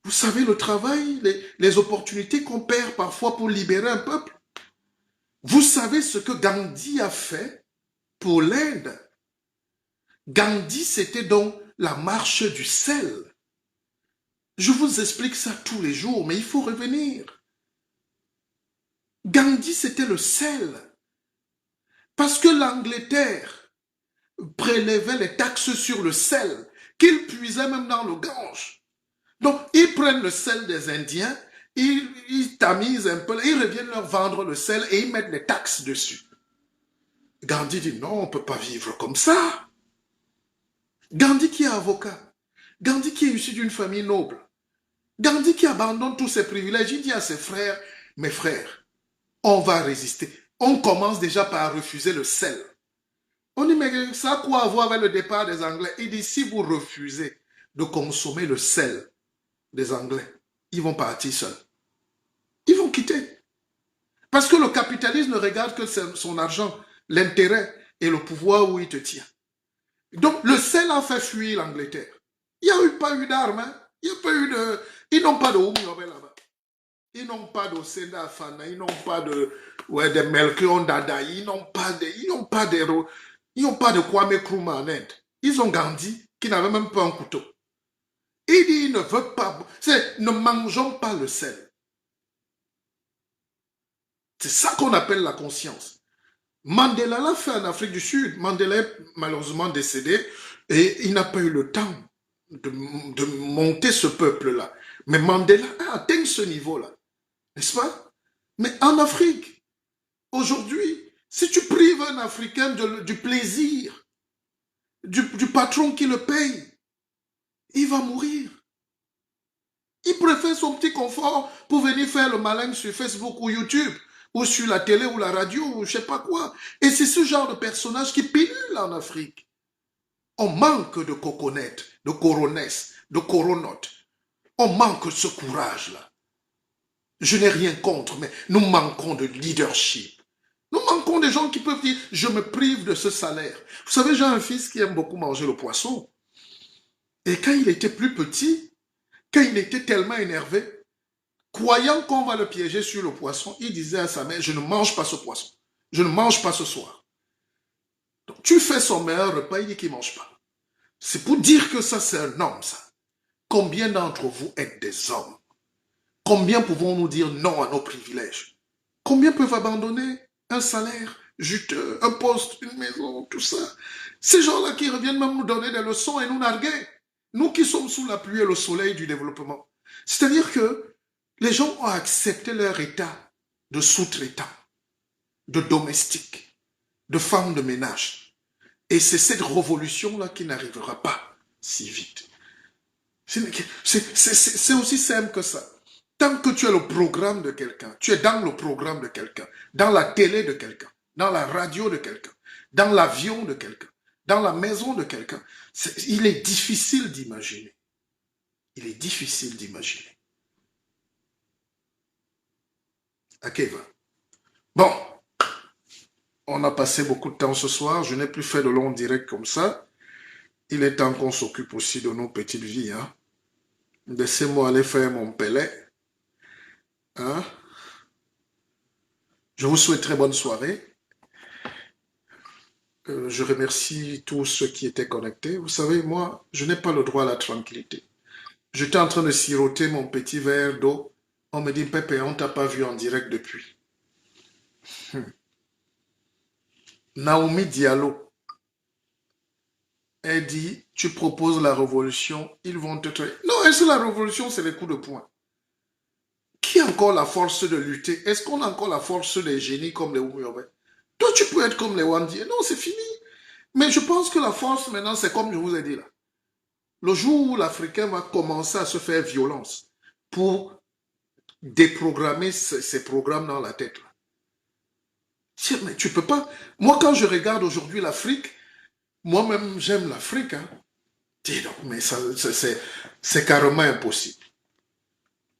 Vous savez le travail, les opportunités qu'on perd parfois pour libérer un peuple? Vous savez ce que Gandhi a fait pour l'Inde? Gandhi, c'était donc la marche du sel. Je vous explique ça tous les jours, mais il faut revenir. Gandhi, c'était le sel. Parce que l'Angleterre prélevait les taxes sur le sel, qu'ils puisaient même dans le Gange. Donc, ils prennent le sel des Indiens, ils tamisent un peu, ils reviennent leur vendre le sel et ils mettent les taxes dessus. Gandhi dit non, on ne peut pas vivre comme ça. Gandhi qui est avocat, Gandhi qui est issu d'une famille noble, Gandhi qui abandonne tous ses privilèges, il dit à ses frères, mes frères, on va résister. On commence déjà par refuser le sel. On dit, mais ça a quoi à voir avec le départ des Anglais? Il dit, si vous refusez de consommer le sel des Anglais, ils vont partir seuls. Ils vont quitter. Parce que le capitalisme ne regarde que son argent, l'intérêt et le pouvoir où il te tient. Donc, le sel a fait fuir l'Angleterre. Il n'y a pas eu d'armes. Hein? Il n'y a pas eu de... Ils n'ont pas de Oumiobe là-bas. Ils n'ont pas de Senda Fana. Ils n'ont pas de Melchior Dada. Ils n'ont pas de Kwame Nkrumah en Inde. Ils ont Gandhi qui n'avait même pas un couteau. Il dit, il ne veut pas... Ne mangeons pas le sel. C'est ça qu'on appelle la conscience. Mandela l'a fait en Afrique du Sud. Mandela est malheureusement décédé et il n'a pas eu le temps de monter ce peuple-là. Mais Mandela a atteint ce niveau-là. N'est-ce pas? Mais en Afrique, aujourd'hui, si tu prives un Africain du plaisir, du patron qui le paye, il va mourir. Il préfère son petit confort pour venir faire le malin sur Facebook ou YouTube, ou sur la télé ou la radio, ou je ne sais pas quoi. Et c'est ce genre de personnage qui pilule en Afrique. On manque de coconettes, de coronesses, de coronotes. On manque de ce courage-là. Je n'ai rien contre, mais nous manquons de leadership. Nous manquons de gens qui peuvent dire, je me prive de ce salaire. Vous savez, j'ai un fils qui aime beaucoup manger le poisson. Et quand il était plus petit, quand il était tellement énervé, croyant qu'on va le piéger sur le poisson, il disait à sa mère, je ne mange pas ce poisson. Je ne mange pas ce soir. Donc, tu fais son meilleur repas, il dit qu'il ne mange pas. C'est pour dire que ça, c'est un homme, ça. Combien d'entre vous êtes des hommes? Combien pouvons-nous dire non à nos privilèges? Combien peuvent abandonner un salaire juteux, un poste, une maison, tout ça? Ces gens-là qui reviennent même nous donner des leçons et nous narguer. Nous qui sommes sous la pluie et le soleil du développement. C'est-à-dire que les gens ont accepté leur état de sous-traitant, de domestique, de femme de ménage. Et c'est cette révolution-là qui n'arrivera pas si vite. C'est aussi simple que ça. Tant que tu es le programme de quelqu'un, tu es dans le programme de quelqu'un, dans la télé de quelqu'un, dans la radio de quelqu'un, dans l'avion de quelqu'un, dans la maison de quelqu'un, il est difficile d'imaginer. Il est difficile d'imaginer. Akeva. Bon, on a passé beaucoup de temps ce soir. Je n'ai plus fait de longs directs comme ça. Il est temps qu'on s'occupe aussi de nos petites vies. Hein. Laissez-moi aller faire mon pellet. Hein? Je vous souhaite très bonne soirée. Je remercie tous ceux qui étaient connectés. Vous savez, moi, je n'ai pas le droit à la tranquillité. J'étais en train de siroter mon petit verre d'eau. On me dit, Pépé, on t'a pas vu en direct depuis. Naomi Diallo, elle dit, tu proposes la révolution, ils vont te tuer. Non, est-ce que la révolution, c'est les coups de poing? Qui a encore la force de lutter? Est-ce qu'on a encore la force des génies comme les Oumyobé? Toi, tu peux être comme les Wandi. Non, c'est fini. Mais je pense que la force, maintenant, c'est comme je vous ai dit là. Le jour où l'Africain va commencer à se faire violence pour déprogrammer ces programmes dans la tête. Là. Tiens, mais tu peux pas. Moi, quand je regarde aujourd'hui l'Afrique, moi-même, j'aime l'Afrique. Hein. Dis donc, mais c'est carrément impossible.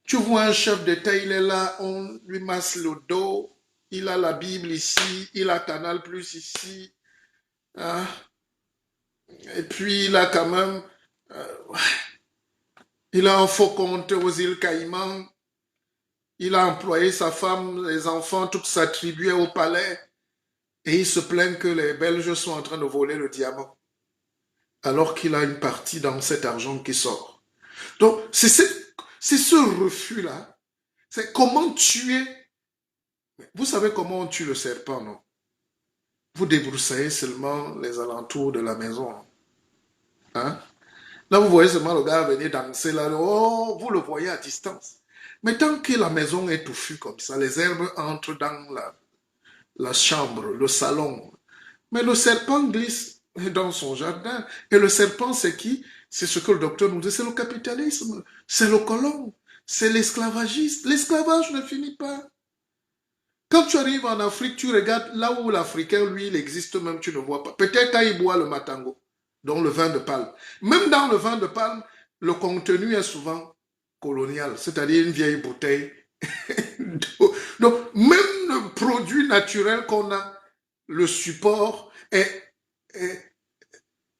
Tu vois un chef d'État, il est là, on lui masse le dos, il a la Bible ici, il a Canal Plus ici. Hein. Et puis, il a quand même... il a un faux compte aux îles Caïmans. Il a employé sa femme, les enfants, toute sa tribu au palais. Et il se plaint que les Belges sont en train de voler le diamant. Alors qu'il a une partie dans cet argent qui sort. Donc, c'est ce refus-là. C'est comment tuer. Vous savez comment on tue le serpent, non? Vous débroussaillez seulement les alentours de la maison. Hein? Là, vous voyez seulement le gars venir danser là. Oh, vous le voyez à distance. Mais tant que la maison est touffue comme ça, les herbes entrent dans la chambre, le salon. Mais le serpent glisse dans son jardin. Et le serpent, c'est qui? C'est ce que le docteur nous dit, c'est le capitalisme, c'est le colon, c'est l'esclavagiste. L'esclavage ne finit pas. Quand tu arrives en Afrique, tu regardes là où l'Africain, lui, il existe même, tu ne vois pas. Peut-être quand il boit le matango, donc le vin de palme. Même dans le vin de palme, le contenu est souvent colonial, c'est-à-dire une vieille bouteille. Donc, même le produit naturel qu'on a, le support est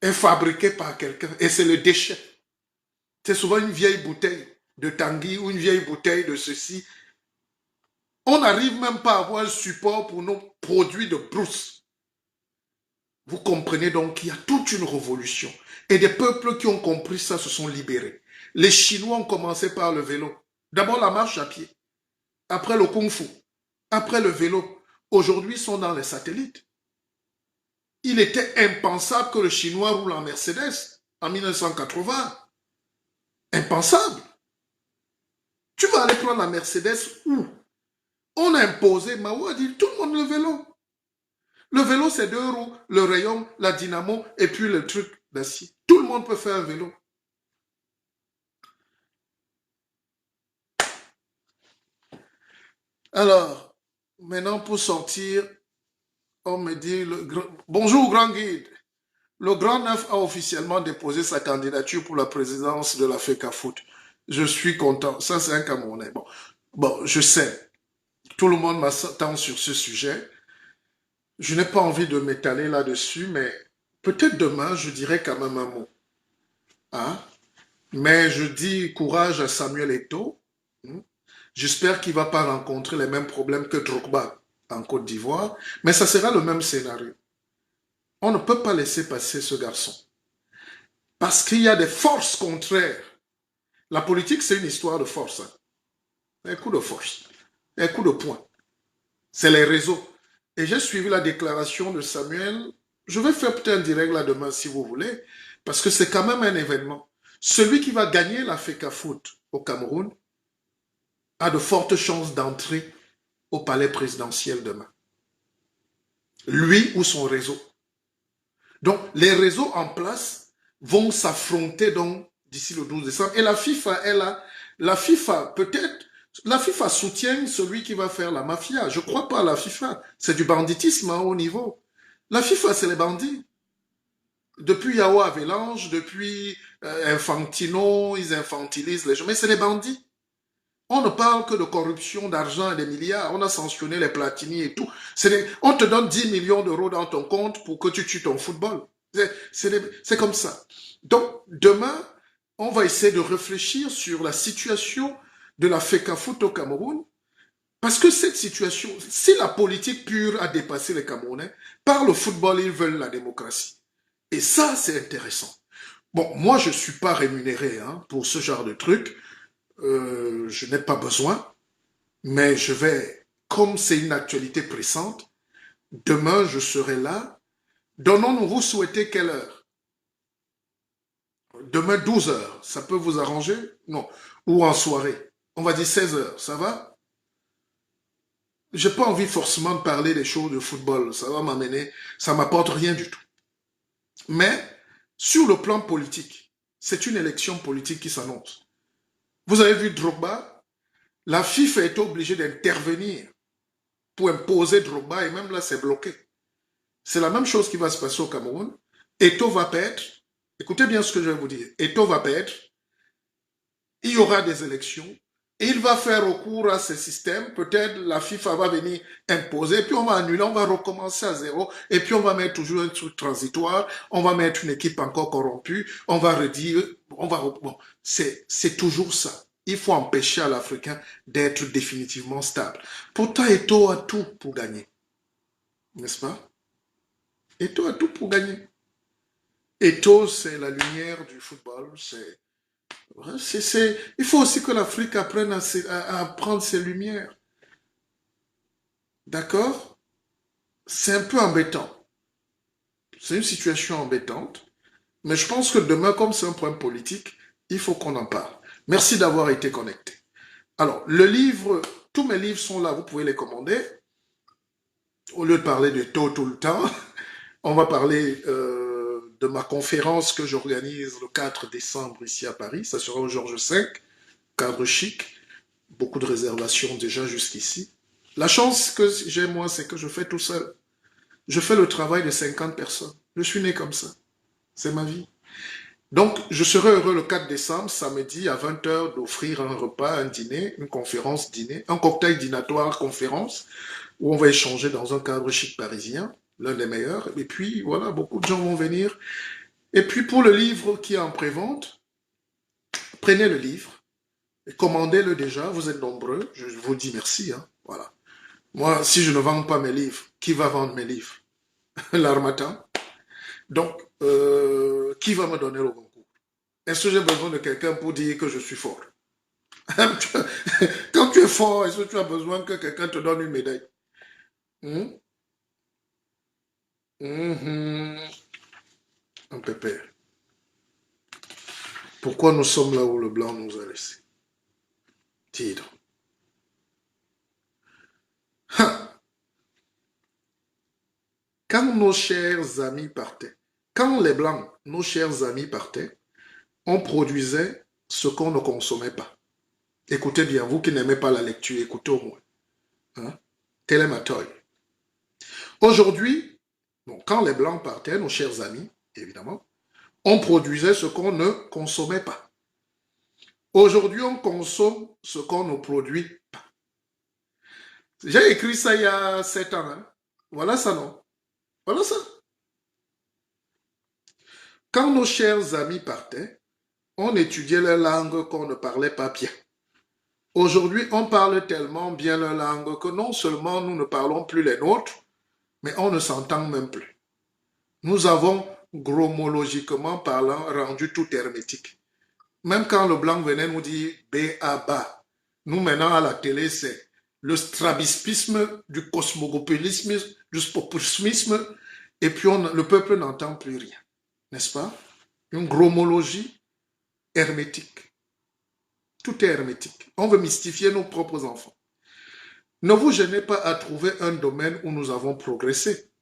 fabriqué par quelqu'un et c'est le déchet. C'est souvent une vieille bouteille de Tanguy ou une vieille bouteille de ceci. On n'arrive même pas à avoir un support pour nos produits de brousse. Vous comprenez donc qu'il y a toute une révolution. Et des peuples qui ont compris ça se sont libérés. Les Chinois ont commencé par le vélo. D'abord la marche à pied. Après le kung-fu. Après le vélo. Aujourd'hui, ils sont dans les satellites. Il était impensable que le Chinois roule en Mercedes en 1980. Impensable. Tu vas aller prendre la Mercedes où? On a imposé, Mao a dit, tout le monde le vélo. Le vélo, c'est 2 roues, le rayon, la dynamo et puis le truc d'acier. Tout le monde peut faire un vélo. Alors, maintenant pour sortir, on me dit, bonjour grand guide. Le Grand Neuf a officiellement déposé sa candidature pour la présidence de la FECAFOOT. Je suis content. Ça, c'est un Camerounais. Bon, je sais. Tout le monde m'attend sur ce sujet. Je n'ai pas envie de m'étaler là-dessus, mais peut-être demain, je dirai quand même un mot. Hein? Mais je dis courage à Samuel Eto'o. J'espère qu'il ne va pas rencontrer les mêmes problèmes que Drogba en Côte d'Ivoire, mais ça sera le même scénario. On ne peut pas laisser passer ce garçon. Parce qu'il y a des forces contraires. La politique, c'est une histoire de force. Hein. Un coup de force. Un coup de poing. C'est les réseaux. Et j'ai suivi la déclaration de Samuel. Je vais faire peut-être un direct là demain si vous voulez. Parce que c'est quand même un événement. Celui qui va gagner la FECAFOOT au Cameroun a de fortes chances d'entrer au palais présidentiel demain. Lui ou son réseau. Donc, les réseaux en place vont s'affronter donc d'ici le 12 décembre. Et la FIFA est là. La FIFA, peut-être, la FIFA soutient celui qui va faire la mafia. Je ne crois pas à la FIFA. C'est du banditisme à haut niveau. La FIFA, c'est les bandits. Depuis Yao Avelange, depuis Infantino, ils infantilisent les gens. Mais c'est les bandits. On ne parle que de corruption, d'argent et des milliards. On a sanctionné les Platini et tout. On te donne 10 millions d'euros dans ton compte pour que tu tues ton football. C'est comme ça. Donc, demain, on va essayer de réfléchir sur la situation de la FECAFOOT au Cameroun. Parce que cette situation, si la politique pure a dépassé les Camerounais, par le football, ils veulent la démocratie. Et ça, c'est intéressant. Bon, moi, je ne suis pas rémunéré hein, pour ce genre de truc. Je n'ai pas besoin. Mais je vais, comme c'est une actualité pressante, demain, je serai là. Donnons-nous, vous souhaitez quelle heure? Demain, 12 heures. Ça peut vous arranger? Non. Ou en soirée. On va dire 16 heures. Ça va? J'ai pas envie forcément de parler des choses de football. Ça va m'amener, ça m'apporte rien du tout. Mais, sur le plan politique, c'est une élection politique qui s'annonce. Vous avez vu Drogba? La FIFA est obligée d'intervenir pour imposer Drogba et même là, c'est bloqué. C'est la même chose qui va se passer au Cameroun. Eto'o va perdre. Écoutez bien ce que je vais vous dire. Eto'o va perdre. Il y aura des élections. Il va faire recours à ce système. Peut-être la FIFA va venir imposer. Puis on va annuler. On va recommencer à zéro. Et puis on va mettre toujours un truc transitoire. On va mettre une équipe encore corrompue. On va redire. Bon, c'est toujours ça. Il faut empêcher à l'Africain d'être définitivement stable. Pourtant, Eto'o a tout pour gagner. N'est-ce pas? Eto'o a tout pour gagner. Eto'o, c'est la lumière du football. Il faut aussi que l'Afrique apprenne à prendre ses lumières. D'accord? C'est un peu embêtant. C'est une situation embêtante. Mais je pense que demain, comme c'est un point politique, il faut qu'on en parle. Merci d'avoir été connecté. Alors, le livre, tous mes livres sont là, vous pouvez les commander. Au lieu de parler de Eto'o tout le temps, on va parler de ma conférence que j'organise le 4 décembre ici à Paris. Ça sera au Georges V, cadre chic. Beaucoup de réservations déjà jusqu'ici. La chance que j'ai, moi, c'est que je fais tout seul. Je fais le travail de 50 personnes. Je suis né comme ça. C'est ma vie. Donc, je serai heureux le 4 décembre, samedi, à 20 h, d'offrir un repas, un dîner, une conférence dîner, un cocktail dînatoire conférence, où on va échanger dans un cadre chic parisien, l'un des meilleurs. Et puis, voilà, beaucoup de gens vont venir. Et puis, pour le livre qui est en prévente, prenez le livre, et commandez-le déjà, vous êtes nombreux, je vous dis merci. Hein, voilà. Moi, si je ne vends pas mes livres, qui va vendre mes livres? L'Harmattan. Donc, qui va me donner le concours? Est-ce que j'ai besoin de quelqu'un pour dire que je suis fort? Quand tu es fort, est-ce que tu as besoin que quelqu'un te donne une médaille? Un pépère. Pourquoi nous sommes là où le blanc nous a laissés? Titre. Quand nos chers amis partaient, quand les blancs, nos chers amis partaient, on produisait ce qu'on ne consommait pas. Écoutez bien, vous qui n'aimez pas la lecture, écoutez au moins. Hein? Télématoy. Aujourd'hui, bon, quand les blancs partaient, nos chers amis, évidemment, on produisait ce qu'on ne consommait pas. Aujourd'hui, on consomme ce qu'on ne produit pas. J'ai écrit ça il y a 7 ans. Hein? Voilà ça, non? Voilà ça. Quand nos chers amis partaient, on étudiait leur langue qu'on ne parlait pas bien. Aujourd'hui, on parle tellement bien leur langue que non seulement nous ne parlons plus les nôtres, mais on ne s'entend même plus. Nous avons, gromologiquement parlant, rendu tout hermétique. Même quand le blanc venait nous dire « B.A.B.A.», nous maintenant à la télé, c'est le strabispisme, du cosmogopolisme, du populisme, et puis le peuple n'entend plus rien. N'est-ce pas? Une gromologie hermétique. Tout est hermétique. On veut mystifier nos propres enfants. Ne vous gênez pas à trouver un domaine où nous avons progressé.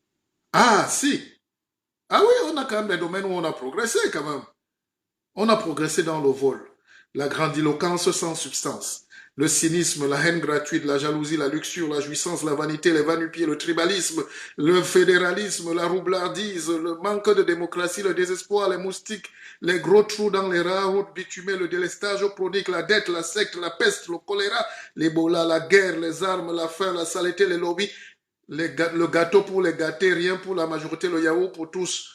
Ah, si. Ah oui, on a quand même des domaines où on a progressé quand même. On a progressé dans le vol, la grandiloquence sans substance, le cynisme, la haine gratuite, la jalousie, la luxure, la jouissance, la vanité, les va-nu-pieds, le tribalisme, le fédéralisme, la roublardise, le manque de démocratie, le désespoir, les moustiques, les gros trous dans les routes bitumées, le délestage chronique, la dette, la secte, la peste, le choléra, l'Ebola, la guerre, les armes, la faim, la saleté, les lobbies, le gâteau pour les gâtés, rien pour la majorité, le yaourt pour tous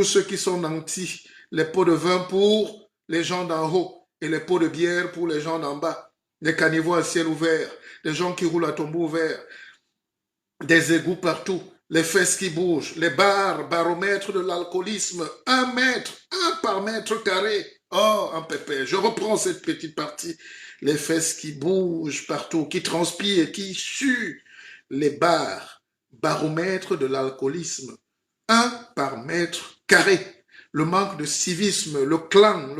ceux qui sont nantis, les pots de vin pour les gens d'en haut et les pots de bière pour les gens d'en bas. des caniveaux à ciel ouvert, des gens qui roulent à tombeau ouvert, des égouts partout, les fesses qui bougent, les bars, baromètres de l'alcoolisme, 1 mètre, 1 par mètre carré. Oh, un pépé, je reprends cette petite partie. Les fesses qui bougent partout, qui transpirent, qui suent, les bars, baromètres de l'alcoolisme, 1 par mètre carré. Le manque de civisme, le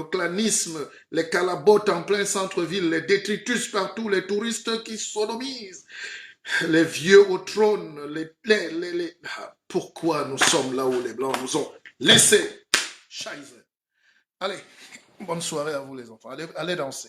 clanisme, les calabotes en plein centre-ville, les détritus partout, les touristes qui sodomisent, les vieux au trône, Pourquoi nous sommes là où les Blancs nous ont laissés? Scheiße. Allez, bonne soirée à vous les enfants. Allez danser.